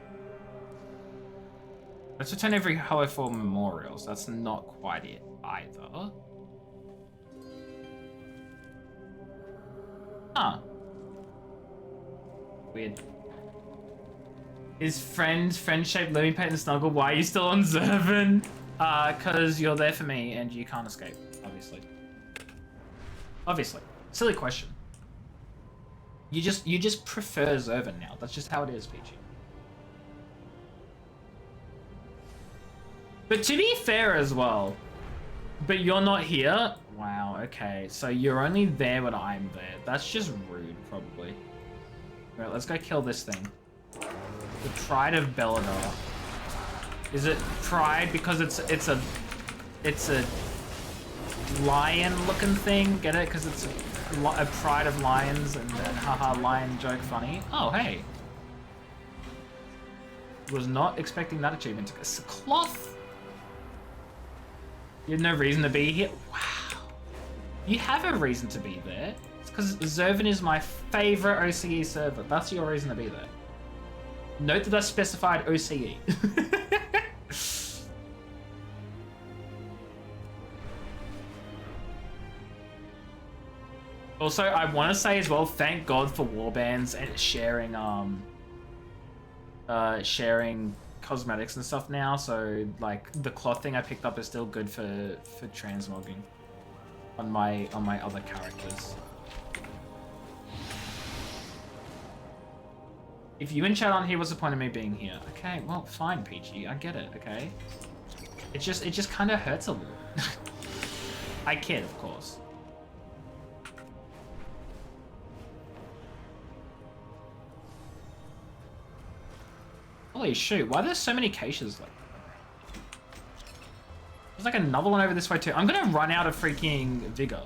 Let's return every Hallowfall memorials. That's not quite it either. Huh. Weird. Is friend-shaped living pet and snuggle? Why are you still on Zervan? Cause you're there for me and you can't escape, obviously. Obviously. Silly question. You just prefer Zervan now. That's just how it is, Peachy. But to be fair as well, but you're not here? Wow, okay. So you're only there when I'm there. That's just rude, probably. Alright, let's go kill this thing. The Pride of Beladar. Is it Pride because it's a lion-looking thing? Get it? Because it's a pride of lions and then haha lion joke funny. Oh, hey. Was not expecting that achievement. It's a cloth. You had no reason to be here. Wow. You have a reason to be there. It's because Zervan is my favorite OCE server. That's your reason to be there. Note that I specified OCE. Also, I want to say as well, thank God for warbands and sharing cosmetics and stuff now. So like the cloth thing I picked up is still good for transmogging on my other characters. If you in chat aren't here, what's the point of me being here? Okay, well, fine, Peachy. I get it. Okay, it just kind of hurts a little. I kid, of course. Holy shoot, why are there so many caches? There's like another one over this way too. I'm gonna run out of freaking vigor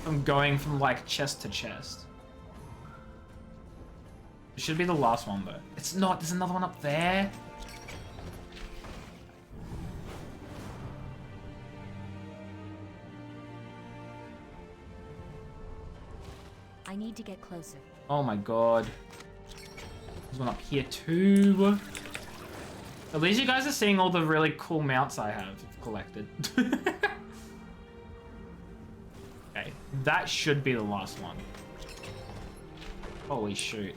from going from like chest to chest. It should be the last one though. It's not, there's another one up there. I need to get closer. Oh my god. There's one up here too. At least you guys are seeing all the really cool mounts I have collected. Okay, that should be the last one. Holy shoot.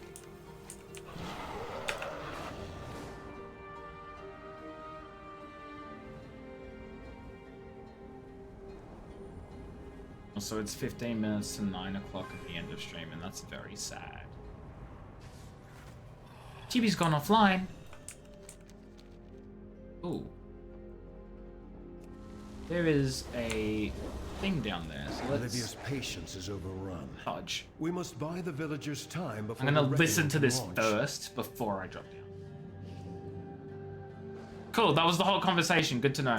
So it's 15 minutes to 9 o'clock at the end of stream, and that's very sad. TV's gone offline. Ooh. There is a thing down there, so let's... Olivia's patience is overrun. Dodge. We must buy the villagers time before I'm gonna the listen to this launch. first before I drop down. Cool, that was the whole conversation. Good to know.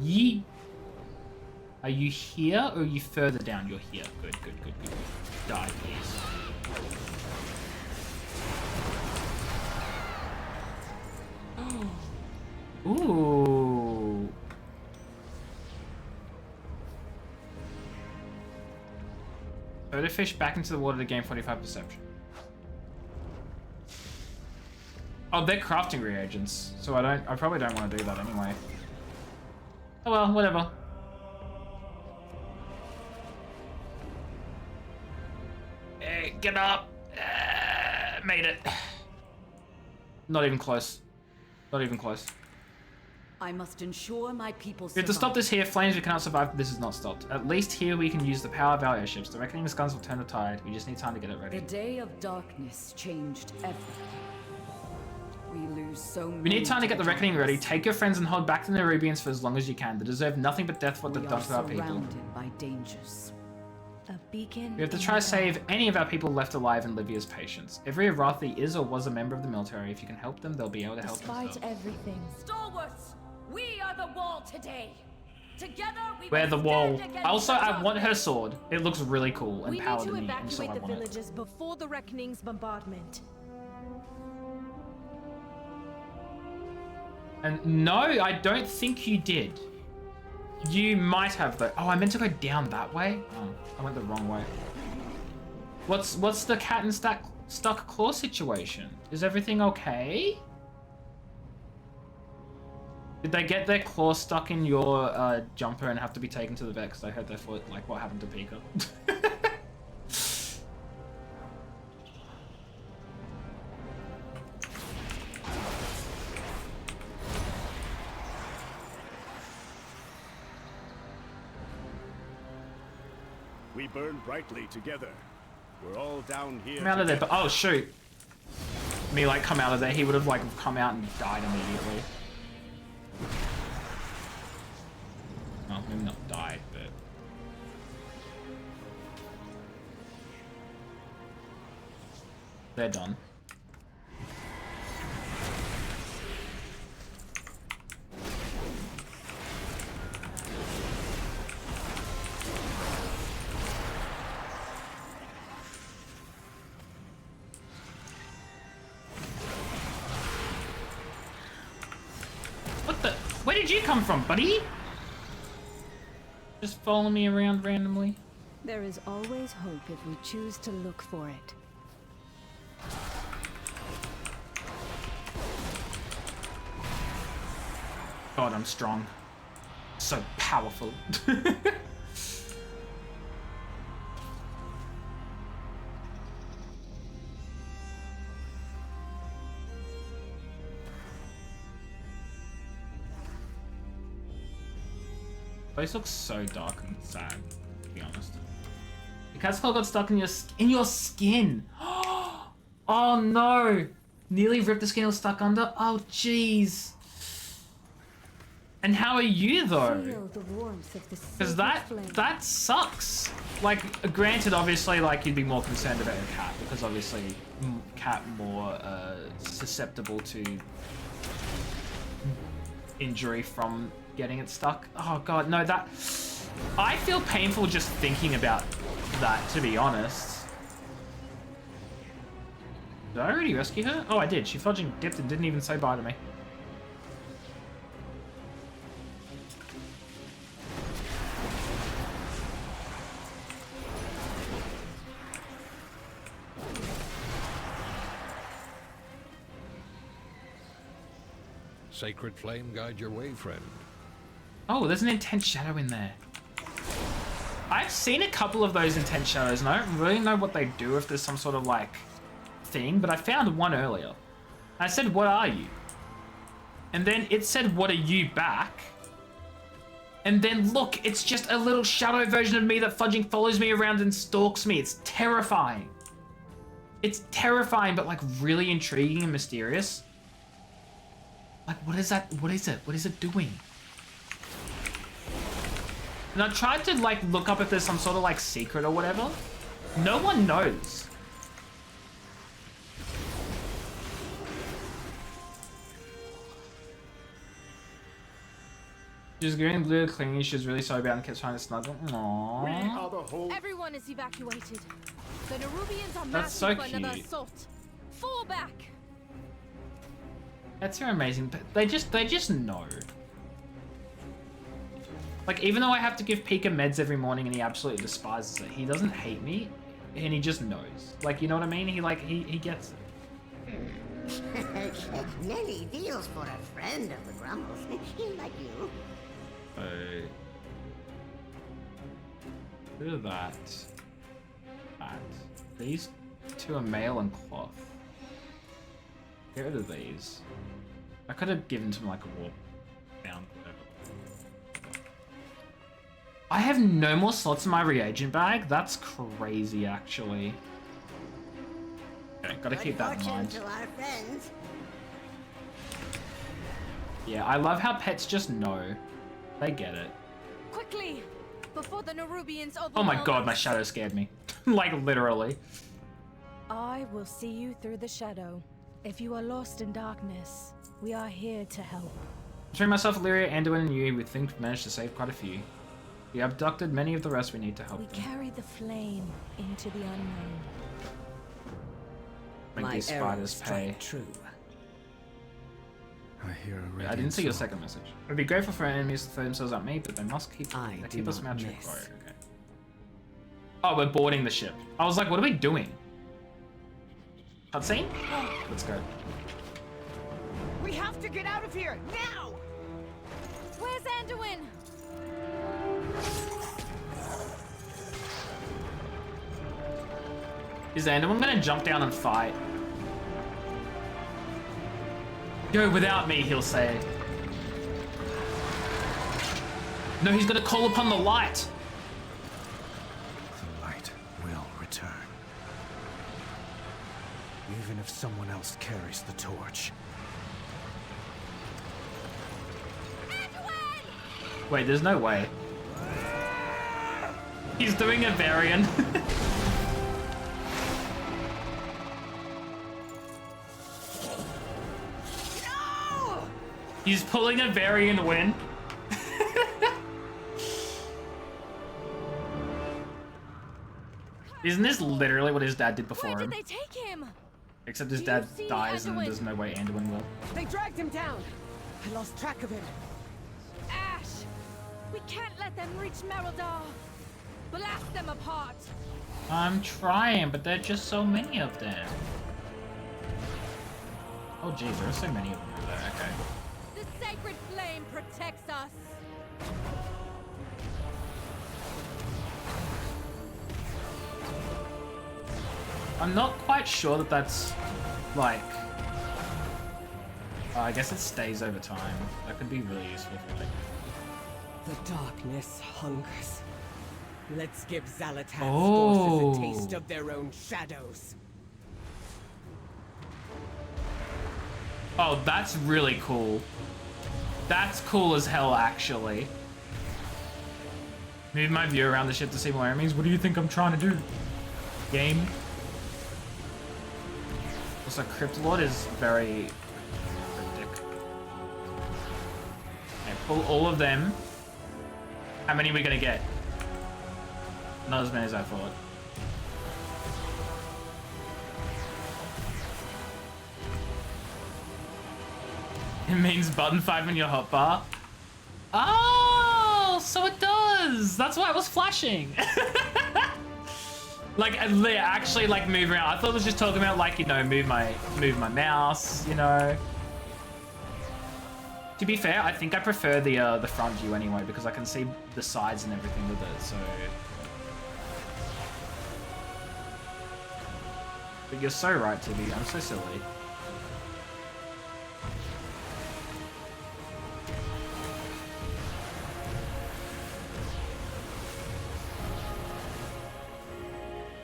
Yee. Are you here or are you further down? You're here. Good, good, good, good. Die, please. Ooh. Throw the fish back into the water to gain 45 perception. Oh, they're crafting reagents, so I probably don't want to do that anyway. Oh well, whatever. Hey, get up! Made it. Not even close. Not even close. I must ensure my people We have to stop this here. Flames, we cannot survive. This is not stopped. At least here we can use the power of our airships. The Reckoning's guns will turn the tide. We just need time to get it ready. The day of darkness changed everything. We lose so many. We need time to get the Reckoning ready. Take your friends and hold back the Nerubians for as long as you can. They deserve nothing but death for what they've done to our people. Surrounded by dangers. A beacon. We have to try to save any of our people left alive in Livia's patience. Every Arathi is or was a member of the military. If you can help them, they'll be able to help Despite themselves. everything. Stalwarts, we are the wall today. Together we We're will the wall. stand against Also, the I want her darkness. sword. It looks really cool and We need powered to to me, and so I evacuate the want it. villages before the Reckoning's bombardment. And no, I don't think you did. You might have though. Oh, I meant to go down that way. Oh, I went the wrong way. What's the cat and stuck claw situation? Is everything okay? Did they get their claw stuck in your jumper and have to be taken to the vet? Because I heard their foot, like what happened to Pika. We burn brightly together. We're all down here. Come out of there, but oh shoot. Me like come out of there, he would have like come out and died immediately. Well, maybe not died, but... They're done. What the? Where did you come from, buddy? Just follow me around randomly. There is always hope if we choose to look for it. God, I'm strong. So powerful. Place looks so dark and sad, to be honest. The cat's claw got stuck in your skin. Oh no! Nearly ripped the skin, it was stuck under. Oh jeez. And how are you though? Feel the warmth of the Because sacred flame. that sucks. Like, granted, obviously, like you'd be more concerned about a cat because obviously, cat more susceptible to injury from getting it stuck. Oh god, no, that I feel painful just thinking about that, to be honest. Did I already rescue her? Oh, I did. She fudging dipped and didn't even say bye to me. Sacred flame guide your way, friend. Oh, there's an intense shadow in there. I've seen a couple of those intense shadows, and I don't really know what they do, if there's some sort of, like, thing, but I found one earlier. I said, what are you? And then it said, what are you back? And then look, it's just a little shadow version of me that fudging follows me around and stalks me. It's terrifying. It's terrifying, but like really intriguing and mysterious. Like, what is that? What is it? What is it doing? And I tried to like look up if there's some sort of like secret or whatever. No one knows. She's getting blue clingy. She's really sorry about it and keeps trying to snuggle. Aww. Everyone is evacuated. The Nerubians are That's so massing for another cute. assault. Fall back. That's so amazing. But they just know. Like, even though I have to give Pika meds every morning and he absolutely despises it, he doesn't hate me and he just knows. Like, you know what I mean? He gets it. Nelly deals for a friend of the Grumbles. Like you. Look at that. These two are mail and cloth. Get rid of these. I could have given to him like a warp down, whatever. I have no more slots in my reagent bag. That's crazy, actually. Okay, gotta keep that in mind. To our friends. Yeah, I love how pets just know. They get it. Quickly, before the Nerubians overwhelm Oh my god, my us. shadow scared me. Like, literally. I will see you through the shadow. If you are lost in darkness, we are here to help. Between myself, Illyria, Anduin, and you, we think we've managed to save quite a few. We abducted many of the rest we need to help We them. carry the flame into the unknown. Make these spiders pay. True. I hear a I didn't see your second message. I'd be grateful for enemies to throw themselves at me, but they must keep I they do keep us not magic. miss. Okay. Oh, we're boarding the ship. I was like, what are we doing? Cutscene? Let's go. We have to get out of here now. Where's Anduin? Is Anduin gonna jump down and fight? Go without me, he'll say. No, he's gonna call upon the light. The light will return. Even if someone else carries the torch. Wait, there's no way. He's doing a Varian. No! He's pulling a Varian win. Isn't this literally what his dad did before Where him? did they take him? Except his Do dad you see dies and Anduin? there's no way Anduin will. They dragged him down. I lost track of him. Ash! We can't let them reach Merodar. Blast them apart. I'm trying, but there are just so many of them. Oh jeez, there are so many of them over there, okay. The sacred flame protects us. I'm not quite sure that that's, like... I guess it stays over time. That could be really useful for, like... The darkness hungers. Let's give Zalatan's Oh. forces a taste of their own shadows. Oh, that's really cool. That's cool as hell, actually. Move my view around the ship to see more enemies. What do you think I'm trying to do? Game? Also, Cryptolord is very cryptic. Okay, pull all of them. How many are we gonna get? Not as many as I thought. It means button 5 in your hotbar. Oh, so it does. That's why it was flashing. Like, they actually like move around. I thought it was just talking about like, you know, move my mouse, you know. To be fair, I think I prefer the front view anyway because I can see the sides and everything with it. So, but you're so right, Tibby. I'm so silly.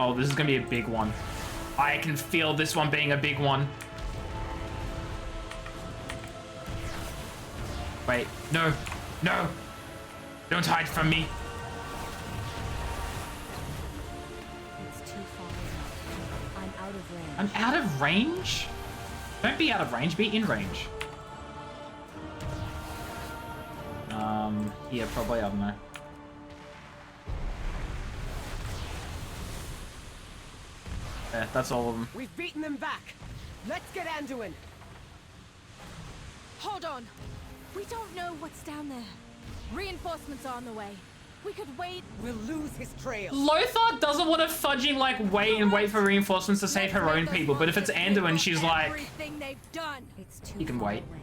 Oh, this is gonna be a big one. I can feel this one being a big one. Wait, no, no. Don't hide from me. It's too far away. I'm out of range. I'm out of range? Don't be out of range, be in range. Yeah, probably, I don't know. Yeah, that's all of them. We've beaten them back. Let's get Anduin. Hold on. We don't know what's down there. Reinforcements are on the way. We could wait. We'll lose his trail. Lothar doesn't want to fudging like wait for reinforcements to save her own people, but if it's Anduin, she's like, everything they've done. It's too you can far wait. away.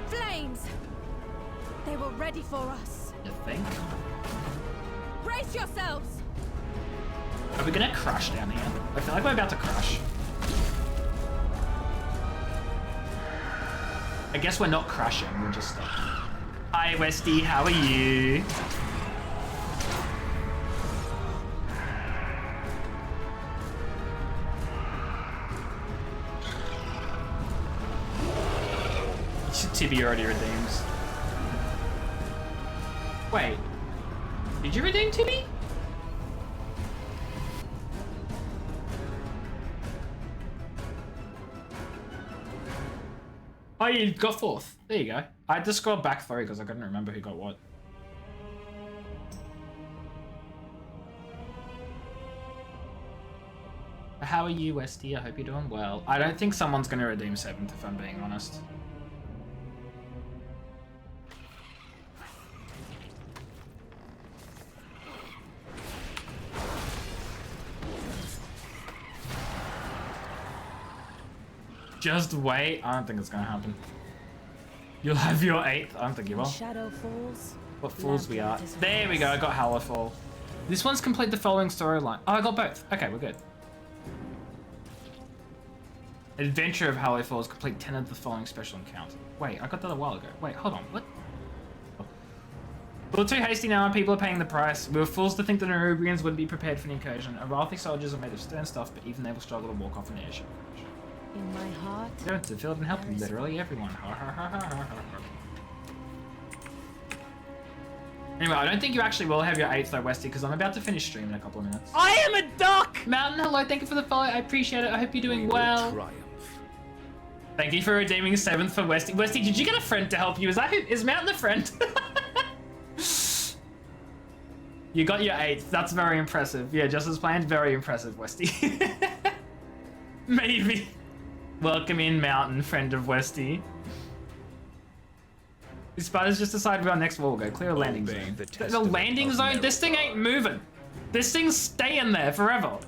Flames! They were ready for us. You think? Brace yourselves! Are we gonna crash down here? I feel like we're about to crash. I guess we're not crashing, we're just stuck. Hi Westy, how are you? Tibby already redeems. Wait. Did you redeem Tibby? Oh, you got fourth. There you go. I had to scroll back through because I couldn't remember who got what. How are you, Westy? I hope you're doing well. I don't think someone's going to redeem 7th, if I'm being honest. Just wait. I don't think it's gonna happen. You'll have your 8th. I don't think you will. Shadow falls. What fools we are. There we go. I got Hallowfall. This one's complete the following storyline. Oh, I got both. Okay, we're good. Adventure of Hallowfall is complete 10 of the following special encounter. Wait, I got that a while ago. Wait, hold on. What? We were too hasty now and people are paying the price. We were fools to think that Nerubians wouldn't be prepared for an incursion. Arathi soldiers are made of stern stuff, but even they will struggle to walk off an airship crash. In my heart. Go into the field and help literally everyone. Anyway, I don't think you actually will have your 8th though, Westy, because I'm about to finish stream in a couple of minutes. I am a duck! Mountain, hello, thank you for the follow. I appreciate it. I hope you're doing well. Triumph. Thank you for redeeming 7th for Westy. Westy, did you get a friend to help you? Is Mountain a friend? You got your 8th. That's very impressive. Yeah, just as planned. Very impressive, Westy. Maybe. Welcome in, Mountain, friend of Westy. The spiders just decided where our next wall will go. Clear a landing zone. The landing zone? This thing ain't moving. This thing's staying there forever.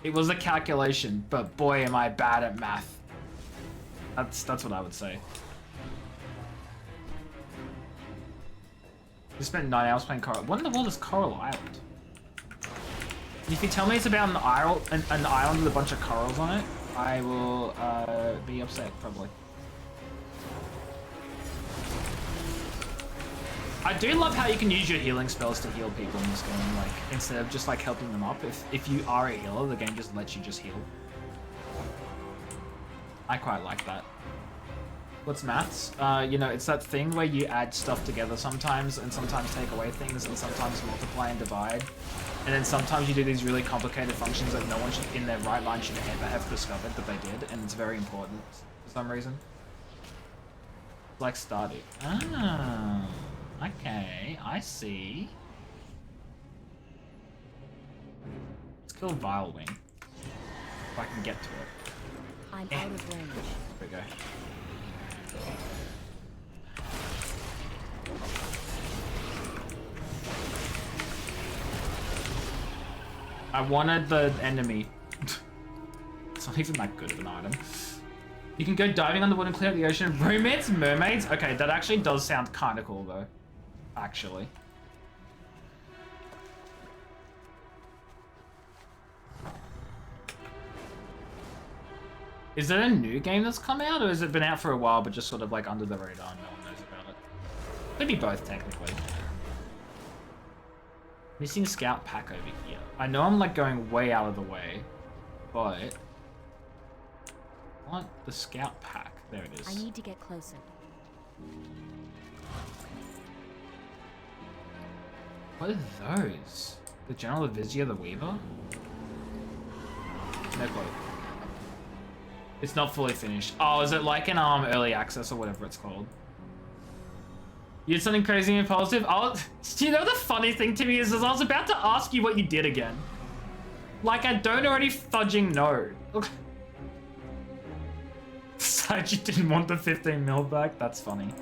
It was a calculation, but boy, am I bad at math. That's what I would say. We spent 9 hours playing Coral. What in the world is Coral Island? If you tell me it's about an island with a bunch of corals on it, I will be upset, probably. I do love how you can use your healing spells to heal people in this game, like, instead of just, like, helping them up. If you are a healer, the game just lets you just heal. I quite like that. What's maths? You know, it's that thing where you add stuff together sometimes, and sometimes take away things, and sometimes multiply and divide. And then sometimes you do these really complicated functions that no one should, in their right mind should ever have discovered that they did, and it's very important for some reason. Like Stardew. Ah, okay, I see. Let's kill Vilewing. If I can get to it. I'm out of range. There we go. I wanted the enemy. It's not even that good of an item. You can go diving underwater and clear out the ocean. Romance mermaids? Okay, that actually does sound kind of cool though. Actually. Is it a new game that's come out, or has it been out for a while but just sort of like under the radar and no one knows about it? Could be both, technically. Missing scout pack over here. I know I'm like going way out of the way, but I want the scout pack. There it is. I need to get closer. What are those? The General of Vizier the Weaver? No clue. It's not fully finished. Oh, is it like an early access or whatever it's called? You did something crazy and impulsive? You know the funny thing to me is I was about to ask you what you did again. Like I don't already fudging know. Besides, you didn't want the 15 mil back? That's funny.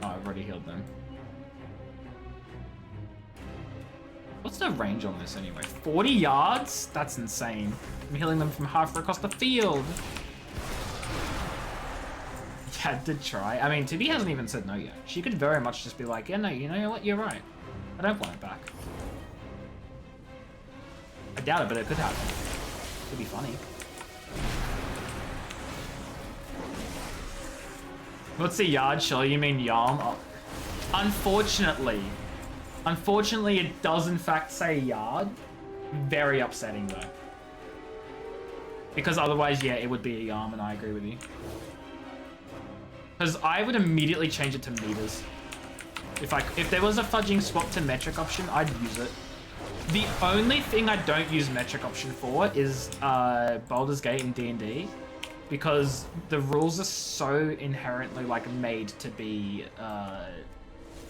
Oh, I've already healed them. What's the range on this anyway? 40 yards? That's insane. I'm healing them from halfway across the field. Yeah, I did try. I mean, Tibby hasn't even said no yet. She could very much just be like, yeah, no, you know what? You're right. I don't want it back. I doubt it, but it could happen. Could be funny. What's the yard? Sure, you mean Yalm? Oh. Unfortunately, it does in fact say yard. Very upsetting though. Because otherwise, yeah, it would be a Yalm, and I agree with you. Because I would immediately change it to meters. If there was a fudging swap to metric option, I'd use it. The only thing I don't use metric option for is Baldur's Gate in D&D, because the rules are so inherently like made to be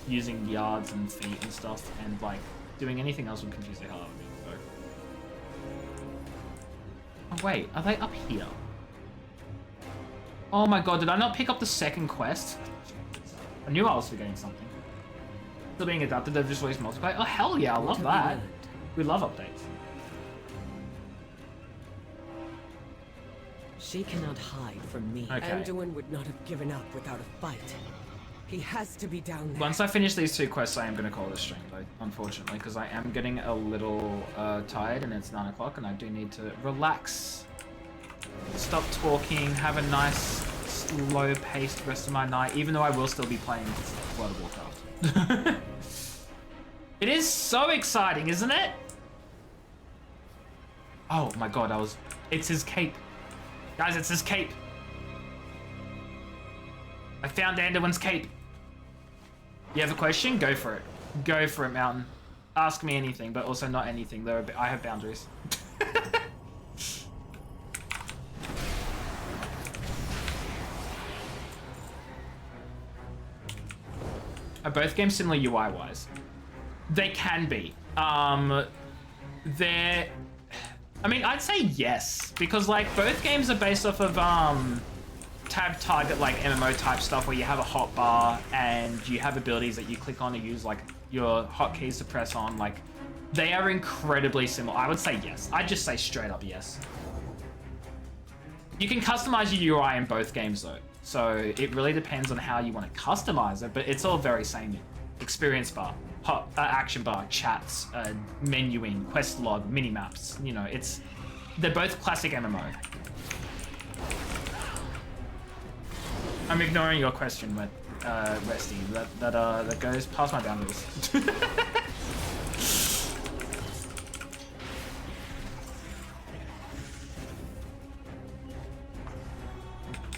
using yards and feet and stuff, and like doing anything else would confuse the hell out of me. So. Oh wait, are they up here? Oh my god, did I not pick up the second quest? I knew I was forgetting something. Still being adapted, they've just released multiplayer. Oh hell yeah, I love that. We love updates. She cannot hide from me. Okay. Anduin would not have given up without a fight. He has to be down there. Once I finish these two quests, I am going to call this stream, though, unfortunately, because I am getting a little tired, and it's 9 o'clock, and I do need to relax. Stop talking, have a nice, slow-paced rest of my night, even though I will still be playing World of Warcraft. It is so exciting, isn't it? Oh my god, it's his cape. Guys, it's his cape. I found Anduin's cape. You have a question? Go for it. Go for it, Mountain. Ask me anything, but also not anything. I have boundaries. Are both games similar UI-wise? They can be. I mean, I'd say yes, because like both games are based off of tab target like MMO type stuff where you have a hotbar and you have abilities that you click on to use like your hotkeys to press on. Like they are incredibly similar. I would say yes. I'd just say straight up yes. You can customize your UI in both games though, so it really depends on how you want to customize it, but it's all very samey. Experience bar, action bar, chats, menuing, quest log, mini maps. You know, they're both classic MMO. I'm ignoring your question, but Resty, that goes past my boundaries.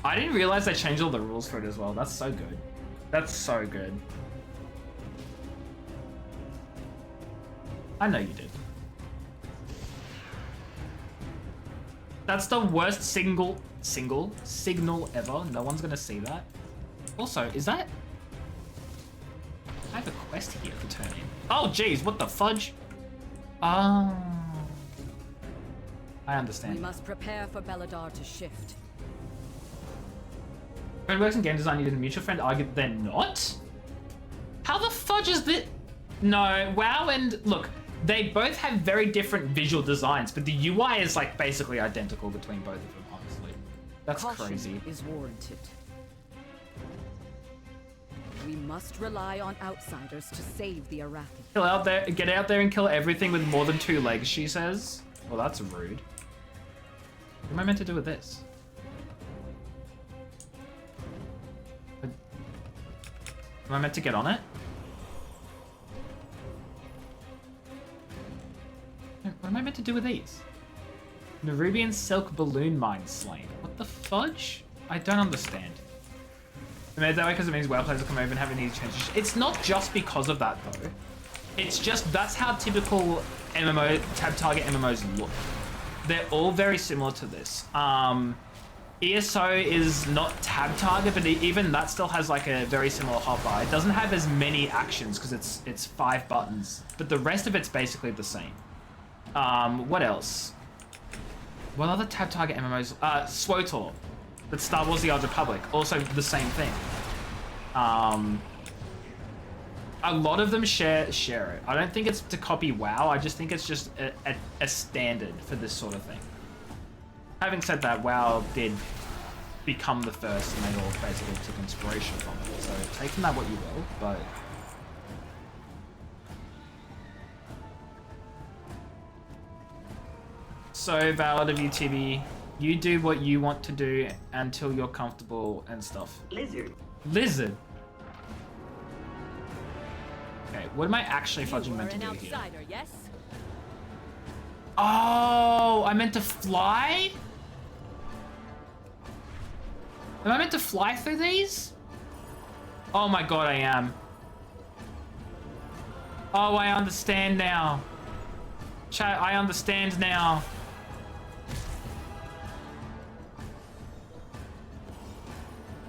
I didn't realize they changed all the rules for it as well. That's so good. That's so good. I know you did. That's the worst signal ever. No one's gonna see that. Also, is that... I have a quest here to turn in. Oh, geez, what the fudge? Oh. I understand. We must prepare for Belladar to shift. Friend works in game design, you did a mutual friend argued they're not? How the fudge is this? No, WoW and... Look, they both have very different visual designs, but the UI is like basically identical between both of them, honestly. That's Caution crazy. Is warranted. We must rely on outsiders to save the Arathi. Get out there and kill everything with more than 2 legs, she says. Well, that's rude. What am I meant to do with this? Am I meant to get on it? What am I meant to do with these? Nerubian silk balloon mine slain. What the fudge? I don't understand. I made that way because it means WoW players will come over and have an easy changes. It's not just because of that though. It's just that's how typical MMO tab target MMOs look. They're all very similar to this. ESO is not tab target, but even that still has like a very similar hotbar. It doesn't have as many actions because it's 5 buttons, but the rest of it's basically the same. What else? What other tab target MMOs? SWTOR. That's Star Wars: The Old Republic. Also the same thing. A lot of them share it. I don't think it's to copy WoW. I just think it's just a standard for this sort of thing. Having said that, WoW did become the first, and they all basically took inspiration from it. So take from that what you will, but. So valid of you, TB. You do what you want to do until you're comfortable and stuff. Lizard. Lizard. Okay, what am I actually fudging meant to do here? Yes? Oh, I meant to fly? Am I meant to fly through these? Oh my god, I am. Oh, I understand now. Chat, I understand now.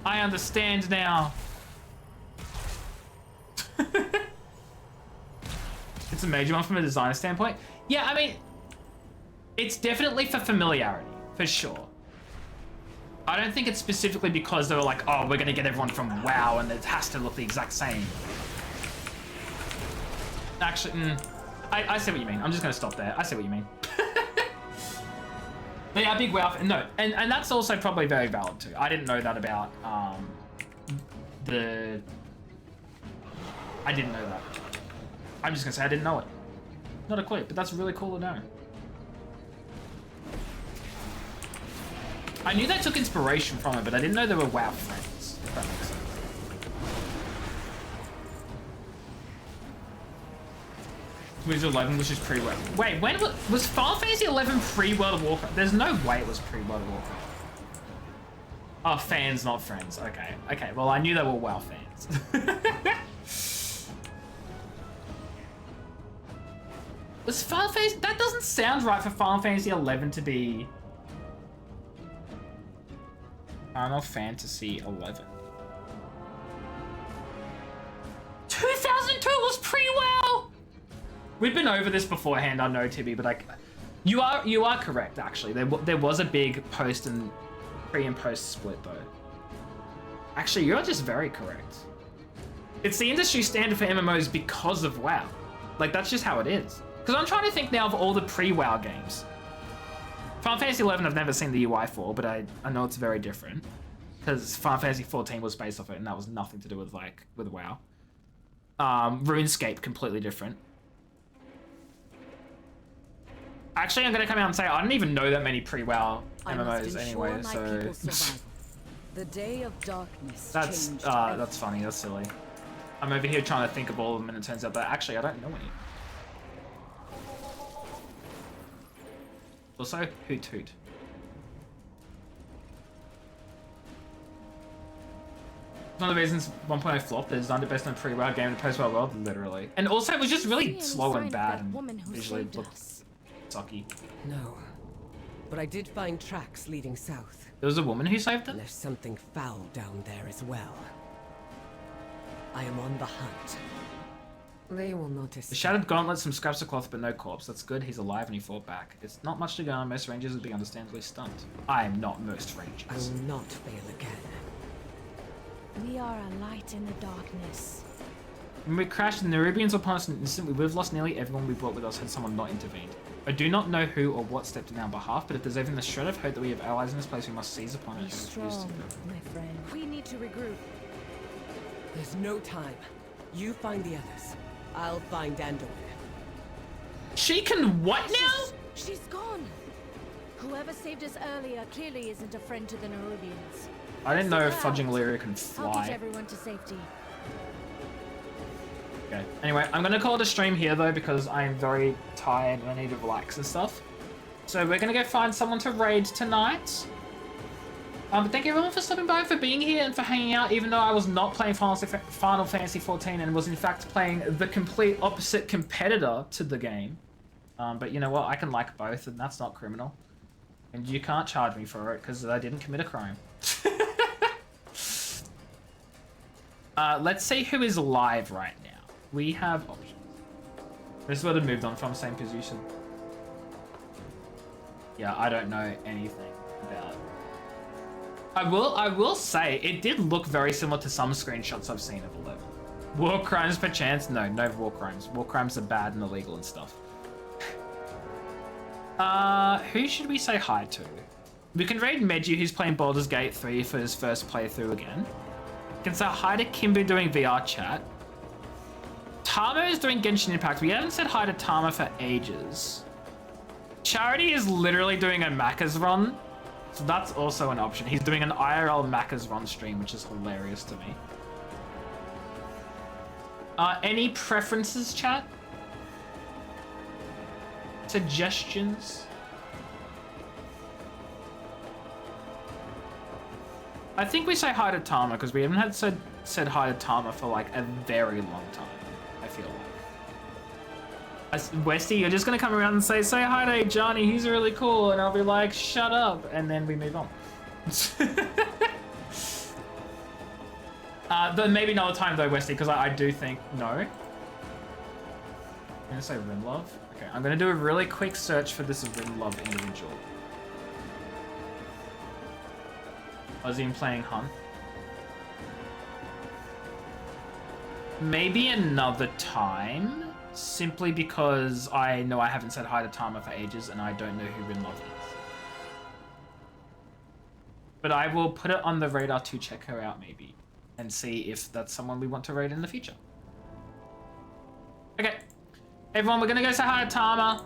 I understand now. It's a major one from a designer standpoint. Yeah, I mean, it's definitely for familiarity, for sure. I don't think it's specifically because they were like, oh, we're gonna get everyone from WoW and it has to look the exact same. Actually, I see what you mean. I'm just gonna stop there. I see what you mean. But yeah, big WoW fan. No, and that's also probably very valid too. I didn't know that about I didn't know that. I'm just gonna say I didn't know it. Not a clue, but that's really cool to know. I knew they took inspiration from it, but I didn't know they were WoW friends, if that makes sense. Wizard 11 was just pre-World. Wait, when was Final Fantasy 11 pre-World of Warcraft? There's no way it was pre-World of Warcraft. Oh, fans, not friends. Okay, okay. Well, I knew they were WoW fans. Was Final Fantasy? That doesn't sound right for Final Fantasy 11 to be. Final Fantasy 11. 2002 was pre-WoW. We've been over this beforehand, I know, Tibby, but like, you are correct. Actually, there was a big post and pre and post split though. Actually, you're just very correct. It's the industry standard for MMOs because of WoW. Like that's just how it is. Because I'm trying to think now of all the pre-WoW games. Final Fantasy 11 I've never seen the UI for, but I know it's very different. Because Final Fantasy 14 was based off it, and that was nothing to do with with WoW. RuneScape, completely different. Actually, I'm gonna come out and say I don't even know that many pre-WoW MMOs anyway, so. The day of darkness. That's funny. That's silly. I'm over here trying to think of all of them, and it turns out that actually I don't know any. Also, hoot hoot. One of the reasons 1.0 flopped is designed the best in a pre-WoW game in a post-WoW world, literally. And also, it was just really slow and bad, and visually looked sucky. No, but I did find tracks leading south. There was a woman who saved them? There's something foul down there as well. I am on the hunt. They will notice. The Shattered Gauntlet, some scraps of cloth, but no corpse. That's good. He's alive and he fought back. It's not much to go on. Most rangers would be understandably stunned. I am not most rangers. I will not fail again. We are a light in the darkness. When we crashed, the Nerubians were upon us in an instant. We would have lost nearly everyone we brought with us had someone not intervened. I do not know who or what stepped in our behalf, but if there's even a shred of hope that we have allies in this place, we must seize upon it. Be strong, my friend. We need to regroup. There's no time. You find the others. I'll find Anduin. She can what now? She's gone. Whoever saved us earlier clearly isn't a friend to the Nerubians. I didn't know if Figure Fudging out. Lyria can I'll fly. get everyone to safety. Okay. Anyway, I'm gonna call it a stream here though because I'm very tired and I need to relax and stuff. So we're gonna go find someone to raid tonight. But thank you everyone for stopping by, for being here, and for hanging out, even though I was not playing Final Fantasy XIV and was in fact playing the complete opposite competitor to the game. But you know what? I can like both, and that's not criminal. And you can't charge me for it because I didn't commit a crime. Let's see who is live right now. We have options. This is what I moved on from, same position. Yeah, I don't know anything about it. I will say, it did look very similar to some screenshots I've seen of 11. War crimes perchance? No, no war crimes. War crimes are bad and illegal and stuff. Who should we say hi to? We can raid Meji, who's playing Baldur's Gate 3 for his first playthrough again. We can say hi to Kimbu doing VR chat. Tama is doing Genshin Impact. We haven't said hi to Tama for ages. Charity is literally doing a Macca's run. So that's also an option. He's doing an IRL Macca's run stream, which is hilarious to me. Any preferences, chat? Suggestions? I think we say hi to Tama because we haven't said hi to Tama for like a very long time, I feel like. Westy, you're just gonna come around and say hi to Johnny, he's really cool, and I'll be like, shut up, and then we move on. But maybe another time though, Westy, because I do think, no. I'm gonna say Rinlove. Okay, I'm gonna do a really quick search for this Rinlove individual. Was he playing Hun? Maybe another time. Simply because I know I haven't said hi to Tama for ages and I don't know who Rinlove is. But I will put it on the radar to check her out maybe and see if that's someone we want to raid in the future. Okay, everyone, we're gonna go say hi to Tama.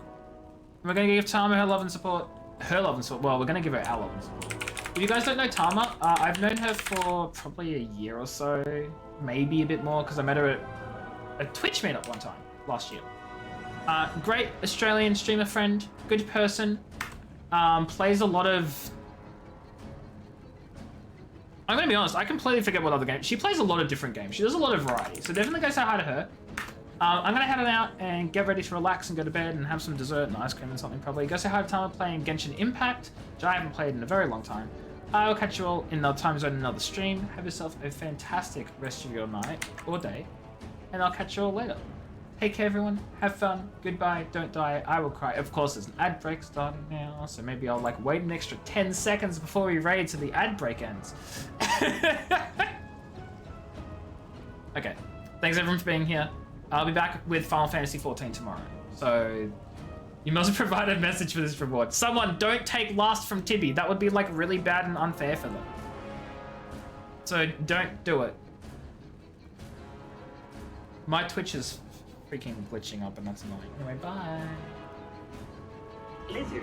We're gonna give Tama her love and support. Her love and support. Well, we're gonna give her our love and support. If you guys don't know Tama, I've known her for probably a year or so, maybe a bit more, because I met her at a Twitch meetup one time last year. Great Australian streamer friend, good person, plays a lot of... I'm gonna be honest, I completely forget what other games. She plays a lot of different games. She does a lot of variety, so definitely go say hi to her. I'm gonna head on out and get ready to relax and go to bed and have some dessert and ice cream and something probably. Go say hi to Tama playing Genshin Impact, which I haven't played in a very long time. I'll catch you all in another time zone, another stream. Have yourself a fantastic rest of your night or day, and I'll catch you all later. Take care, everyone. Have fun. Goodbye. Don't die. I will cry. Of course, there's an ad break starting now, so maybe I'll like wait an extra 10 seconds before we raid so the ad break ends. Okay. Thanks everyone for being here. I'll be back with Final Fantasy XIV tomorrow. So you must provide a message for this reward. Someone don't take last from Tibby. That would be like really bad and unfair for them. So don't do it. My Twitch is freaking glitching up and that's annoying. Anyway, bye. Lizard.